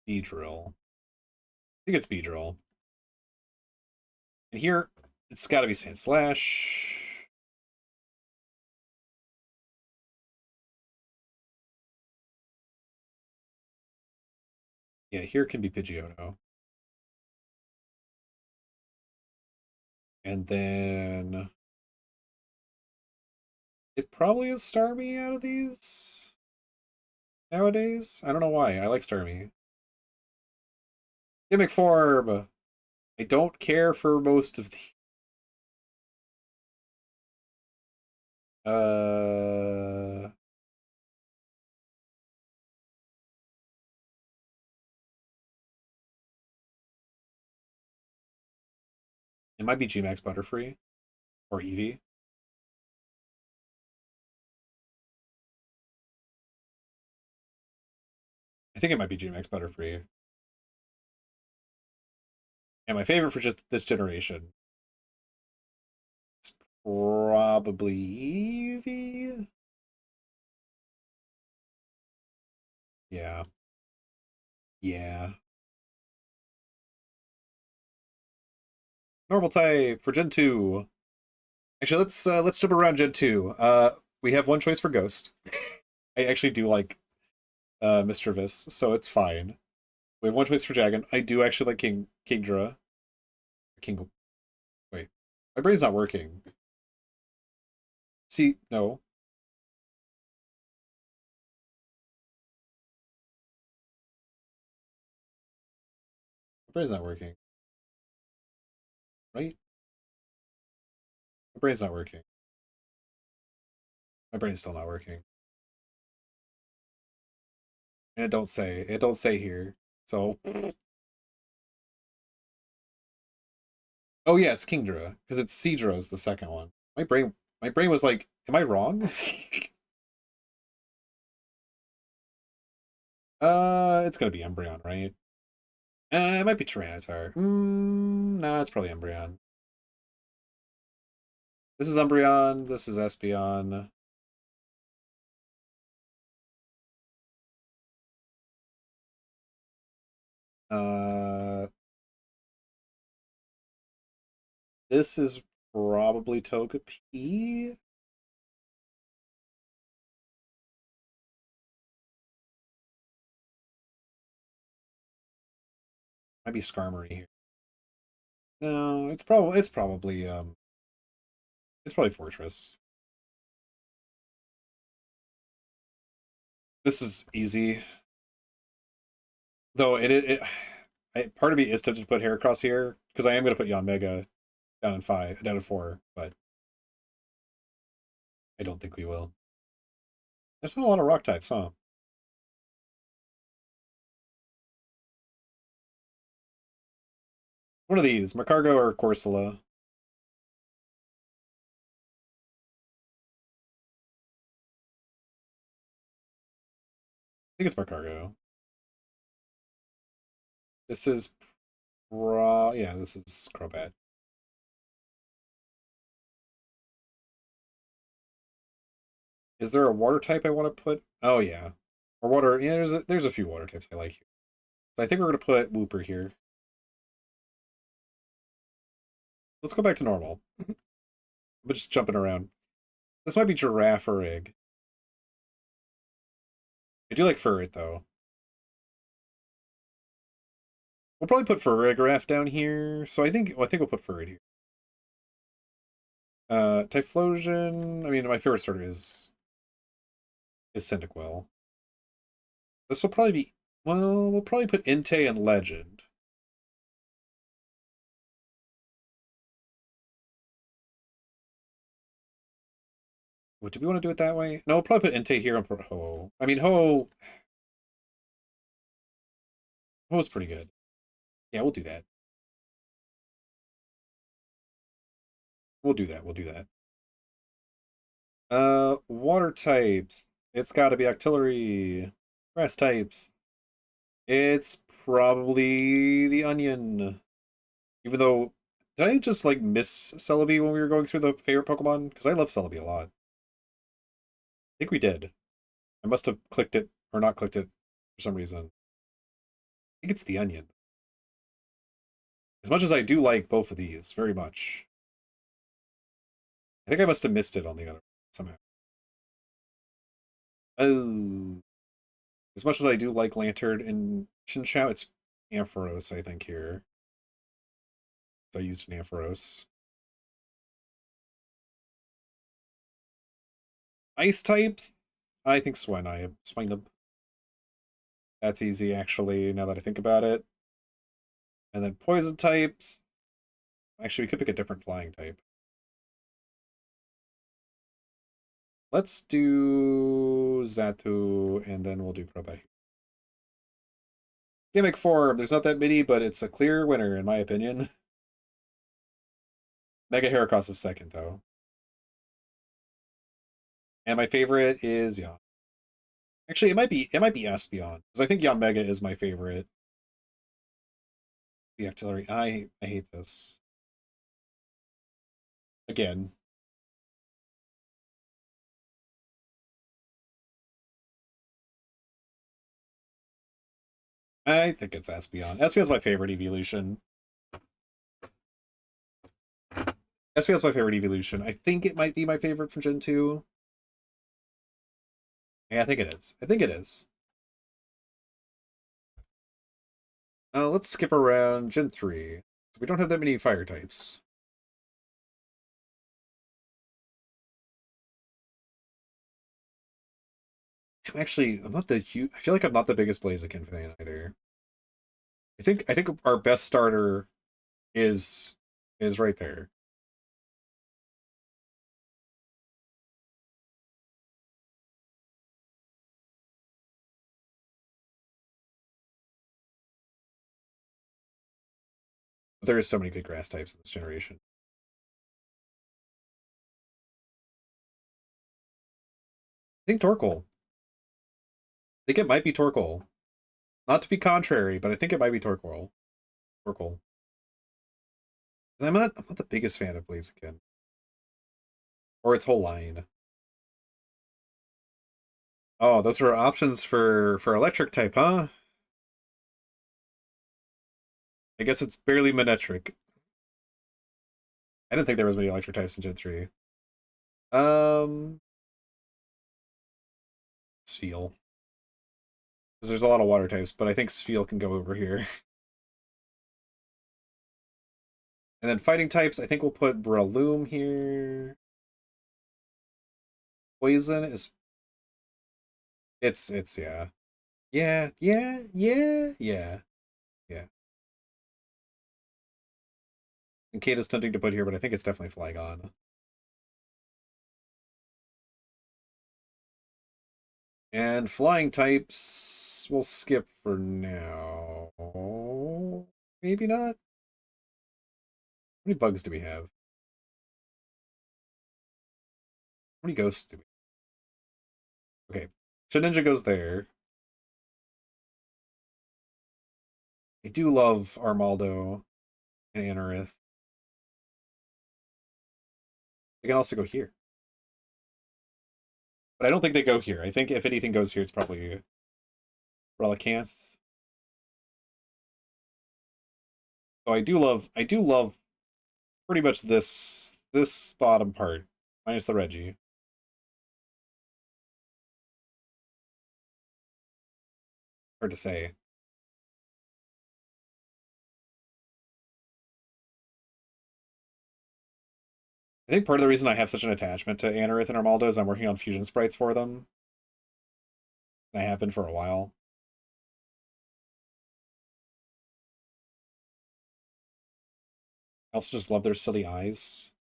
A: Beedrill. I think it's Beedrill. And here, it's got to be Sandslash. Yeah, here can be Pidgeotto. And then it probably is Starmie out of these nowadays. I don't know why. I like Starmie. Gimmick form. I don't care for most of the. Uh, it might be Gmax Butterfree or Eevee. I think it might be Gmax Butterfree. And my favorite for just this generation is probably Eevee. Yeah. Yeah. Normal type for Gen 2. Actually, let's jump around Gen 2. We have one choice for Ghost. I actually do like Mischievous, so it's fine. We have one choice for Dragon. I do actually like Kingdra. King Wait. My brain's not working. See, no. My brain's not working. Right? My brain's not working. My brain's still not working. And it don't say here. So oh yeah, it's Kingdra, because it's Seadra is the second one. My brain was like, am I wrong? It's gonna be Embryon, right? It might be Tyranitar. No, it's probably Embryon. This is Umbreon, this is Espeon. Uh, this is probably Togepi. Might be Skarmory here. No, it's probably Fortress. This is easy. Though part of me is tempted to put Heracross here, because I am gonna put Yanmega down in 4, but I don't think we will. There's not a lot of rock types, huh? One of these, Macargo or Corsola. I think it's Macargo. This is yeah, this is Crobat. Is there a water type I want to put? Oh yeah. Or water, yeah, there's a few water types I like here. So I think we're gonna put Wooper here. Let's go back to normal. I'm just jumping around. This might be Giraffe or Egg. I do like Furret though. We'll probably put Farigiraf down here. So I think we'll put Furret here. Typhlosion. I mean, my favorite starter is Cyndaquil. This will probably be, well, we'll probably put Entei and Legend. What, do we want to do it that way? No, we'll probably put Entei here and put Ho. I mean, Ho's pretty good. Yeah, we'll do that. We'll do that. We'll do that. Water types. It's got to be Octillery. Grass types. It's probably the Onion. Even though, did I just like miss Celebi when we were going through the favorite Pokemon? Because I love Celebi a lot. I think we did. I must have clicked it or not clicked it for some reason. I think it's the Onion. As much as I do like both of these very much, I think I must have missed it on the other somehow. Oh, as much as I do like Lantern and Chinchou, it's Ampharos, I think, here. So I used an Ampharos. Ice types? I think Swine them. That's easy, actually, now that I think about it. And then poison types. Actually, we could pick a different flying type. Let's do Zatu, and then we'll do Crobat. Gimmick form. There's not that many, but it's a clear winner, in my opinion. Mega Heracross is second, though. And my favorite is Yon. Actually, it might be Espeon, because I think Yon Mega is my favorite. The Octillery. I hate this. Again. I think it's Espeon. Espeon's my favorite evolution. Espeon's my favorite evolution. I think it might be my favorite from Gen 2. Yeah, I think it is. I think it is. Let's skip around Gen 3. We don't have that many fire types. I'm not the huge. I feel like I'm not the biggest Blaziken fan either. I think our best starter is right there. But there are so many good grass types in this generation. I think Torkoal. I think it might be Torkoal. Not to be contrary, but I think it might be Torkoal. Torkoal. I'm not the biggest fan of Blaziken. Or its whole line. Oh, those were options for electric type, huh? I guess it's barely Manectric. I didn't think there was many electric types in Gen 3. Um, Spheal. Because there's a lot of water types, but I think Spheal can go over here. And then fighting types, I think we'll put Breloom here. Poison is it's yeah. Yeah. Yeah. And Kate is tempting to put here, but I think it's definitely Flygon. And flying types we'll skip for now. Maybe not. How many bugs do we have? How many ghosts do we have? Okay. Shedinja goes there. I do love Armaldo and Anorith. They can also go here. But I don't think they go here. I think if anything goes here, it's probably Relicanth. So I do love pretty much this bottom part, minus the Reggie. Hard to say. I think part of the reason I have such an attachment to Anorith and Armaldo is I'm working on fusion sprites for them. And I have been for a while. I also just love their silly eyes.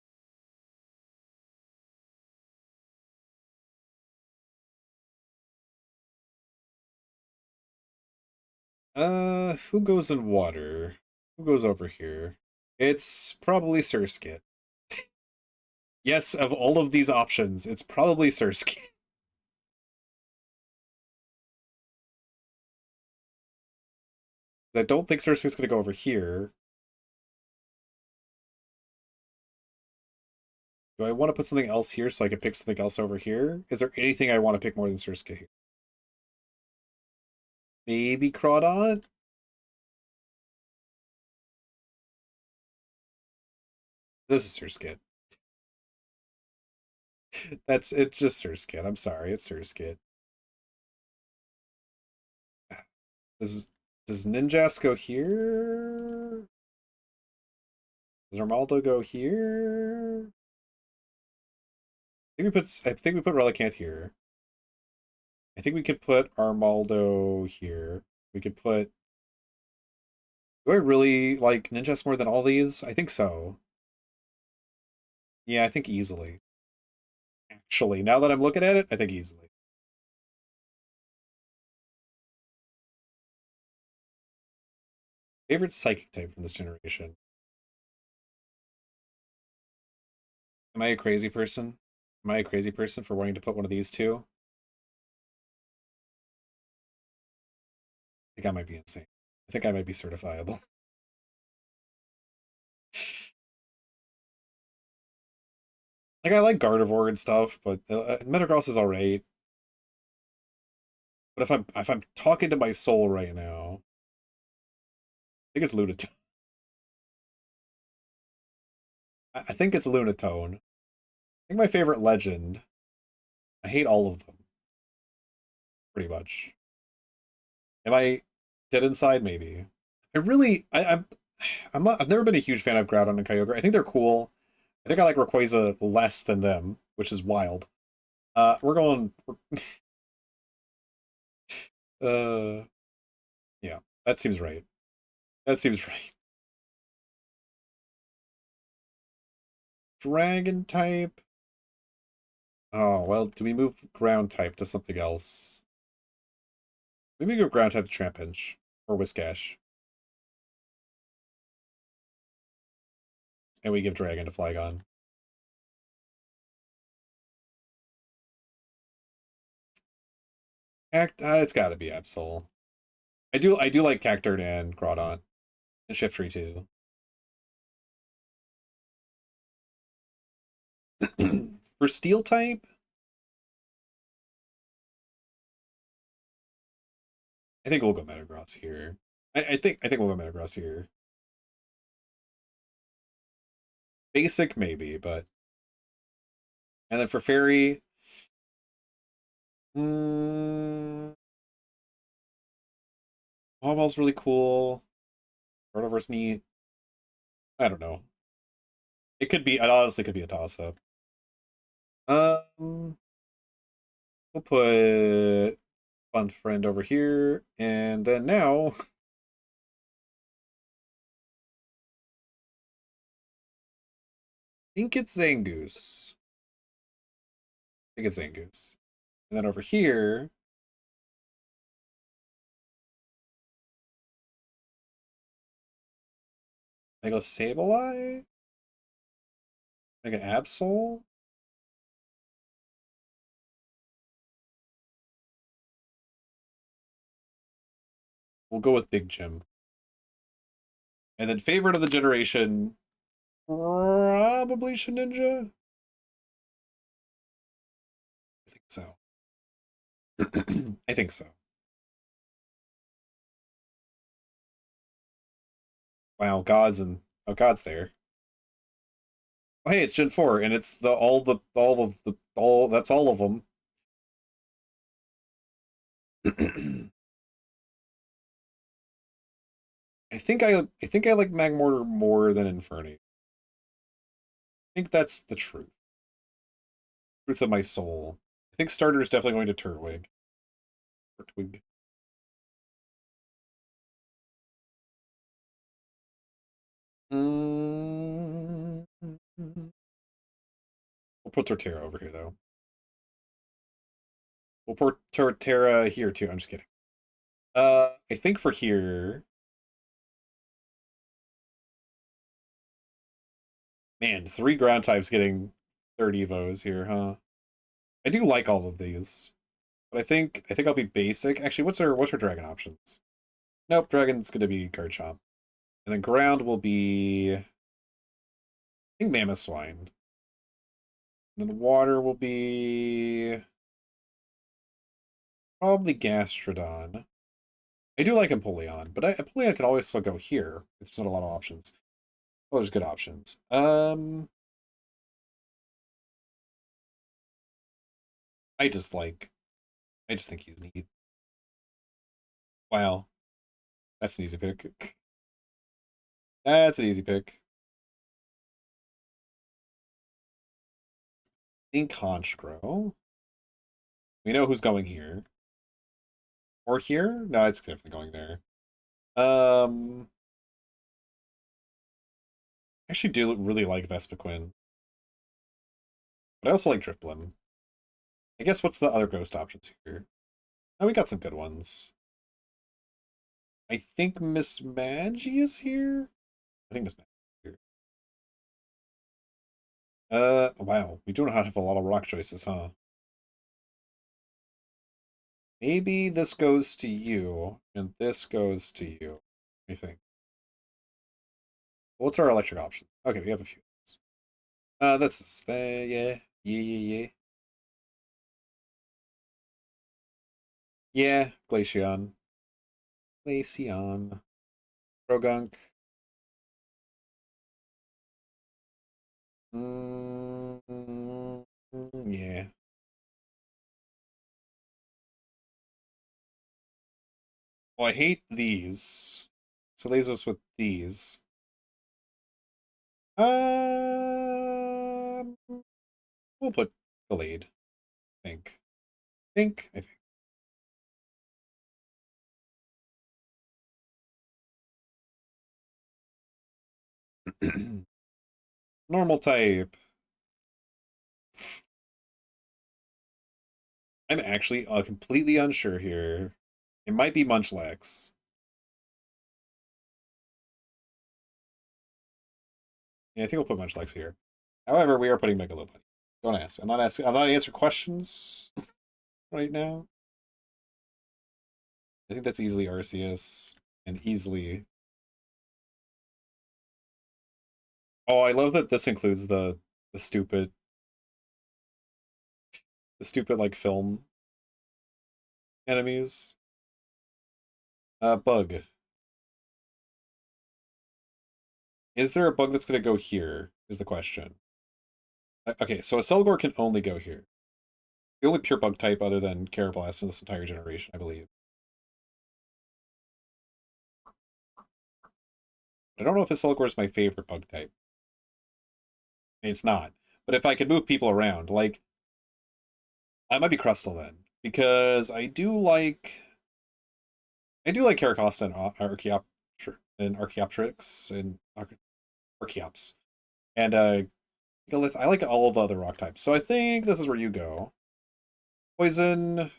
A: Who goes in water? Who goes over here? It's probably Surskit. Yes, of all of these options, it's probably Surskit. I don't think Surskit's gonna go over here. Do I want to put something else here so I can pick something else over here? Is there anything I want to pick more than Surskit here? Maybe Crawdon? This is Surskit. It's just Surskit. I'm sorry, it's Surskit. Does does Ninjask go here? Does Armaldo go here? I think we put Relicanth here. I think we could put Armaldo here. We could put. Do I really like Ninjask more than all these? I think so. Yeah, I think easily. Actually, now that I'm looking at it, I think easily. Favorite psychic type from this generation? Am I a crazy person? Am I a crazy person for wanting to put one of these two? I think I might be insane. I think I might be certifiable. Like I like Gardevoir and stuff, but Metagross is alright. But if I'm talking to my soul right now, think it's Lunatone. I think it's Lunatone. I think my favorite legend. I hate all of them, pretty much. Am I dead inside? Maybe. I'm not. I've never been a huge fan of Groudon and Kyogre. I think they're cool. I think I like Rayquaza less than them, which is wild. We're going. Uh, yeah, that seems right. That seems right. Dragon type. Oh well, do we move ground type to something else? Maybe go ground type to Trampinch or Whiscash, and we give Dragon to Flygon. It's got to be Absol. I do like Cacturne and Groudon and Shiftry too. For Steel type, I think we'll go Metagross here. I think we'll go Metagross here. Basic maybe, but and then for Fairy, mm, Ball's really cool. Rotover's neat. I don't know. It honestly could be a toss up. Um, we'll put Fun Friend over here, and then now I think it's Zangoose. I think it's Zangoose. And then over here, I go Sableye, like an Absol. We'll go with Big Jim. And then favorite of the generation, probably Shedinja. I think so. I think so. Wow, God's there. Oh, hey, it's Gen 4, and it's all that's all of them. I think I like Magmortar more than Infernape. I think that's the truth of my soul. I think starter is definitely going to Turtwig. Turtwig. Mm. We'll put Torterra over here though. We'll put Torterra here too. I'm just kidding. I think for here, man, 3 ground types getting 30 Evos here, huh? I do like all of these, but I think I'll be basic. Actually, what's her dragon options? Nope, dragon's gonna be Garchomp, and then ground will be I think Mamoswine. And then water will be probably Gastrodon. I do like Empoleon, but Empoleon can always still go here. There's not a lot of options. Oh, there's good options. I just like I just think he's neat. Wow, that's an easy pick. That's an easy pick. Think Honchkrow. We know who's going here. Or here? No, it's definitely going there. I actually do really like Vespiquen, but I also like Drifblim. I guess what's the other ghost options here? Oh, we got some good ones. I think Miss Magi is here. I think Miss Magi is here. Wow, we do not have a lot of rock choices, huh? Maybe this goes to you, and this goes to you. I think. What's our electric option? Okay, we have a few. That's yeah, yeah. Yeah, Glaceon. Glaceon. Progunk. Mm, yeah. Well, I hate these. So leaves us with these. Um, we'll put delayed. I think. Normal type. I'm actually completely unsure here. It might be Munchlax. Yeah, I think we'll put Munchlax here. However, we are putting Megalobody. Don't ask. I'm not asking. I'm not answering questions right now. I think that's easily Arceus and easily. Oh, I love that this includes the stupid like film enemies. Bug. Is there a bug that's gonna go here? Is the question. Okay, so a Celgor can only go here. The only pure bug type other than Carablast in this entire generation, I believe. I don't know if a Celgor is my favorite bug type. It's not. But if I could move people around, like I might be Crustle then, because I do like Caracosta and Archaeopteryx and Archeops. And Gigalith, I like all of the other rock types. So I think this is where you go. Poison,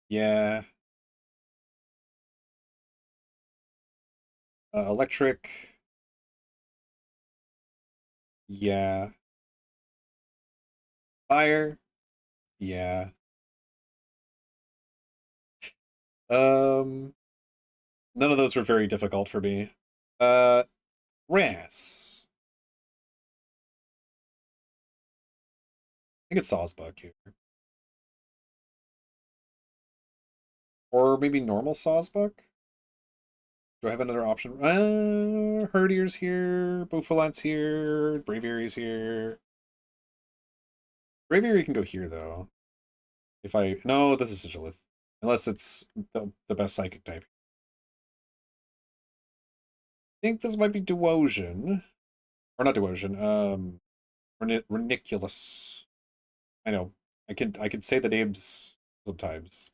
A: yeah. Electric, yeah. Fire, yeah. Um, None of those were very difficult for me. Uh, Ras. I think it's Sawsbuck here. Or maybe normal Sawsbuck? Do I have another option? Hertier's here, Bouffalante's here, Braviary's here. Braviary can go here, though. If I... No, this is Sigilith. Unless it's the best psychic type. I think this might be Duosian. Or not Duosian, Reniculus. I know. I can say the names sometimes.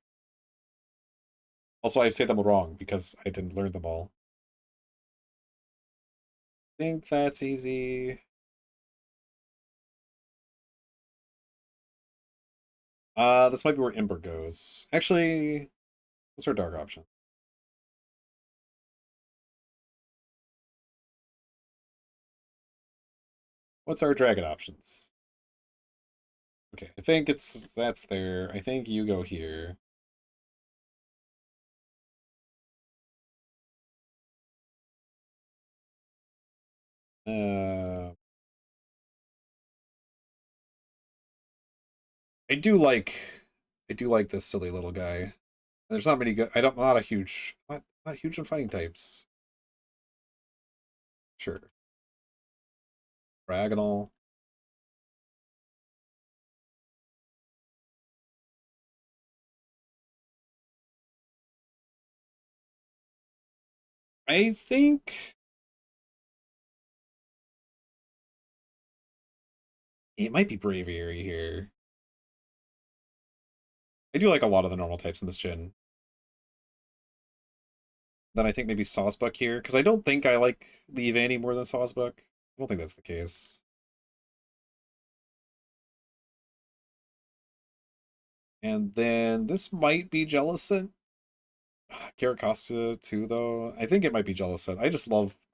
A: Also, I say them wrong because I didn't learn them all. I think that's easy. This might be where Ember goes. Actually, what's our dark option? What's our dragon options? Okay, I think that's there. I think you go here. Uh, I do like, I do like this silly little guy. There's not many good. I'm not a huge, not huge on fighting types. Sure, Dragonal. I think it might be Braviary here. I do like a lot of the normal types in this gen. Then I think maybe Sawsbuck here, because I don't think I like Leave any more than Sawsbuck. I don't think that's the case. And then this might be Jellicent. Caracosta too, though. I think it might be Jellicent.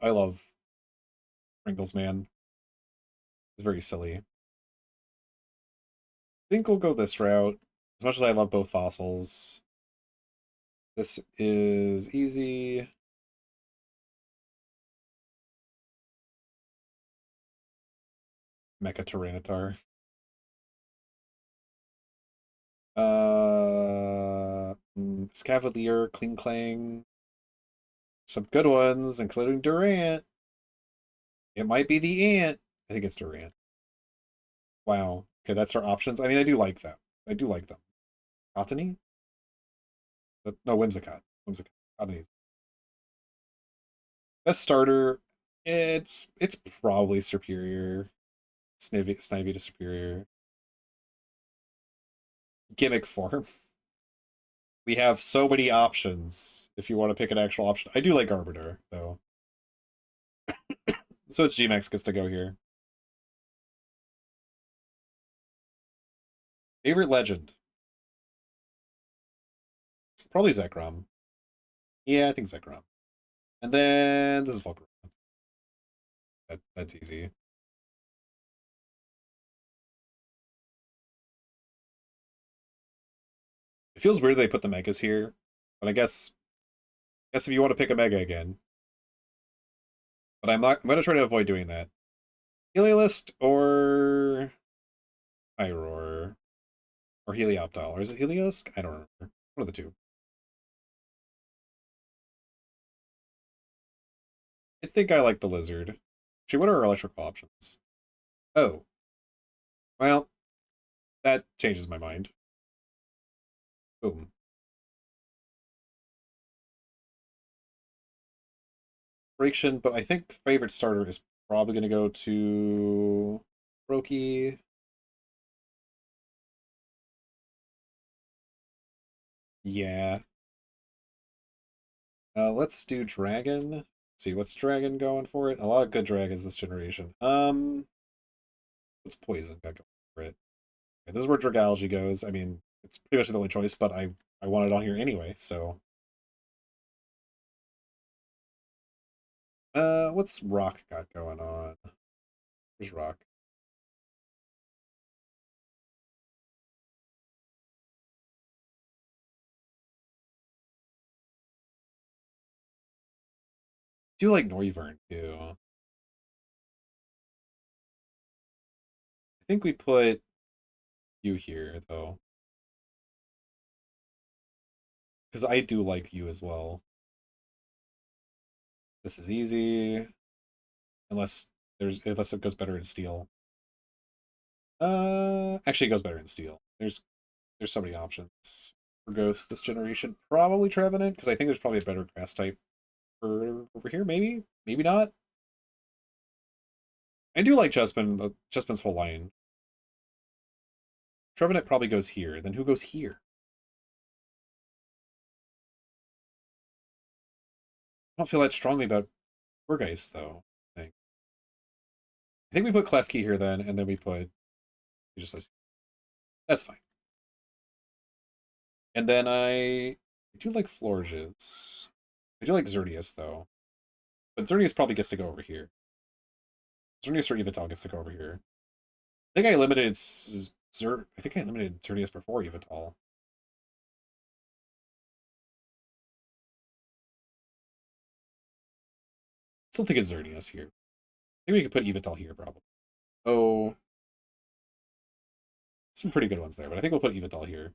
A: I love Pringles, man. It's very silly. I think we'll go this route. As much as I love both fossils. This is easy. Mecha Tyranitar. Scavalier, Kling Clang, some good ones, including Durant. It might be the Ant. I think it's Durant. Wow. Okay, that's our options. I mean, I do like them. I do like them. Cottony? No, Whimsicott. Whimsicott. Cottony. Best starter. It's probably Superior. Snivy to Superior. Gimmick form. We have so many options if you want to pick an actual option. I do like Arbiter, though. So it's Gmax gets to go here. Favorite legend? Probably Zekrom. Yeah, I think Zekrom. And then this is Volcrum. That's easy. It feels weird they put the megas here, but I guess if you want to pick a mega again. But I'm gonna try to avoid doing that. Heliolist or Iroar. Or Helioptile. Or is it Helios? I don't remember. One of the two. I think I like the lizard. Actually, what are our electrical options? Oh. Well, that changes my mind. Boom. Fraction, but I think favorite starter is probably going to go to Roki. Yeah. Let's do Dragon. Let's see, what's Dragon going for it? A lot of good dragons this generation. What's Poison got going for it? Okay, this is where Dragalge goes. I mean, it's pretty much the only choice, but I want it on here anyway, so. What's Rock got going on? Where's Rock? Do like Noivern too. I think we put you here though, because I do like you as well. This is easy, unless it goes better in steel. Actually, it goes better in steel. There's so many options for ghosts this generation. Probably Trevenant, because I think there's probably a better grass type for over here. Maybe not. I do like Chespin. Chespin's whole line. Trevenant probably goes here. Then who goes here? I don't feel that strongly about Burgeist though. I think we put Klefki here then, and then we put just like that's fine. And then I do like Florges. I do like Xerneas though. But Xerneas probably gets to go over here. Xerneas or Evital gets to go over here. I think I limited I think I limited Xerneas before Evital. I still think it's Xerneas here. Maybe we could put Evital here probably. Oh, some pretty good ones there, but I think we'll put Evital here.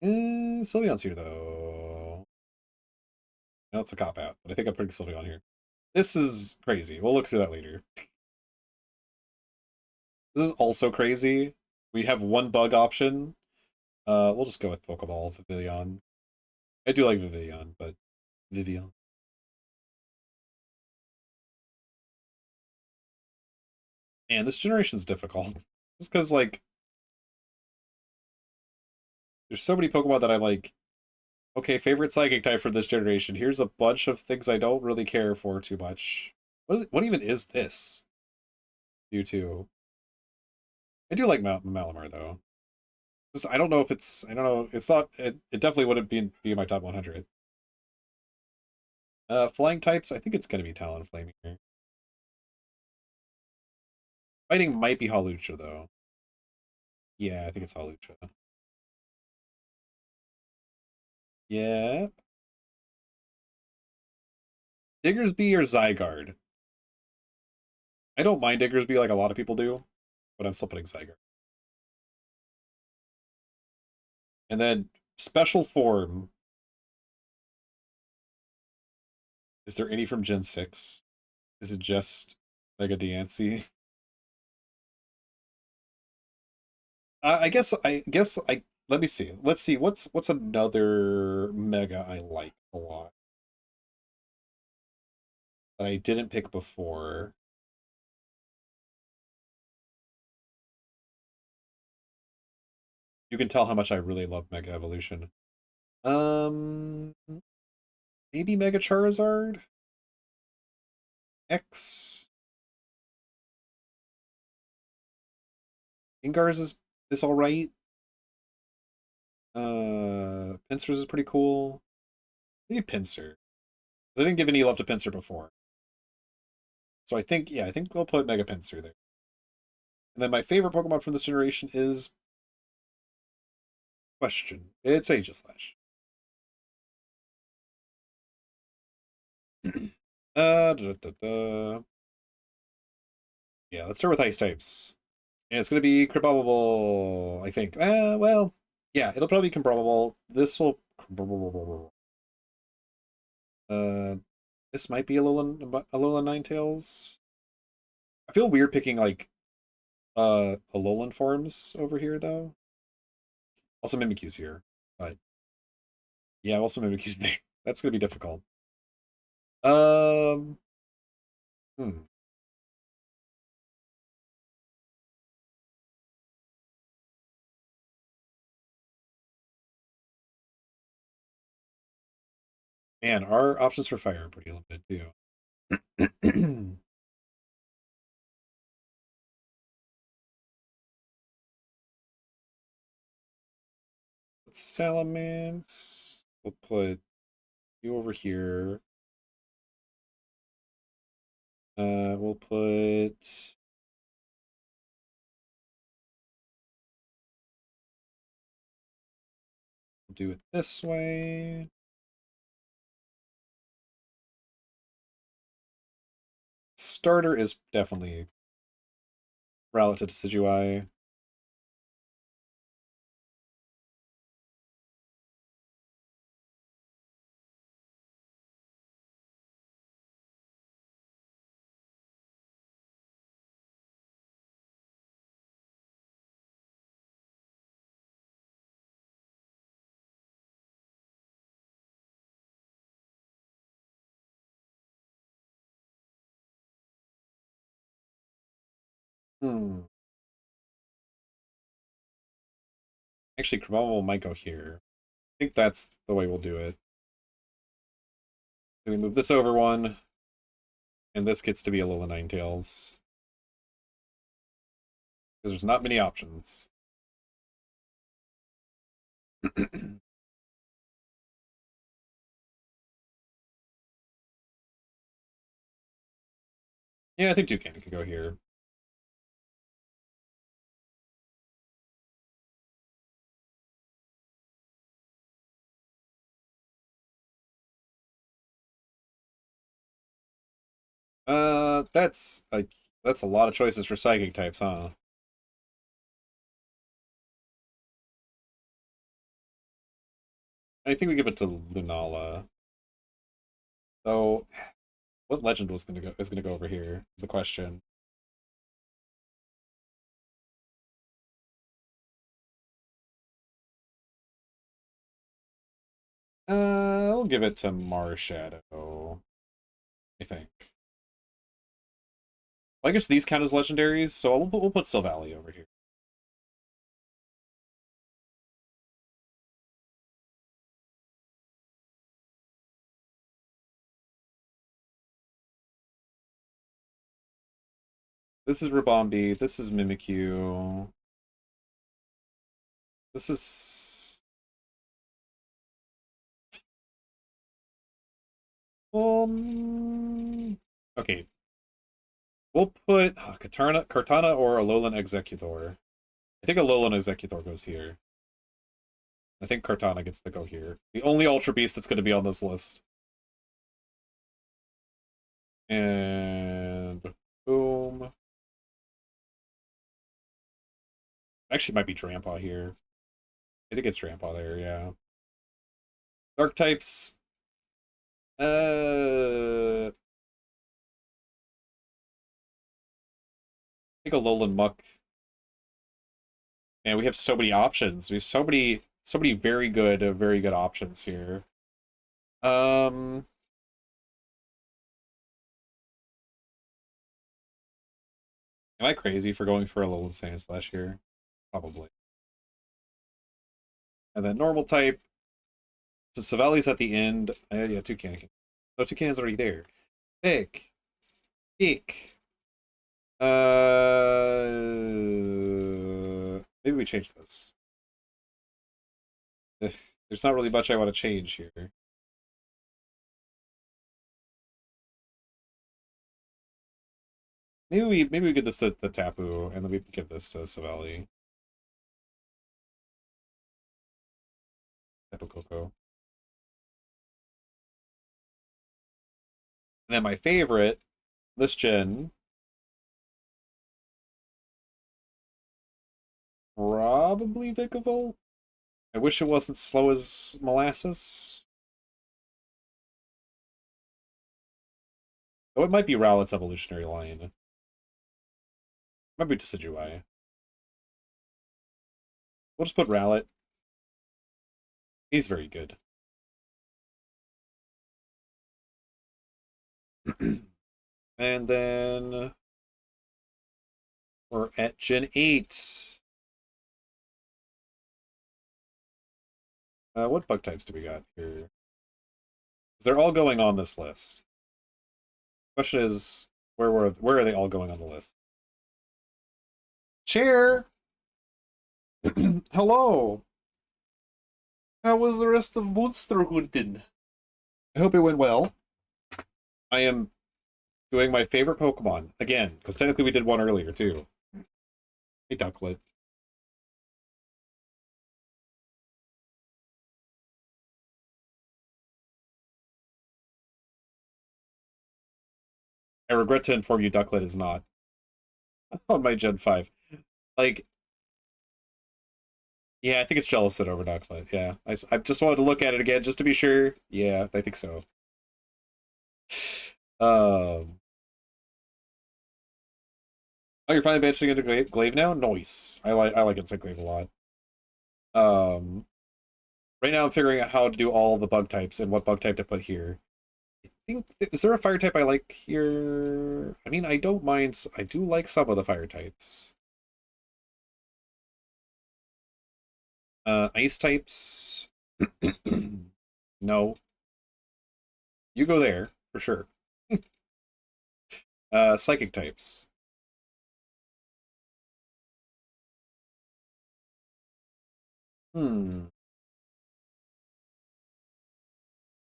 A: Sylveon's here though. No, it's a cop out, but I think I'm putting Sylveon here. This is crazy. We'll look through that later. This is also crazy. We have one bug option. We'll just go with Pokeball, Vivillon. I do like Vivillon, but Vivillon. And this generation's difficult. Just because, like, there's so many Pokemon that I'm like, okay, favorite Psychic type for this generation. Here's a bunch of things I don't really care for too much. What even is this? Mewtwo. I do like Malamar, though. Just, I don't know if I don't know. It's not. It definitely wouldn't be in my top 100. Flying types, I think it's going to be Talonflame here. Fighting might be Hawlucha, though. Yeah, I think it's Hawlucha. Yep. Diggersby or Zygarde? I don't mind Diggersby like a lot of people do, but I'm still putting Zygarde. And then Special form. Is there any from Gen 6? Is it just Mega Diancie? I guess I let me see. Let's see what's another Mega I like a lot that I didn't pick before. You can tell how much I really love Mega Evolution. Um, maybe Mega Charizard X. Ingar's is all right. Pinsir's is pretty cool. Maybe Pinsir. I didn't give any love to Pinsir before, so I think yeah, I think we'll put Mega Pinsir there. And then my favorite Pokemon from this generation is Question. It's Aegislash. Da, da, da. Yeah, let's start with ice types. And it's going to be Crabominable, I think. Well, yeah, it'll probably be Crabominable. This will... Uh, this might be Alolan Ninetales. I feel weird picking, like, Alolan forms over here, though. Also Mimikyu's here. But, yeah, also Mimikyu's there. That's going to be difficult. Um... Hmm. Man, our options for fire are pretty limited, too. Salamence. We'll put you over here. We'll put do it this way. Starter is definitely relative to Decidueye. Hmm. Actually, Crabominable might go here. I think that's the way we'll do it. We move this over one, and this gets to be a Alola Ninetales. Because there's not many options. Yeah, I think Toucan could go here. That's like that's a lot of choices for psychic types, huh? I think we give it to Lunala. So, what legend is gonna go over here? Is the question. I'll give it to Marshadow, I think. Well, I guess these count as legendaries, so we'll put Silvally over here. This is Ribombee. This is Mimikyu. This is... Okay. We'll put Kartana or Alolan Executor. I think Alolan Executor goes here. I think Kartana gets to go here. The only Ultra Beast that's going to be on this list. And boom. Actually, might be Drampa here. I think it's Drampa there, yeah. Dark types. I think a Lowland Muck. Man, we have so many options. We have so many very good options here. Um, am I crazy for going for a Lowland Samus last year? Probably. And then normal type. So Savali's at the end. Yeah, Toucan. No, Toucan's already there. Pick. Eek. Maybe we change this. There's not really much I want to change here. Maybe we give this to the Tapu, and then we give this to Savali. Tapu Koko. And then my favorite, this gen, probably Vikavolt. I wish it wasn't slow as molasses. Oh, it might be Rowlet's evolutionary line. It might be Decidueye. We'll just put Rowlet. He's very good. And then we're at Gen 8. What bug types do we got here? They're all going on this list. Question is, where are they all going on the list? Chair! Hello! How was the rest of Monster Hunting? I hope it went well. I am doing my favorite Pokemon again, because technically we did one earlier too. Hey, Ducklet. I regret to inform you, Ducklet is not on my Gen 5. Like, yeah, I think it's Jellicent over Ducklet. Yeah, I just wanted to look at it again just to be sure. Yeah, I think so. Um, oh, you're finally venturing into Glaive now? Nice. I like Insect Glaive a lot. Um, right now I'm figuring out how to do all the bug types and what bug type to put here. I think is there a fire type I like here? I mean, I don't mind. I do like some of the fire types. Ice types. No, you go there for sure. Psychic types. Hmm.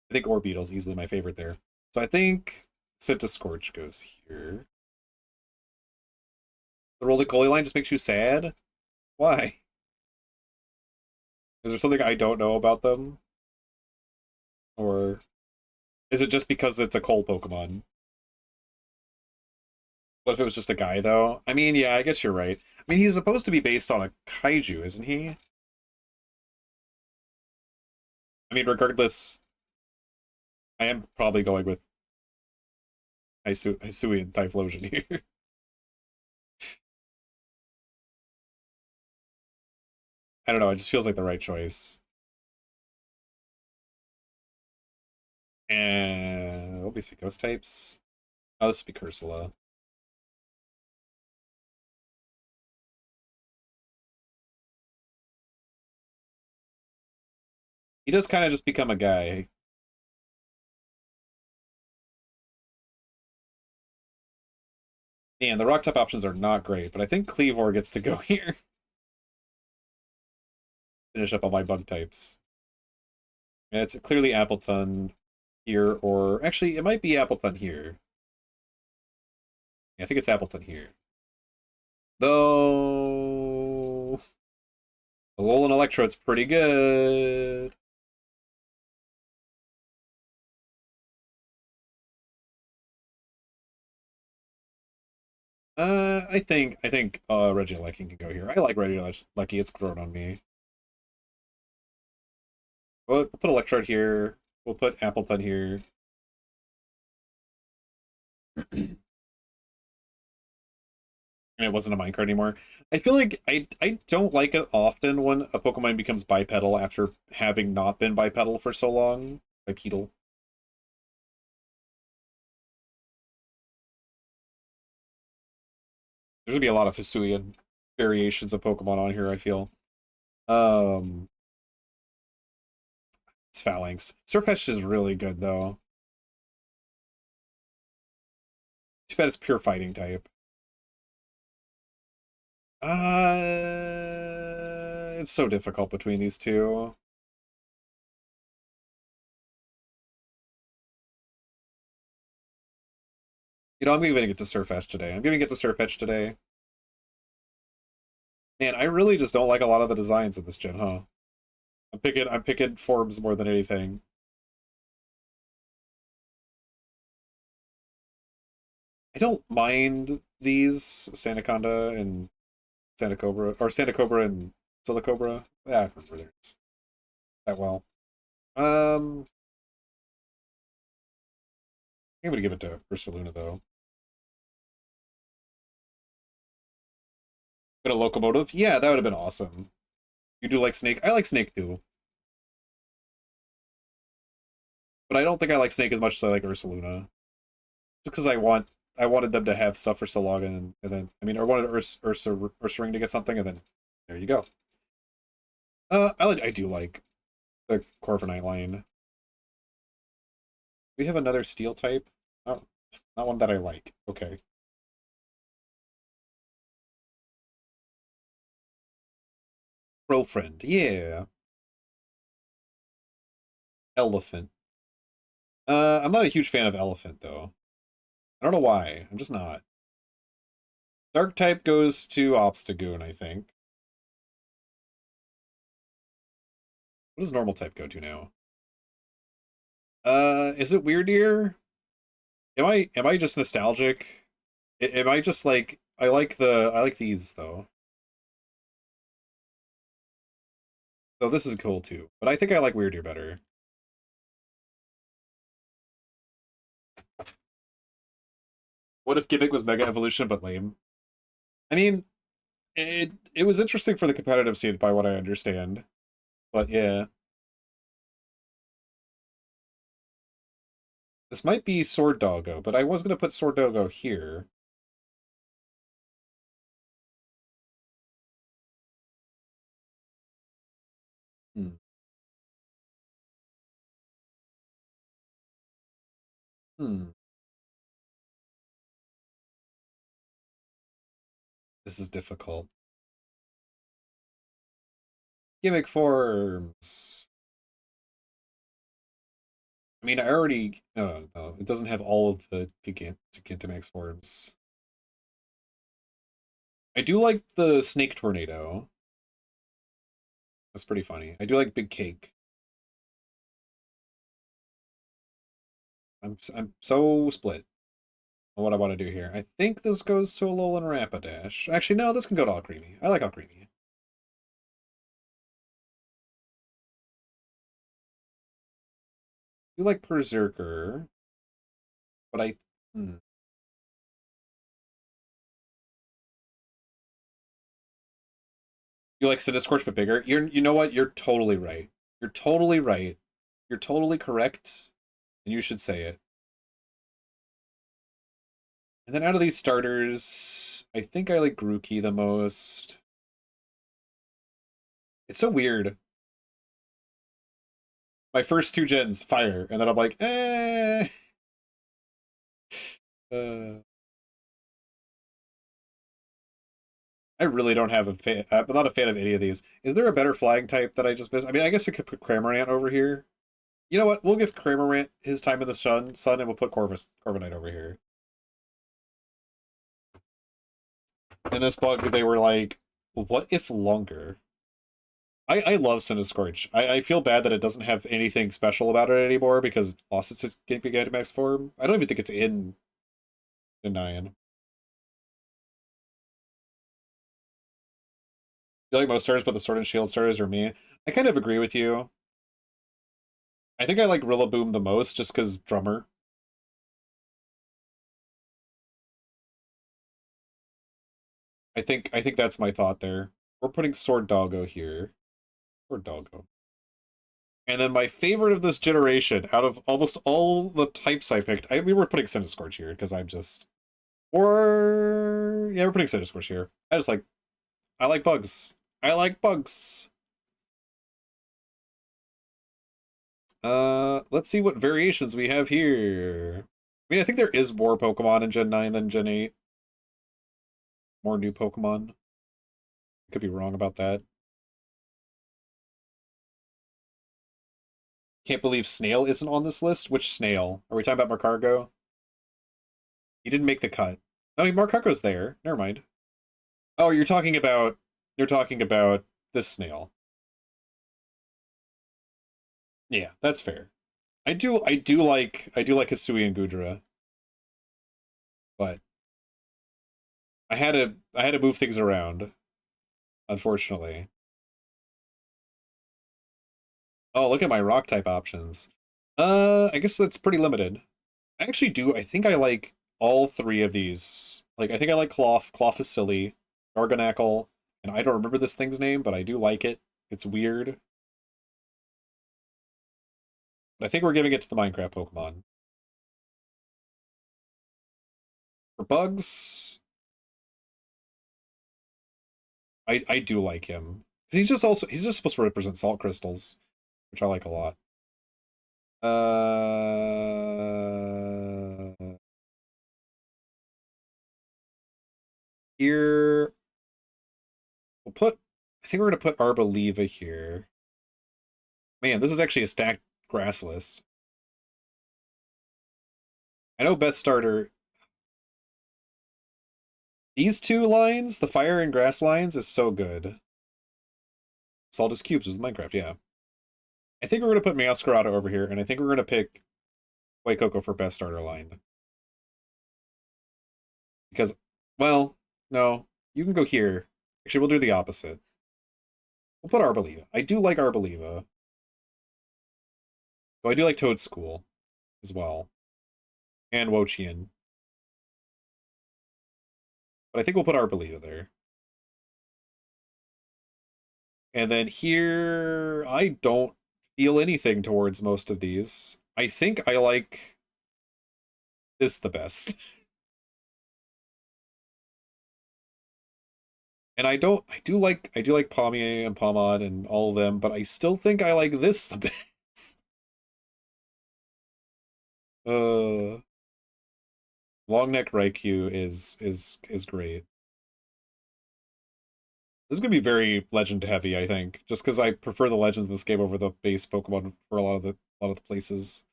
A: I think Orbeetle's easily my favorite there. So I think Scorch goes here. The roly-poly line just makes you sad? Why? Is there something I don't know about them? Or is it just because it's a coal Pokemon? What if it was just a guy, though? I mean, yeah, I guess you're right. I mean, he's supposed to be based on a kaiju, isn't he? I mean, regardless, I am probably going with Hisui and Typhlosion here. I don't know, it just feels like the right choice. And what we say, ghost types? Oh, this would be Cursula. He does kind of just become a guy. And the rock type options are not great, but I think Cleavor gets to go here. Finish up all my bug types. And it's clearly Appleton here, or actually, it might be Appleton here. Yeah, I think it's Appleton here. Though the Alolan Electrode's pretty good. I think Regieleki can go here. I like Regieleki. It's grown on me. We'll put Electrode here. We'll put Appleton here. And it wasn't a minecart anymore. I feel like I don't like it often when a Pokemon becomes bipedal after having not been bipedal for so long. Bipedal. There's gonna be a lot of Hisuian variations of Pokemon on here, I feel. Um it's Phalanx. Surfetch is really good though. Too bad it's pure fighting type. It's so difficult between these two. You know, I'm giving it to Surfetch today. I'm giving it to Surfetch today. Man, I really just don't like a lot of the designs of this gen, huh? I'm picking forms more than anything. I don't mind these Sandaconda and Santa Cobra or Santa Cobra and Silicobra. Yeah, I don't remember theirs that well. Um, I'm gonna give it to Ursaluna though. But a locomotive? Yeah, that would have been awesome. You do like Snake? I like Snake too. But I don't think I like Snake as much as I like Ursaluna. Just because I wanted them to have stuff for so long and then I mean I wanted Ursaring to get something and then there you go. I do like the Corviknight line. We have another steel type. Oh, not one that I like. Okay. Pro friend. Yeah. Elephant. I'm not a huge fan of elephant though. I don't know why. I'm just not. Dark type goes to Obstagoon, I think. What does normal type go to now? Is it Weird Ear? Am I just nostalgic? Am I just like I like these though. So this is cool too. But I think I like Weird Ear better. What if Gimmick was Mega Evolution but lame? I mean, it was interesting for the competitive scene by what I understand. But yeah. This might be Sword Doggo, but I was gonna put Sword Doggo here. Hmm. Hmm. This is difficult. Gimmick forms. I mean, I already. No, no, it doesn't have all of the Gigantamax forms. I do like the Snake Tornado. That's pretty funny. I do like Big Cake. I'm so split on what I want to do here. I think this goes to Alolan Rapidash. Actually, no, this can go to Alcremie. I like Alcremie. I do like Berserker, but hmm. You like Cinescorch but bigger. You know what? You're totally right. You're totally right. You're totally correct, and you should say it. And then out of these starters, I think I like Grookey the most. It's so weird. My first two gens, fire, and then I'm like, eh. Uh, I really don't have a fan. I'm not a fan of any of these. Is there a better flying type that I just missed? I mean, I guess I could put Cramorant over here. You know what? We'll give Cramorant his time in the sun, and we'll put Corviknight over here. In this bug, they were like, what if longer? I love Cinescorch. I feel bad that it doesn't have anything special about it anymore because it lost its Gigantamax form. I don't even think it's in Nyan. I feel like most starters, but the Sword and Shield starters are me. I kind of agree with you. I think I like Rillaboom the most just because drummer. I think that's my thought there. We're putting Sword Doggo here. Sword Doggo. And then my favorite of this generation, out of almost all the types I picked, we were putting Centiskorch here because I'm just, or yeah, we're putting Centiskorch here. I like bugs. I like bugs. Let's see what variations we have here. I mean, I think there is more Pokemon in Gen 9 than Gen 8. More new Pokemon. Could be wrong about that. Can't believe Snail isn't on this list. Which Snail? Are we talking about Marcargo? He didn't make the cut. No, Marcargo's there. Never mind. Oh, you're talking about this Snail. Yeah, that's fair. I do like Hisui and Gudra, but I had to move things around, unfortunately. Oh, look at my rock type options. I guess that's pretty limited. I think I like all three of these. Like, I think I like Cloth. Cloth is silly. Garganackle, and I don't remember this thing's name, but I do like it. It's weird. But I think we're giving it to the Minecraft Pokemon. For bugs, I do like him. 'Cause he's just supposed to represent salt crystals, which I like a lot. Here we'll put. I think we're gonna put Arboliva here. Man, this is actually a stacked grass list. I know best starter. These two lines, the fire and grass lines, is so good. Salt is cubes with Minecraft, yeah. I think we're gonna put Meowscarada over here, and I think we're gonna pick White Cocoa for best starter line. Because, well, no, you can go here. Actually, we'll do the opposite. We'll put Arboliva. I do like Arboliva. So I do like Toad School as well. And Wochian. But I think we'll put Arboliva there. And then here, I don't feel anything towards most of these. I think I like this the best. And I do like Palmier and Pomade and all of them, but I still think I like this the best. Uh Long neck Raikou is great. This is gonna be very legend heavy, I think, just because I prefer the legends in this game over the base Pokemon for a lot of the places.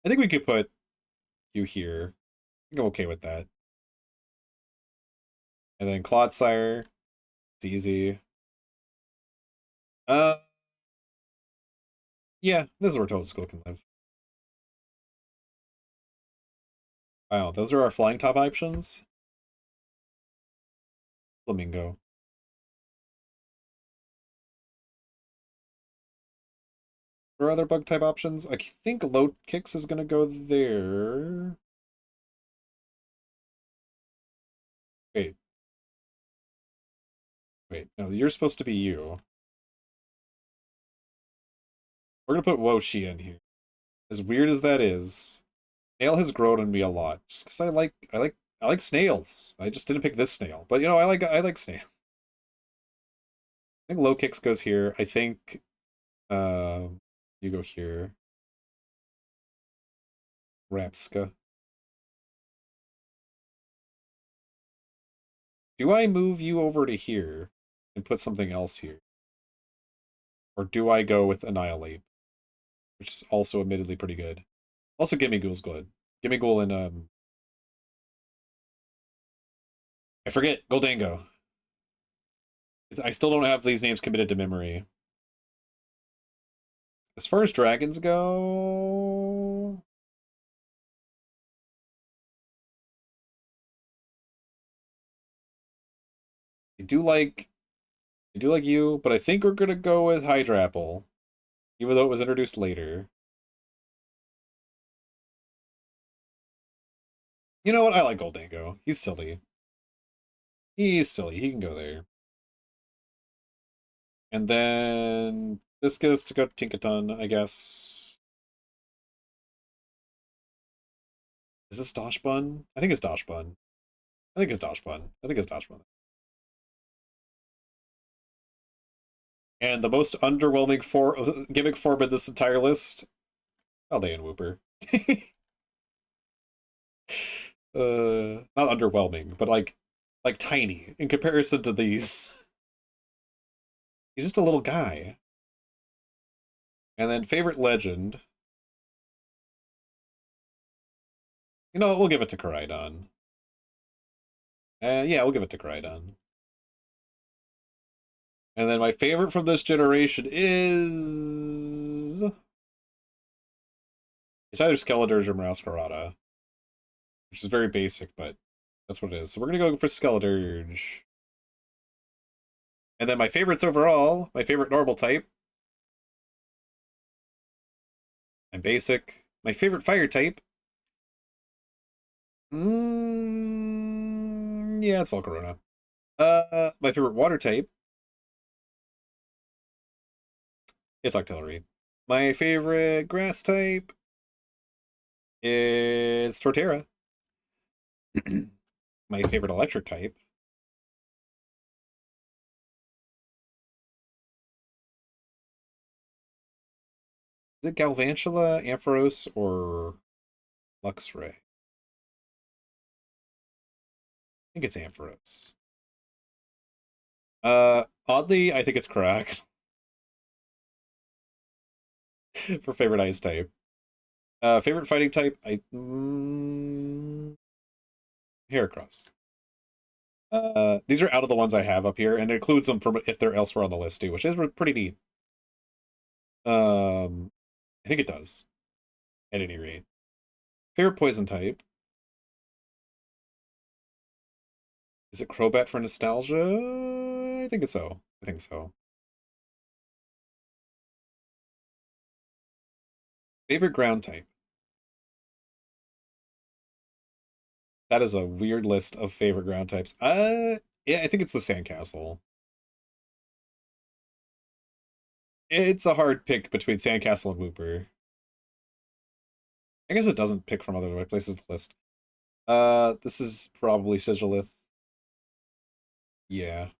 A: I think we could put you here. I think I'm okay with that. And then Clodsire, it's easy. Uh, yeah, this is where Toad School can live. Wow, those are our flying top options. Flamingo. What are other bug type options? I think Low Kicks is gonna go there. Wait, wait, no, you're supposed to be you. We're gonna put Woshi in here. As weird as that is, snail has grown on me a lot. Just because I like snails. I just didn't pick this snail, but I like snail. I think low kicks goes here. I think you go here. Rapska. Do I move you over to here and put something else here, or do I go with Annihilate, which is also admittedly pretty good. Also, Gimme Ghoul's good. Gimme Ghoul and I forget Goldango. I still don't have these names committed to memory. As far as dragons go, I do like I do like you, but I think we're gonna go with Hydrapple, even though it was introduced later. You know what? I like Goldango. He's silly. He's silly. He can go there. And then this goes to go to Tinkaton, I guess. Is this Dosh Bun? I think it's Dosh Bun. I think it's Dosh Bun. I think it's Dosh Bun. And the most underwhelming gimmick form in this entire list, Alday and Wooper. Not underwhelming, but like tiny in comparison to these. He's just a little guy. And then favorite legend. You know, we'll give it to Koraidon. Yeah, we'll give it to Koraidon. And then my favorite from this generation is... It's either Skeletors or Marascarada. Which is very basic, but that's what it is. So we're going to go for Skeleturge. And then my favorites overall, my favorite normal type. I'm basic. My favorite fire type. Yeah, it's Volcarona. My favorite water type. It's Octillery. My favorite grass type. It's Torterra. My favorite electric type. Is it Galvantula, Ampharos, or Luxray? I think it's Ampharos. Oddly, I think it's Karak. For favorite ice type. Favorite fighting type, Heracross. These are out of the ones I have up here, and it includes them from if they're elsewhere on the list too, which is pretty neat. I think it does. At any rate. Favorite poison type. Is it Crobat for nostalgia? I think it's so. I think so. Favorite ground type. That is a weird list of favorite ground types. Yeah, I think it's the Sandcastle. It's a hard pick between Sandcastle and Wooper. I guess it doesn't pick from other places in the list. This is probably Sigilith. Yeah.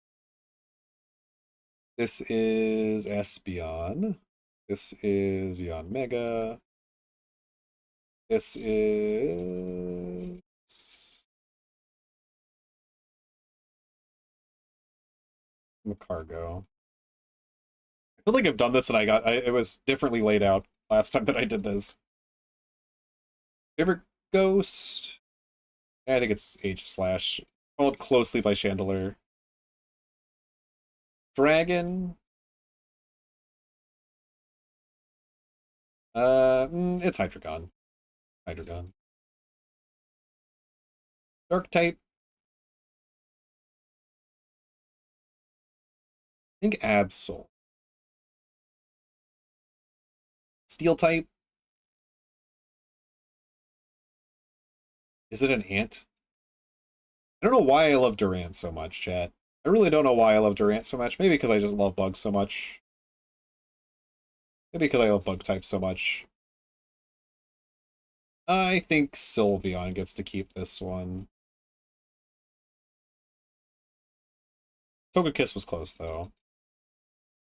A: This is Espeon. This is Yanmega. This is Macargo. I feel like I've done this and it was differently laid out last time that I did this. Favorite ghost? I think it's H slash. Followed closely by Chandelure. Dragon? It's Hydreigon. Hydreigon. Dark type? I think Absol. Steel type? Is it an ant? I don't know why I love Durant so much, chat. I really don't know why I love Durant so much. Maybe because I just love bugs so much. Maybe because I love bug types so much. I think Sylveon gets to keep this one. Togekiss was close, though.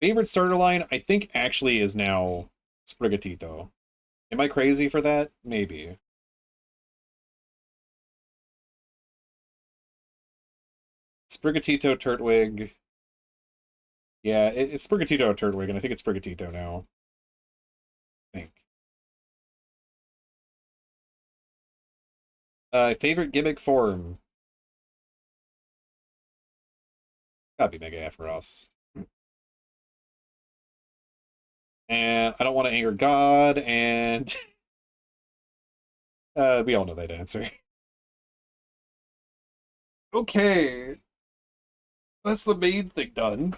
A: Favorite starter line, I think, actually is now Sprigatito. Am I crazy for that? Maybe. Sprigatito, Turtwig. Yeah, it's Sprigatito or Turtwig, and I think it's Sprigatito now. I think. Favorite gimmick form? Gotta be Mega Ampharos. And I don't want to anger God, and we all know that answer. Okay. That's the main thing done.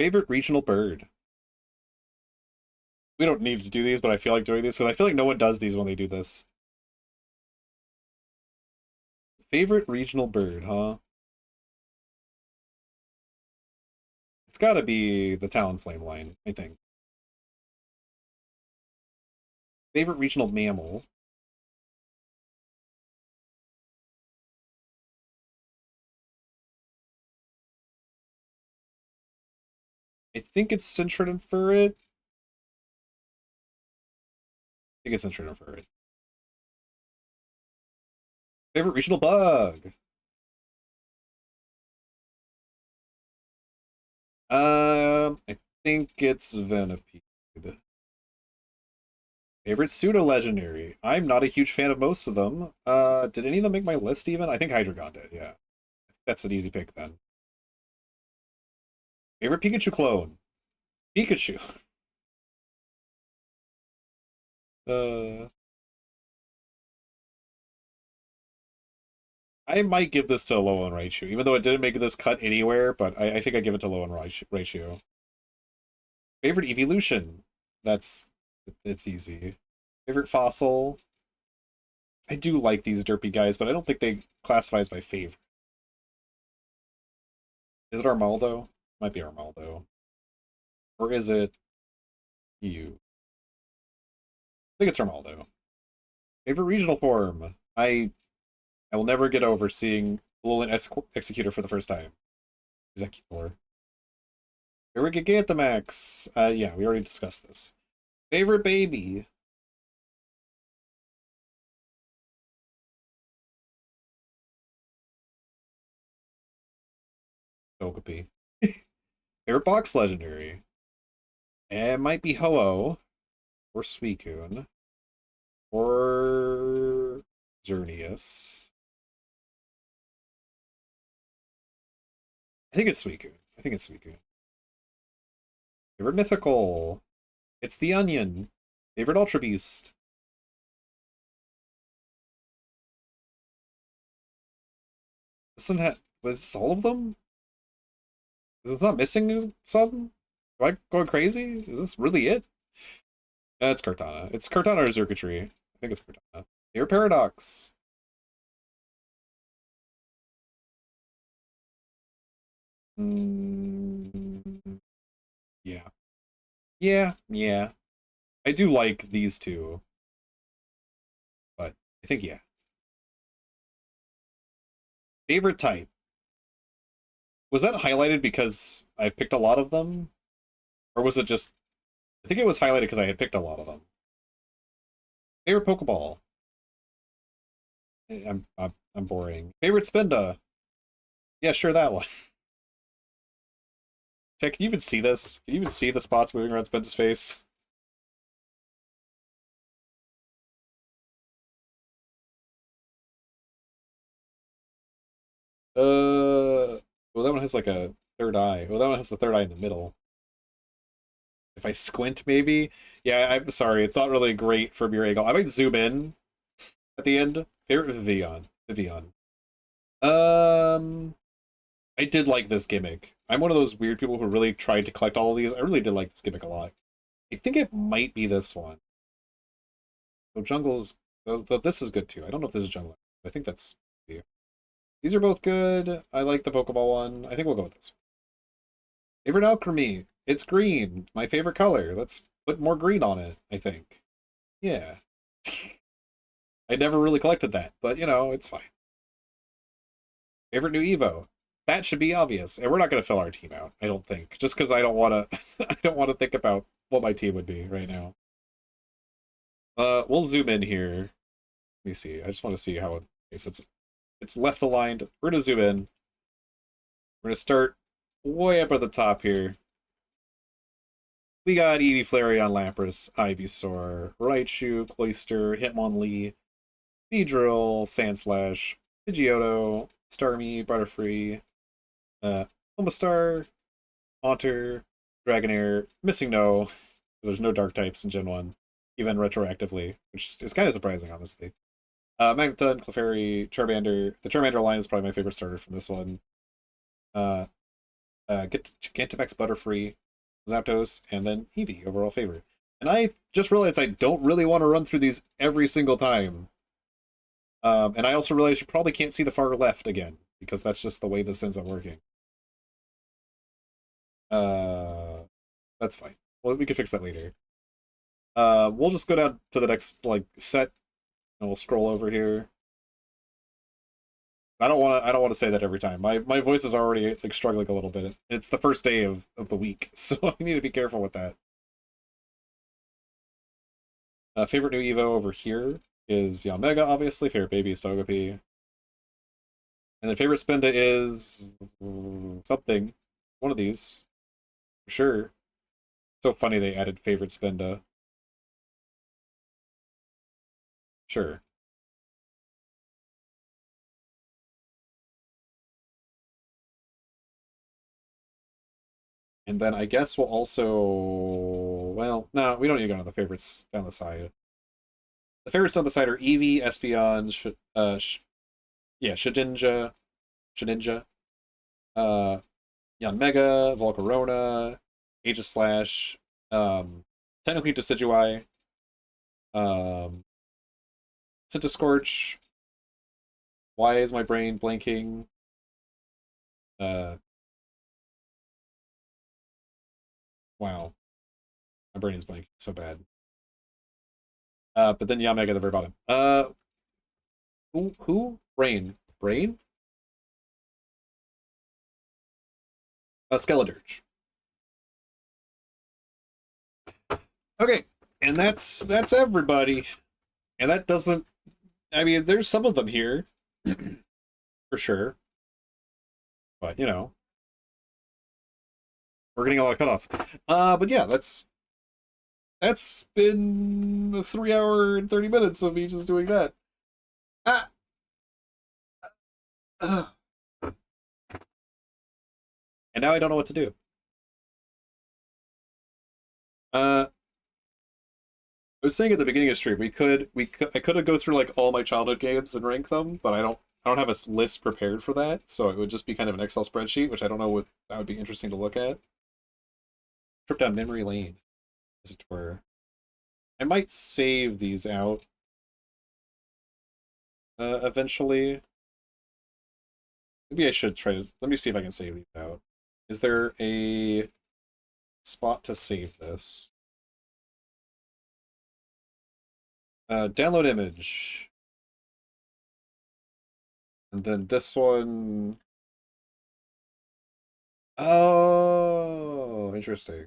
A: Favorite regional bird. We don't need to do these, but I feel like doing these because I feel like no one does these when they do this. Favorite regional bird, huh? It's got to be the Talonflame line, I think. Favorite regional mammal. I think it's Cintrid and Furret. I think it's Cintrid and Furret. Favorite regional bug. I think it's Venipede. Favorite pseudo legendary. I'm not a huge fan of most of them. Did any of them make my list even? I think Hydreigon did. Yeah, that's an easy pick then. Favorite Pikachu clone. Pikachu. Uh, I might give this to Alolan Raichu, even though it didn't make this cut anywhere, but I think I give it to Alolan Raichu. Favorite evolution? It's easy. Favorite fossil? I do like these derpy guys, but I don't think they classify as my favorite. Is it Armaldo? Might be Armaldo. Or is it you? I think it's Armaldo. Favorite regional form? I will never get over seeing Alolan Executor for the first time. Executor. Favorite Gigantamax? Yeah, we already discussed this. Favorite baby? Togepi. Favorite box legendary? It might be Ho-Oh, or Suicune, or Xerneas. I think it's Suicune. I think it's Suicune. Favorite mythical? It's the Onion. Favorite Ultra Beast? This one was this all of them? Is this not missing some? Am I going crazy? Is this really it? That's Kartana. It's Kartana or Circuitry. I think it's Kartana. Favorite Paradox? Mm, yeah. Yeah. I do like these two, but I think yeah. Favorite type. Was that highlighted because I've picked a lot of them? Or was it just I think it was highlighted because I had picked a lot of them. Favorite Pokeball. I'm boring. Favorite Spinda. Yeah, sure that one. Check, can you even see this? Can you even see the spots moving around Spinda's face? Well, that one has like a third eye. Well, that one has the third eye in the middle. If I squint, maybe. Yeah, I'm sorry. It's not really great from your angle. I might zoom in at the end. Favorite Vivian. Vivian. Um, I did like this gimmick. I'm one of those weird people who really tried to collect all of these. I really did like this gimmick a lot. I think it might be this one. So Jungle's. Though this is good too. I don't know if this is Jungle. I think that's. These are both good. I like the Pokeball one. I think we'll go with this one. Favorite Alchemy. It's green. My favorite color. Let's put more green on it, I think. Yeah. I never really collected that, but you know, it's fine. Favorite new Evo. That should be obvious. And we're not gonna fill our team out, I don't think. Just because I don't wanna I don't wanna think about what my team would be right now. We'll zoom in here. Let me see. I just want to see how it okay, so it's left aligned. We're gonna zoom in. We're gonna start way up at the top here. We got Eevee, Flareon, Lapras, Ivysaur, Raichu, Cloyster, Hitmonlee, Beedrill, Sandslash, Pidgeotto, Starmie, Butterfree, Omastar, Haunter, Dragonair, missing no. There's no dark types in Gen 1, even retroactively, which is kind of surprising, honestly. Magneton, Clefairy, Charmander. The Charmander line is probably my favorite starter from this one. Uh, Gigantamax Butterfree, Zapdos, and then Eevee, overall favorite. And I just realized I don't really want to run through these every single time. And I also realized you probably can't see the far left again, because that's just the way this ends up working. Uh, that's fine. Well, we can fix that later. We'll just go down to the next like set, and we'll scroll over here. I don't want to say that every time. My voice is already like struggling a little bit. It's the first day of the week, so I need to be careful with that. Favorite new Evo over here is Yanmega, obviously. Favorite baby is Togepi. And then favorite Spinda is something. One of these. For sure. So funny they added favorite Spinda. Sure. And then I guess we'll also... Well, no, we don't need to go to the favorites down the side. The favorites on the side are Eevee, Espeon, yeah, Shedinja, uh, Yanmega, Volcarona, Aegislash, technically Decidueye, um, Scorch. Why is my brain blanking? Uh, wow, my brain is blanking so bad. But then Yanmega at the very bottom. Who? Brain. Brain? Skeledirge. Okay, and that's everybody. And that doesn't... I mean, there's some of them here, for sure. But, you know, we're getting a lot of cutoff. But yeah, that's been a 3 hour and 30 minutes of me just doing that. Ah. And now I don't know what to do. I was saying at the beginning of the stream, I could go through like all my childhood games and rank them, but I don't have a list prepared for that, so it would just be kind of an Excel spreadsheet, which I don't know what that would be interesting to look at. Trip down memory lane, as it were. I might save these out eventually. Maybe I should try to... Let me see if I can save these out. Is there a spot to save this? Download image. And then this one... Oh, interesting.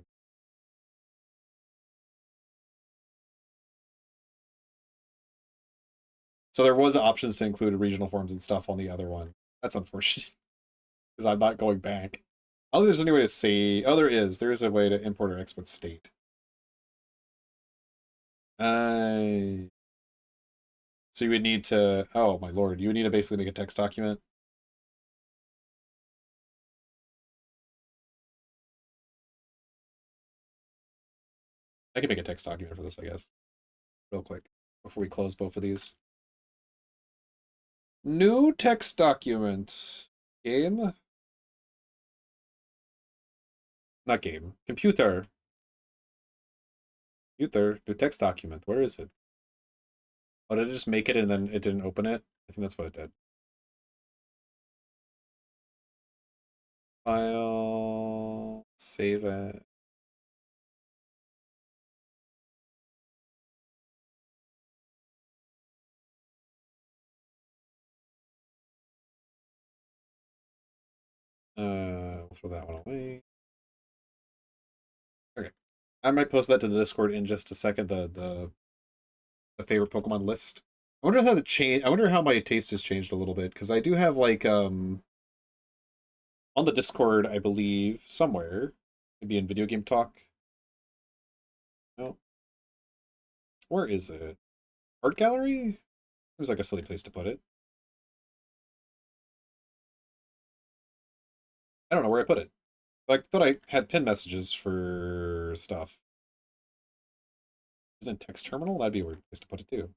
A: So there was options to include regional forms and stuff on the other one. That's unfortunate, because I'm not going back. I don't think there's any way to say... Oh, there is. There is a way to import or export state. So you would need to... Oh, my lord. You would need to basically make a text document. I can make a text document for this, I guess. Real quick, before we close both of these. New text document. Game? Not game. Computer. Computer. New text document. Where is it? Oh, did it just make it and then it didn't open it? I think that's what it did. File. Save it. We'll throw that one away. Okay. I might post that to the Discord in just a second, the favorite Pokemon list. I wonder how the change I wonder how my taste has changed a little bit, because I do have like on the Discord, I believe, somewhere, maybe in video game talk. No. Where is it? Art gallery? Seems like a silly place to put it. I don't know where I put it. I thought I had pin messages for stuff. Is it in text terminal? That'd be a weird place to put it too.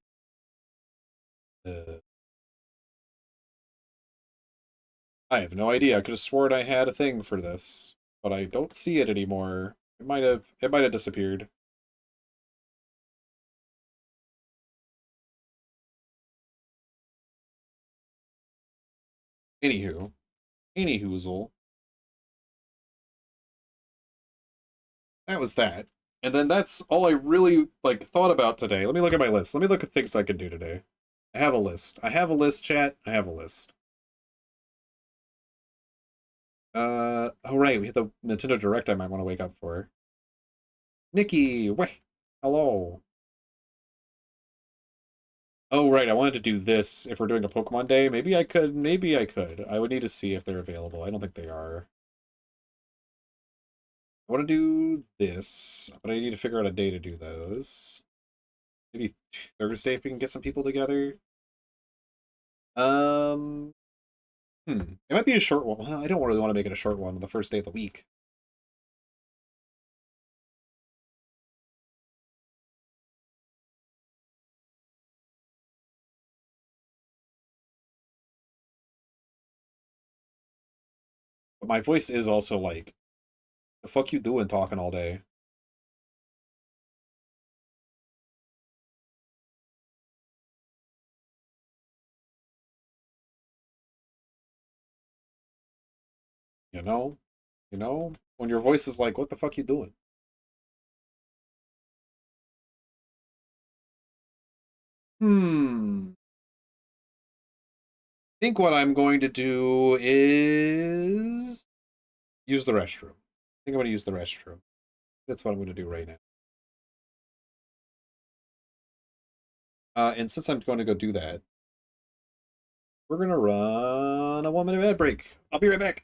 A: I have no idea. I could have sworn I had a thing for this. but I don't see it anymore. It might have disappeared. Anywho, anyhoozle, that was that. And then that's all I really like thought about today. Let me look at my list. Let me look at things I can do today. I have a list. I have a list, chat. I have a list. Oh right, we had the Nintendo Direct I might want to wake up for. Nikki, wait. Hello. Oh right, I wanted to do this if we're doing a Pokemon Day. Maybe I could. I would need to see if they're available. I don't think they are. I want to do this, but I need to figure out a day to do those. Maybe Thursday if we can get some people together. Um, It might be a short one. Well, I don't really want to make it a short one on the first day of the week. But my voice is also like, the fuck you doing talking all day? You know? You know? When your voice is like, what the fuck you doing? Hmm. I think what I'm going to do is use the restroom. I think I'm going to use the restroom. That's what I'm going to do right now. And since I'm going to go do that, we're going to run a 1 minute ad break. I'll be right back.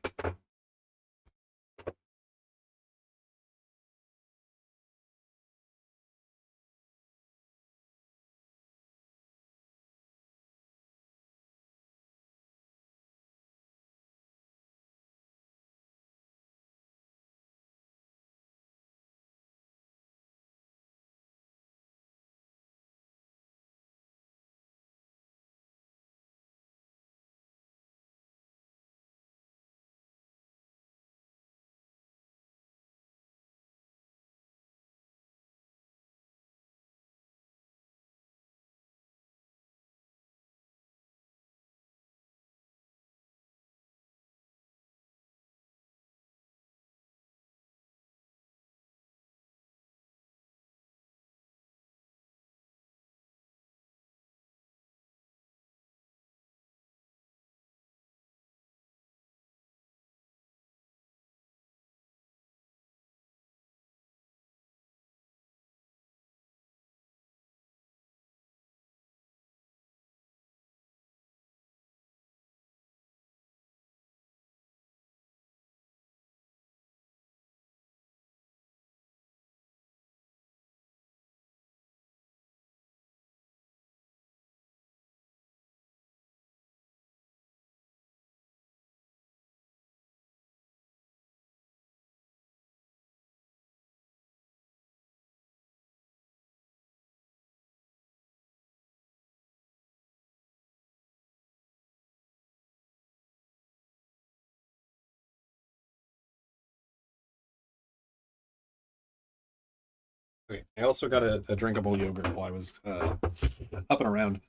A: Okay. I also got a drinkable yogurt while I was up and around.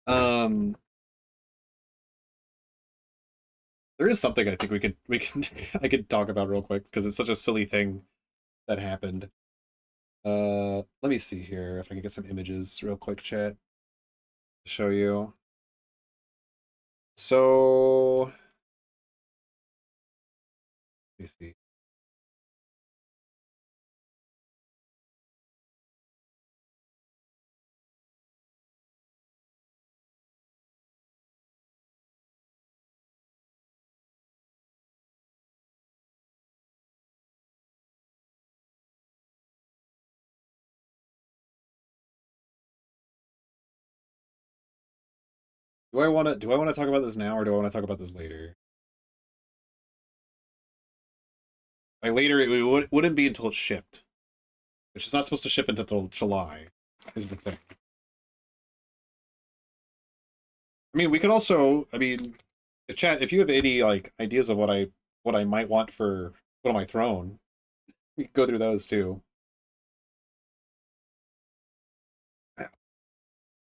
A: Um, there is something I think we can I could talk about real quick because it's such a silly thing that happened. Let me see here if I can get some images real quick, chat, to show you. So, let me see. Do I want to talk about this now or do I want to talk about this later? By later, wouldn't be until it's shipped, which is not supposed to ship until July, is the thing. I mean, we could also, I mean, chat, if you have any like ideas of what I might want for put on my throne. We could go through those too.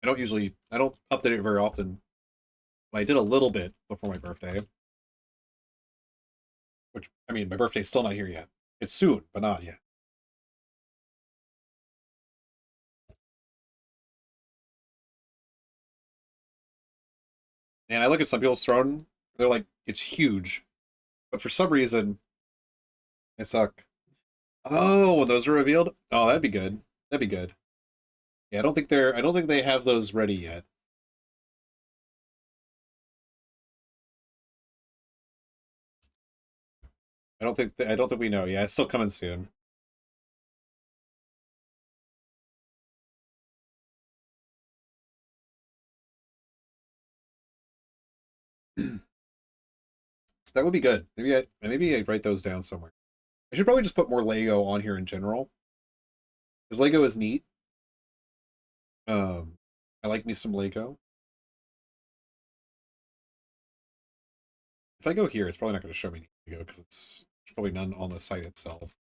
A: I don't update it very often. I did a little bit before my birthday, which, I mean, my birthday's still not here yet. It's soon, but not yet. And I look at some people's throne, they're like, it's huge. But for some reason, I suck. Oh, when those are revealed? Oh, that'd be good. That'd be good. Yeah, I don't think they have those ready yet. I don't think we know. Yeah, it's still coming soon. That would be good. Maybe I write those down somewhere. I should probably just put more Lego on here in general. Because Lego is neat. Um, I like me some Lego. If I go here, it's probably not going to show me Lego because there's probably none on the site itself.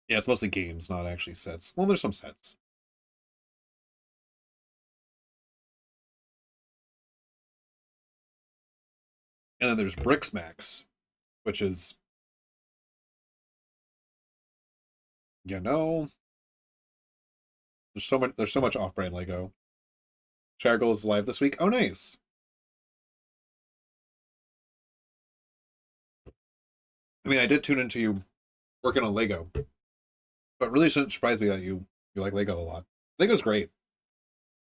A: Yeah, it's mostly games, not actually sets. Well, there's some sets. And then there's Bricks Max, which is, you know, there's so much off-brand Lego. Chaggle is live this week. Oh, nice. I mean, I did tune into you working on Lego, but really shouldn't surprise me that you like Lego a lot. Lego's great.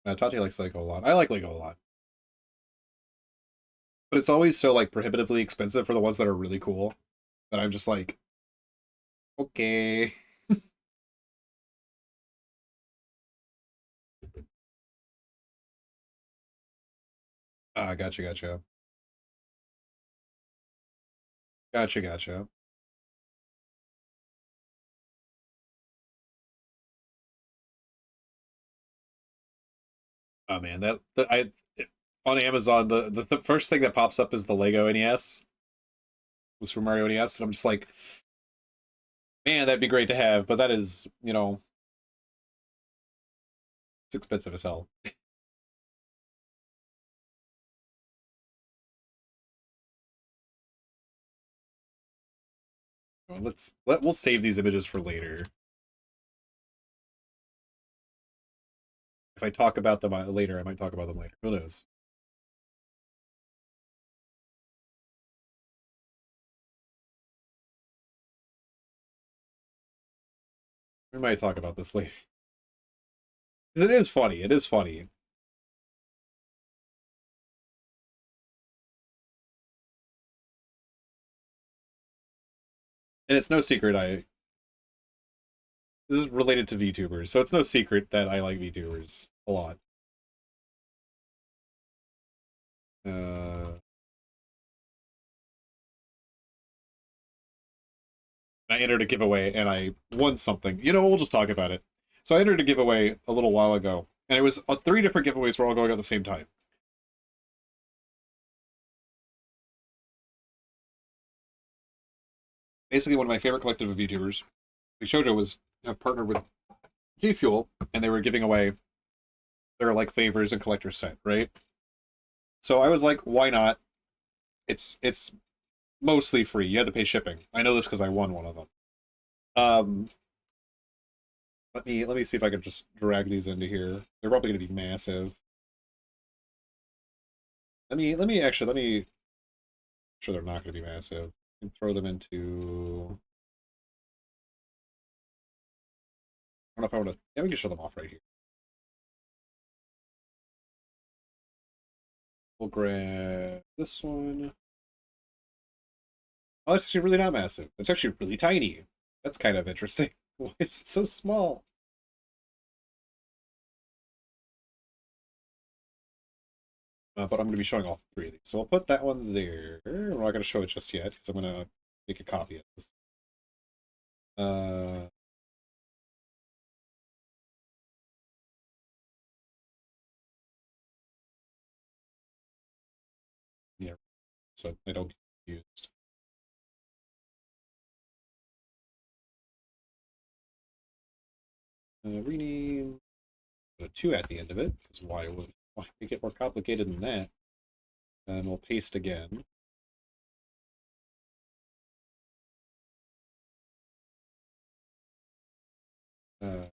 A: Tati likes Lego a lot. I like Lego a lot, but it's always so like prohibitively expensive for the ones that are really cool that I'm just like, okay. Gotcha, gotcha, gotcha. Oh man, on Amazon the first thing that pops up is the Lego NES, the Super Mario NES, and I'm just like, man, that'd be great to have, but that is, it's expensive as hell. Well, we'll save these images for later. If I talk about them later, I might talk about them later. Who knows? We might talk about this later. 'Cause it is funny. It is funny. And it's no secret this is related to VTubers, so it's no secret that I like VTubers a lot. I entered a giveaway and I won something. We'll just talk about it. So I entered a giveaway a little while ago, and it was three different giveaways were all going at the same time. Basically, one of my favorite collective of VTubers, Big Shoujo, was have partnered with G Fuel, and they were giving away their like favors and collector's set, right? So I was like, why not? It's mostly free. You had to pay shipping. I know this because I won one of them. Um, let me see if I can just drag these into here. They're probably going to be massive. Let me sure they're not going to be massive. And throw them into. I don't know if I want to. Yeah, we can show them off right here. We'll grab this one. Oh, it's actually really not massive. It's actually really tiny. That's kind of interesting. Why is it so small? But I'm going to be showing all three of these. So I'll put that one there. We're not going to show it just yet because I'm going to make a copy of this. Uh, yeah. so they don't get confused. Rename a 2 at the end of it, because why make it more complicated than that? And we'll paste again. Uh,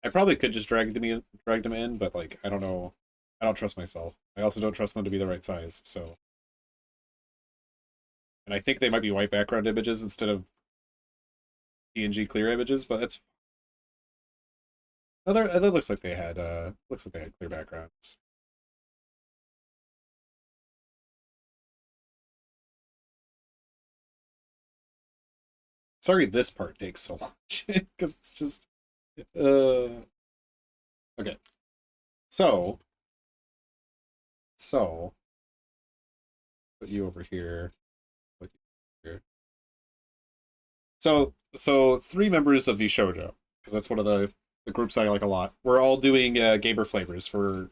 A: I probably could just drag them in, but like I don't know. I don't trust myself. I also don't trust them to be the right size. So, and I think they might be white background images instead of PNG clear images, but that's other. It looks like they had clear backgrounds. Sorry, this part takes so much because it's just okay. So put you over here. Put you here. So 3 members of Vishojo, because that's one of the groups I like a lot. We're all doing gamer flavors for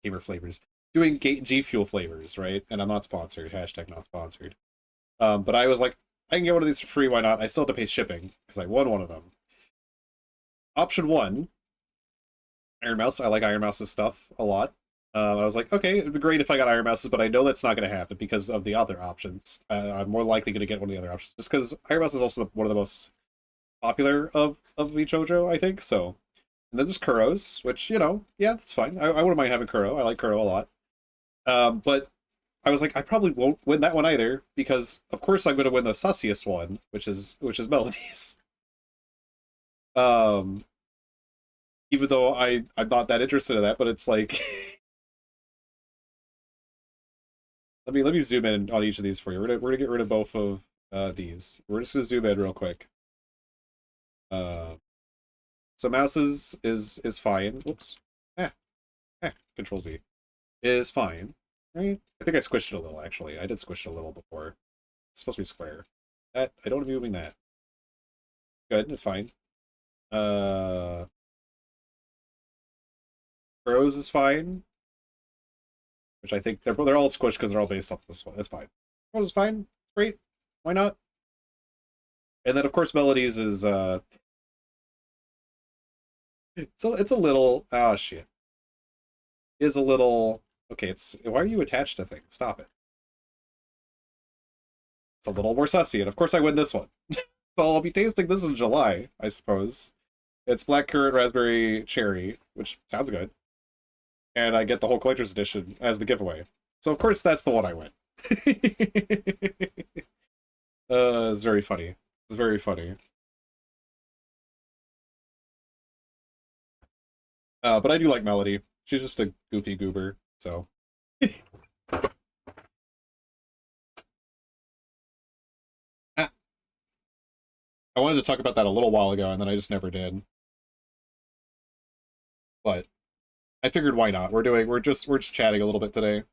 A: gamer flavors. Doing G Fuel flavors, right? And I'm not sponsored. Hashtag not sponsored. But I was like, I can get one of these for free. Why not? I still have to pay shipping because I won one of them. Option 1, Iron Mouse. I like Iron Mouse's stuff a lot. I was like, okay, it'd be great if I got Iron Mouses, but I know that's not going to happen because of the other options. I'm more likely going to get one of the other options, just because Iron Mouse is also one of the most popular of Michojo, I think. So, and then there's Kuro's, which yeah, that's fine. I wouldn't mind having Kuro. I like Kuro a lot. But I was like, I probably won't win that one either because, of course, I'm going to win the sussiest one, which is Melodies. Um, Even though I'm not that interested in that, but it's like. Let me zoom in on each of these for you. We're gonna get rid of both of these. We're just gonna zoom in real quick. So mouses is fine. Whoops. Eh, Control Z is fine. Right? I think I squished it a little actually. I did squish it a little before. It's supposed to be square. That I don't want to be moving that. Good, it's fine. Rose is fine. Which I think they're all squished because they're all based off this one. That's fine. Rose is fine. Great. Why not? And then of course Melodies is it's a little shit. Is a little okay, why are you attached to things? Stop it. It's a little more sussy, and of course I win this one. So I'll be tasting this in July, I suppose. It's black currant raspberry cherry, which sounds good. And I get the whole collector's edition as the giveaway. So of course that's the one I win. It's very funny. It's very funny. But I do like Melody. She's just a goofy goober, so. Ah, I wanted to talk about that a little while ago, and then I just never did. But I figured why not? We're just chatting a little bit today.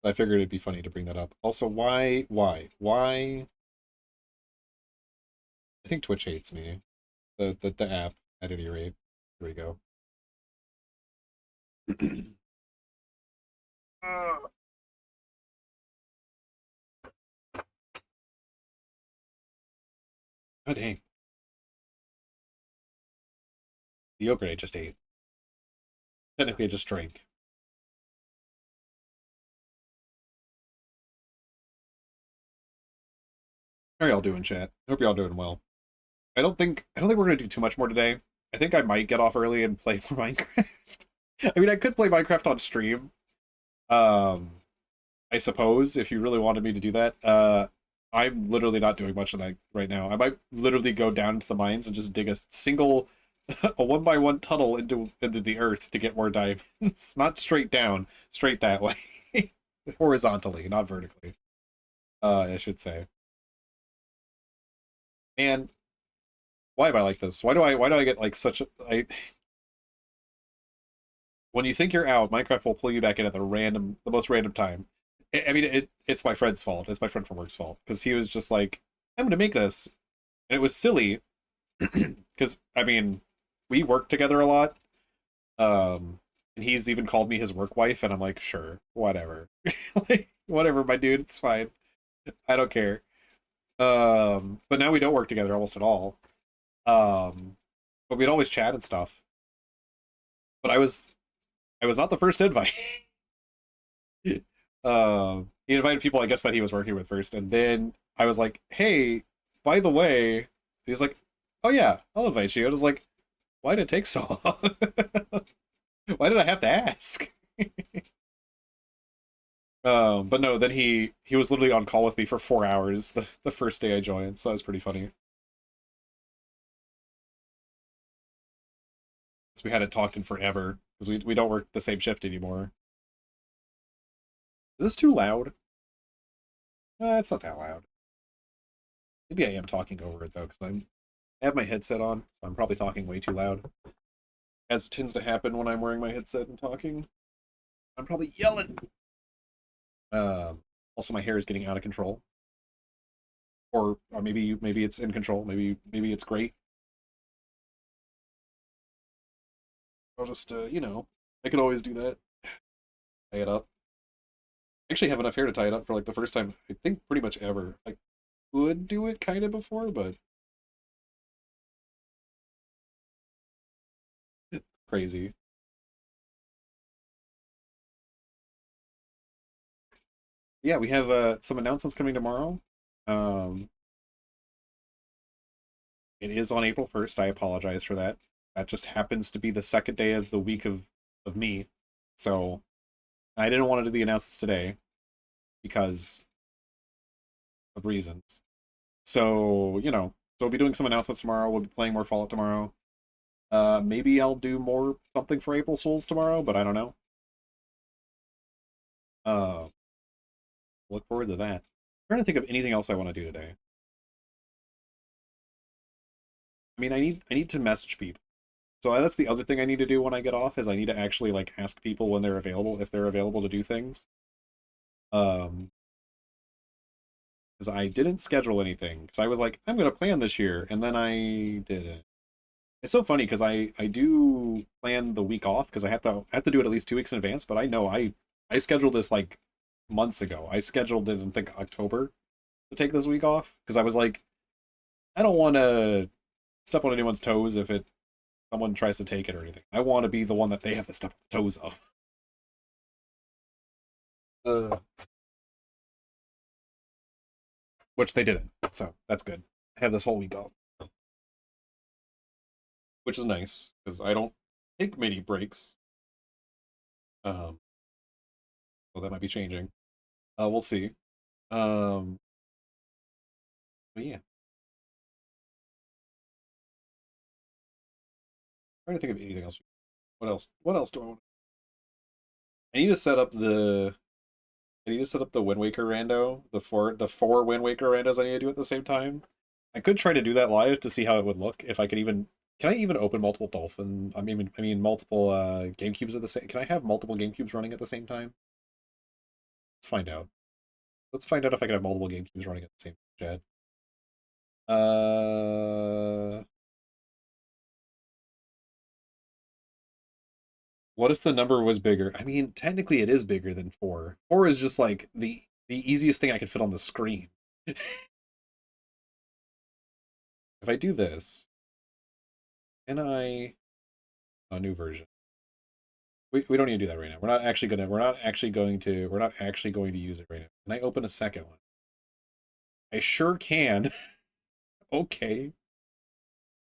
A: I figured it'd be funny to bring that up. Also, why? I think Twitch hates me. The app at any rate. Here we go. Oh dang. The yogurt I just ate. Technically I just drank. How are y'all doing, chat? Hope y'all doing well. I don't think we're gonna do too much more today. I think I might get off early and play for Minecraft. I mean I could play Minecraft on stream. Um I suppose if you really wanted me to do that. I'm literally not doing much of that right now. I might literally go down to the mines and just dig a single a 1x1 tunnel into the earth to get more diamonds. Not straight down, straight that way. Horizontally, not vertically. I should say. And why am I like this? Why do I get like such a I when you think you're out, Minecraft will pull you back in at the most random time. I mean, it's my friend's fault. It's my friend from work's fault because he was just like, "I'm gonna make this," and it was silly because I mean, we work together a lot. And he's even called me his work wife, and I'm like, sure, whatever. Like, whatever, my dude, it's fine. I don't care. But now we don't work together almost at all. Um, but we'd always chat and stuff. But I was not the first invite. He invited people I guess that he was working with first, and then I was like, "Hey, by the way," he's like, "Oh yeah, I'll invite you." I was like, "Why did it take so long? Why did I have to ask?" But no, then he was literally on call with me for 4 hours the first day I joined, so that was pretty funny. So we hadn't talked in forever because we don't work the same shift anymore. Is this too loud? It's not that loud. Maybe I am talking over it though, because I have my headset on, so I'm probably talking way too loud. As tends to happen when I'm wearing my headset and talking. I'm probably yelling. Also, my hair is getting out of control, or maybe it's in control. Maybe it's great. I'll just I could always do that. Tie it up. I actually have enough hair to tie it up for like the first time I think pretty much ever. I could do it kind of before, but crazy. Yeah, we have some announcements coming tomorrow. Um, it is on April 1st. I apologize for that. That just happens to be the second day of the week of me. So I didn't want to do the announcements today because of reasons. So, so we'll be doing some announcements tomorrow. We'll be playing more Fallout tomorrow. Maybe I'll do more something for April Souls tomorrow, but I don't know. Uh, look forward to that. I'm trying to think of anything else I want to do today. I mean, I need to message people. So that's the other thing I need to do when I get off is I need to actually like ask people when they're available, if they're available to do things. Um, because I didn't schedule anything because I was like, I'm gonna plan this year, and then I didn't. It's so funny because I do plan the week off because I have to do it at least 2 weeks in advance. But I know I scheduled this like months ago. I scheduled it in think October to take this week off because I was like, I don't want to step on anyone's toes if it someone tries to take it or anything. I want to be the one that they have to step on the toes of. Uh, which they didn't. So that's good. I have this whole week off, which is nice because I don't take many breaks. Um, so that might be changing. We'll see. Um, but yeah, trying to think of anything else. What else? What else do I want? I need to set up the. I need to set up the Wind Waker rando. The four Wind Waker randos I need to do at the same time. I could try to do that live to see how it would look if I could even. Can I even open multiple Dolphin? I mean multiple GameCubes at the same. Can I have multiple GameCubes running at the same time? Let's find out. Let's find out if I can have multiple GameCubes running at the same time, Chad. Uh, what if the number was bigger? I mean, technically it is bigger than four. Four is just like the easiest thing I could fit on the screen. If I do this, can I a new version? We don't need to do that right now. We're not actually going to use it right now. Can I open a second one? I sure can. Okay.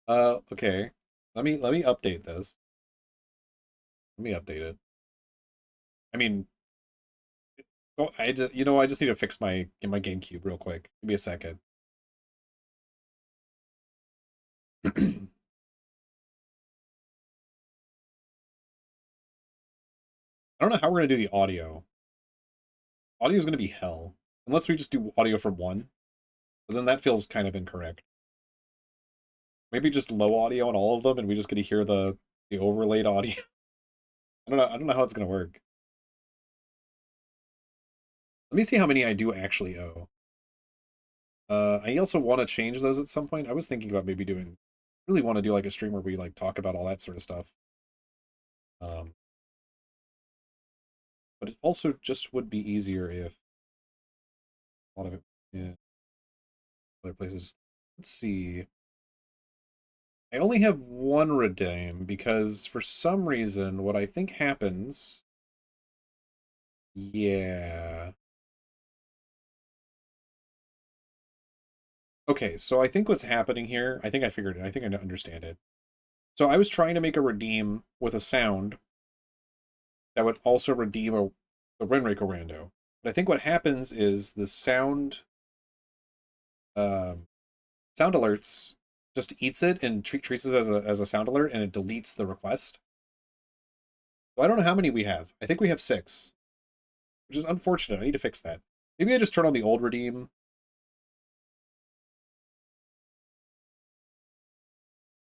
A: Okay. Let me update this. Let me update it. I mean, oh, I just need to fix my GameCube real quick. Give me a second. I don't know how we're gonna do the audio. Audio is gonna be hell unless we just do audio from one. But then that feels kind of incorrect. Maybe just low audio on all of them, and we just get to hear the overlaid audio. I don't know. I don't know how it's gonna work. Let me see how many I do actually owe. I also want to change those at some point. I was thinking about maybe doing really want to do like a stream where we like talk about all that sort of stuff. Um, but it also just would be easier if a lot of it, yeah, other places. Let's see. I only have one redeem because for some reason, what I think happens. Yeah. Okay, so I think what's happening here, I think I figured it. I think I understand it. So I was trying to make a redeem with a sound that would also redeem the Renreko rando. But I think what happens is the um, sound alerts just eats it and treats it as a sound alert, and it deletes the request. So I don't know how many we have. I think we have 6, which is unfortunate. I need to fix that. Maybe I just turn on the old redeem.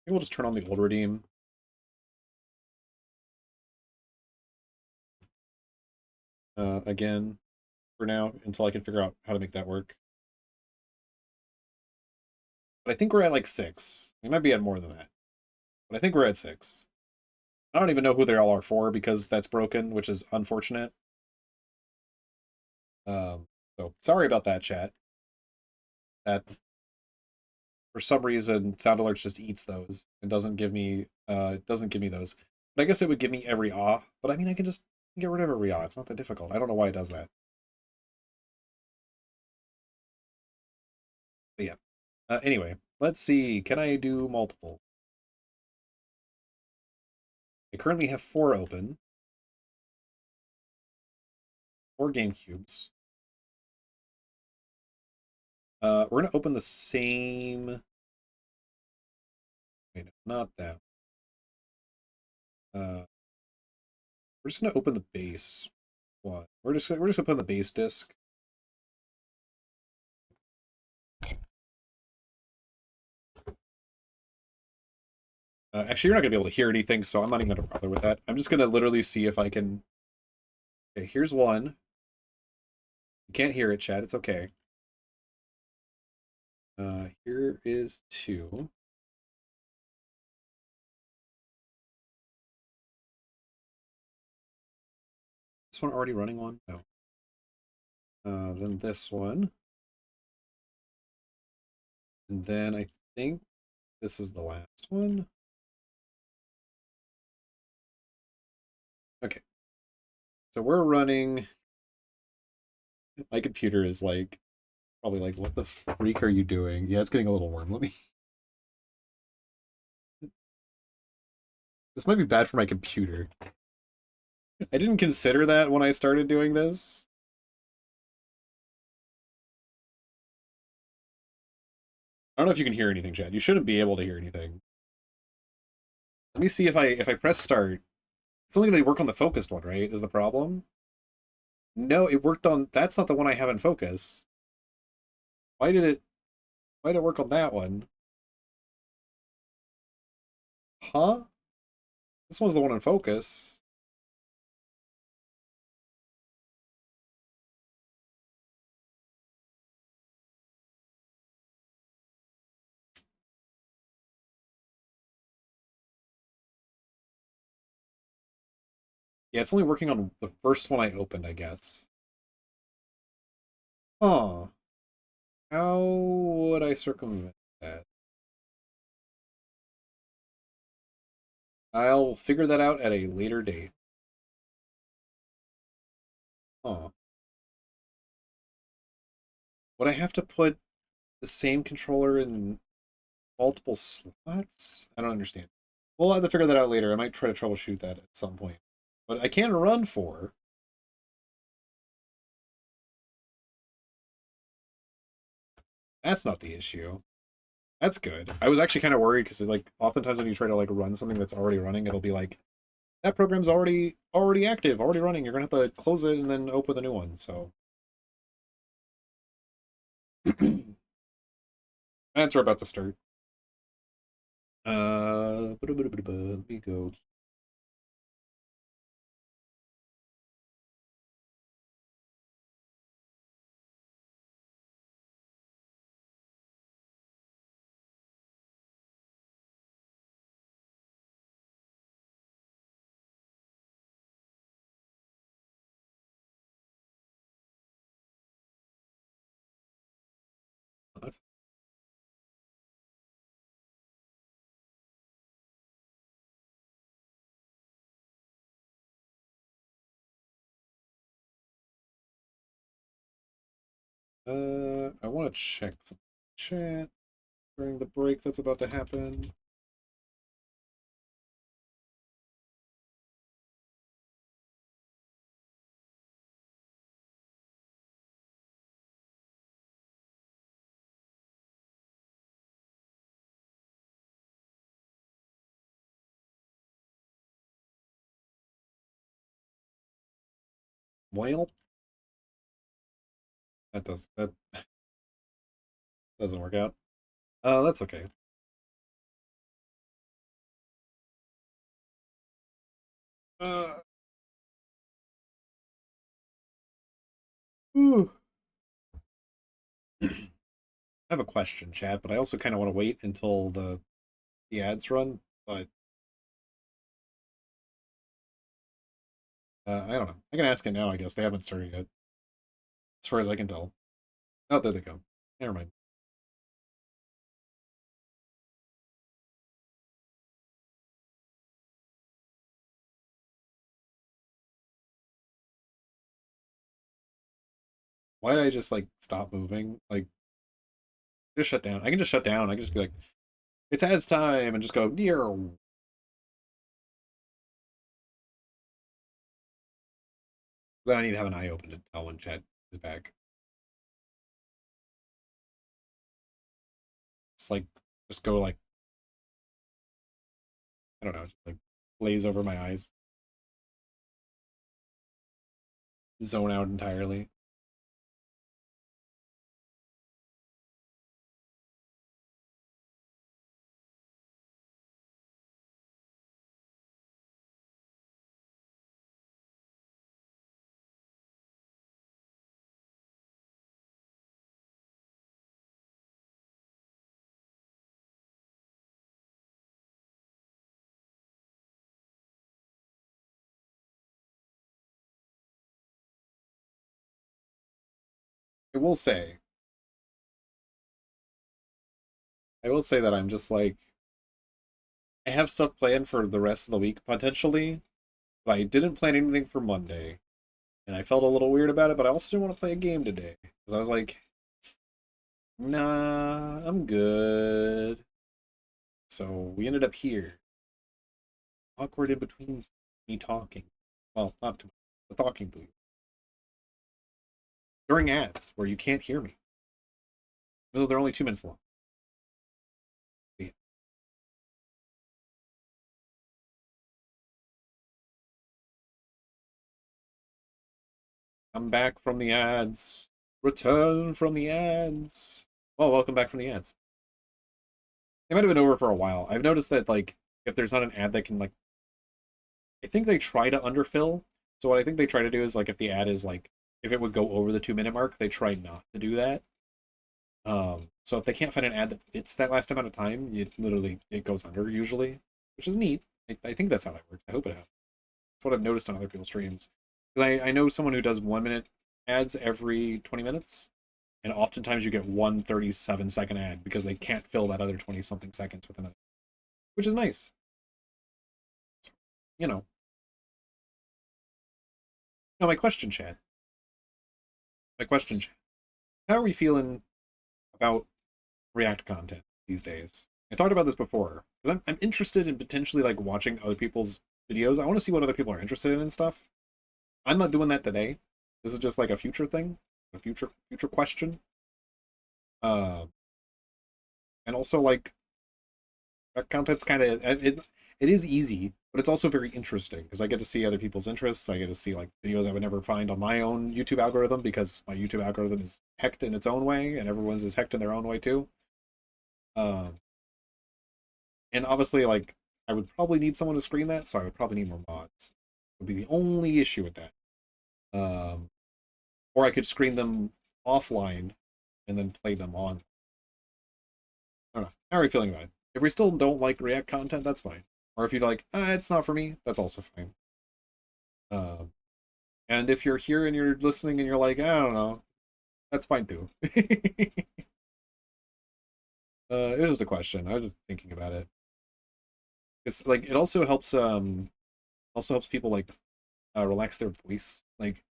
A: Maybe we'll just turn on the old redeem. Again for now until I can figure out how to make that work. But I think we're at like 6. We might be at more than that. But I think we're at 6. I don't even know who they all are for because that's broken, which is unfortunate. Um, so sorry about that, chat. That for some reason sound alerts just eats those and doesn't give me those. But I guess it would give me every ah. But I mean I can just get rid of every ah. It's not that difficult. I don't know why it does that. But yeah. Anyway, let's see. Can I do multiple? I currently have 4 open. 4 game cubes. We're gonna open the same. Wait, no, not that. We're just gonna open the base one. We're just gonna put in the base disc. Actually, you're not gonna be able to hear anything, so I'm not even gonna bother with that. I'm just gonna literally see if I can. Okay, here's one. You can't hear it, chat. It's okay. Here is 2. This one already running one? No. Then this one. And then I think this is the last one. Okay. So we're running. My computer is like probably like, what the freak are you doing? Yeah, it's getting a little warm. Let me. This might be bad for my computer. I didn't consider that when I started doing this. I don't know if you can hear anything, Chad. You shouldn't be able to hear anything. Let me see if I press start. It's only going to work on the focused one, right? Is the problem? No, it worked on. That's not the one I have in focus. Why did it? Why did it work on that one? Huh? This one's the one in focus. Yeah, it's only working on the first one I opened, I guess. Huh. How would I circumvent that? I'll figure that out at a later date. Huh. Would I have to put the same controller in multiple slots? I don't understand. We'll have to figure that out later. I might try to troubleshoot that at some point. But I can run 4. That's not the issue. That's good. I was actually kind of worried because like oftentimes when you try to like run something that's already running, it'll be like that program's already active, already running. You're gonna have to close it and then open the new one. So that's we're about to start. Let me go. I want to check some chat during the break that's about to happen. Well, that doesn't work out. That's okay. Uh, I have a question, Chad, but I also kind of want to wait until the ads run. But I don't know. I can ask it now. I guess they haven't started yet, as far as I can tell. Oh, there they go. Never mind. Why did I just like stop moving? Like, just shut down. I can just shut down. I can just be like, it's ads time, and just go near. Then I need to have an eye open to tell when Chad is back. Just like, just go like, I don't know, just like glaze over my eyes, zone out entirely. I will say, I will say that I'm just like, I have stuff planned for the rest of the week potentially, but I didn't plan anything for Monday, and I felt a little weird about it. But I also didn't want to play a game today because I was like, nah, I'm good. So we ended up here, awkward in between me talking. Well, not too much, but talking to you during ads where you can't hear me. No, they're only 2 minutes long. Yeah. I'm back from the ads. Return from the ads. Well, welcome back from the ads. They might have been over for a while. I've noticed that like if there's not an ad that can like I think they try to underfill. So what I think they try to do is like if the ad is like if it would go over the 2 minute mark, they try not to do that. So if they can't find an ad that fits that last amount of time, it goes under usually, which is neat. I think that's how that works. I hope it happens. That's what I've noticed on other people's streams. Because I know someone who does 1 minute ads every 20 minutes, and oftentimes you get one 37-second ad because they can't fill that other 20 something seconds with another, which is nice. So, you know. Now, my question, Chad. My question, Chad. How are we feeling about React content these days? I talked about this before because I'm interested in potentially like watching other people's videos. I want to see what other people are interested in and stuff. I'm not doing that today. This is just like a future thing, a future question. Uh, and also like that content's kind of it is easy, but it's also very interesting because I get to see other people's interests. I get to see like videos I would never find on my own YouTube algorithm because my YouTube algorithm is hecked in its own way, and everyone's is hecked in their own way too. Um, and obviously, like I would probably need someone to screen that, so I would probably need more mods. Would be the only issue with that. Um, or I could screen them offline and then play them on. I don't know. How are you feeling about it? If we still don't like React content, that's fine. Or if you're like, it's not for me, that's also fine. Um, and if you're here and you're listening and you're like, I don't know, that's fine too. It was just a question. I was just thinking about it. It's like it also helps people like relax their voice. Like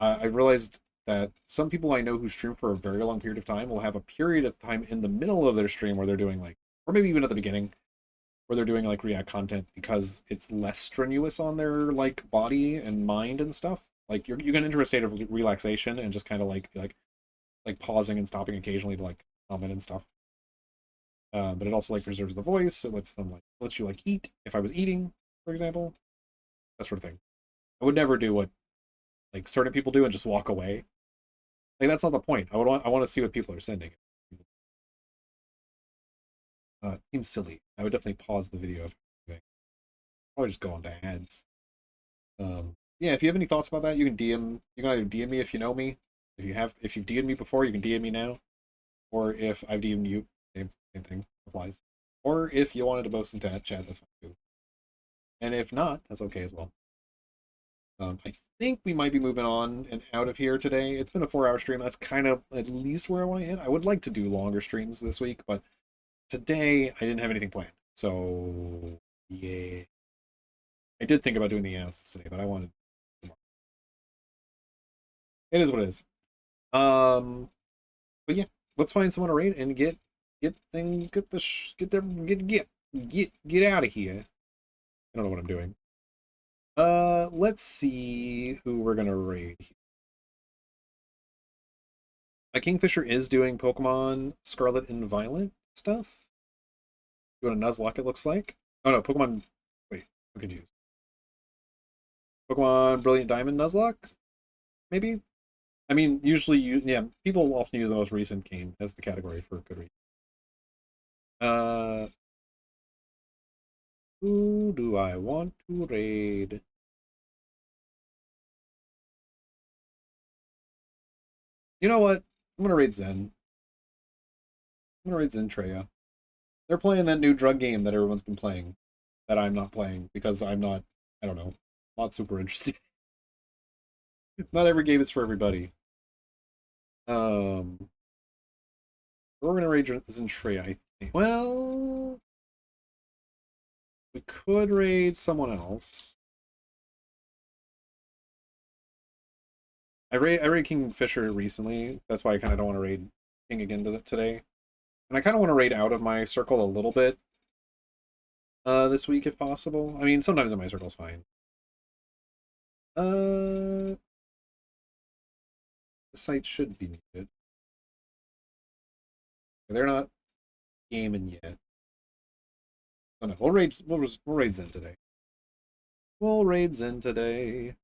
A: I realized that some people I know who stream for a very long period of time will have a period of time in the middle of their stream where they're doing like, or maybe even at the beginning, where they're doing like React content because it's less strenuous on their like body and mind and stuff. Like you get into a state of relaxation and just kind of like pausing and stopping occasionally to like comment and stuff. But it also like preserves the voice. It lets them like lets you like eat. If I was eating, for example, that sort of thing. I would never do what like certain people do and just walk away. Like that's not the point. I want to see what people are sending. Seems silly. I would definitely pause the video if I would just go on to ads. Yeah, if you have any thoughts about that, you can DM. You can either DM me if you know me. If you've DM'd me before, you can DM me now. Or if I've DM'd you, same thing applies. Or if you wanted to post into chat, that's fine too. And if not, that's okay as well. I think we might be moving on and out of here today. It's been a 4-hour stream. That's kind of at least where I want to hit. I would like to do longer streams this week, but today I didn't have anything planned. So yeah, I did think about doing the announcements today, but I wanted. It is what it is. But yeah, let's find someone to raid and get things, get out of here. I don't know what I'm doing. Let's see who we're gonna raid. A Kingfisher is doing Pokemon Scarlet and Violet stuff. Doing a Nuzlocke, it looks like. Oh no, Pokemon. Wait, I'm confused. Pokemon Brilliant Diamond Nuzlocke, maybe. I mean, usually yeah, people often use the most recent game as the category for good reason. Uh, who do I want to raid? You know what? I'm gonna raid Zen. I'm gonna raid Zentreya. They're playing that new drug game that everyone's been playing, that I'm not playing because I'm not. I don't know. Not super interested. Not every game is for everybody. Um, we're gonna raid Zentreya, I think. Well, we could raid someone else. I raid Kingfisher recently. That's why I kind of don't want to raid King again today. And I kind of want to raid out of my circle a little bit this week if possible. I mean, sometimes in my circle's fine. The site should be needed. They're not gaming yet. Oh no, we'll raid Zen today. We'll raid Zen today.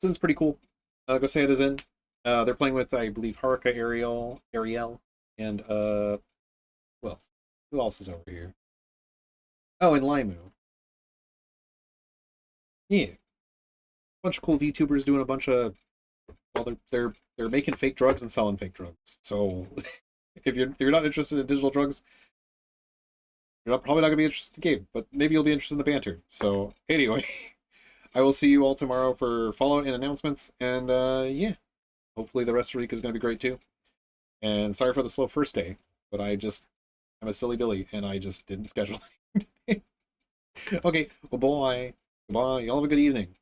A: Zen's pretty cool. Go say it is in. They're playing with, I believe, Haruka, Ariel, and who else? Who else is over here? Oh, and Limu. Yeah, bunch of cool VTubers doing a bunch of. Well, they're making fake drugs and selling fake drugs. So if you're not interested in digital drugs, probably not gonna be interested in the game. But maybe you'll be interested in the banter. So anyway, I will see you all tomorrow for Fallout and announcements. And yeah, hopefully the rest of the week is gonna be great too. And sorry for the slow first day, but I'm a silly Billy and I just didn't schedule it. Okay, well, bye. Goodbye. Y'all have a good evening.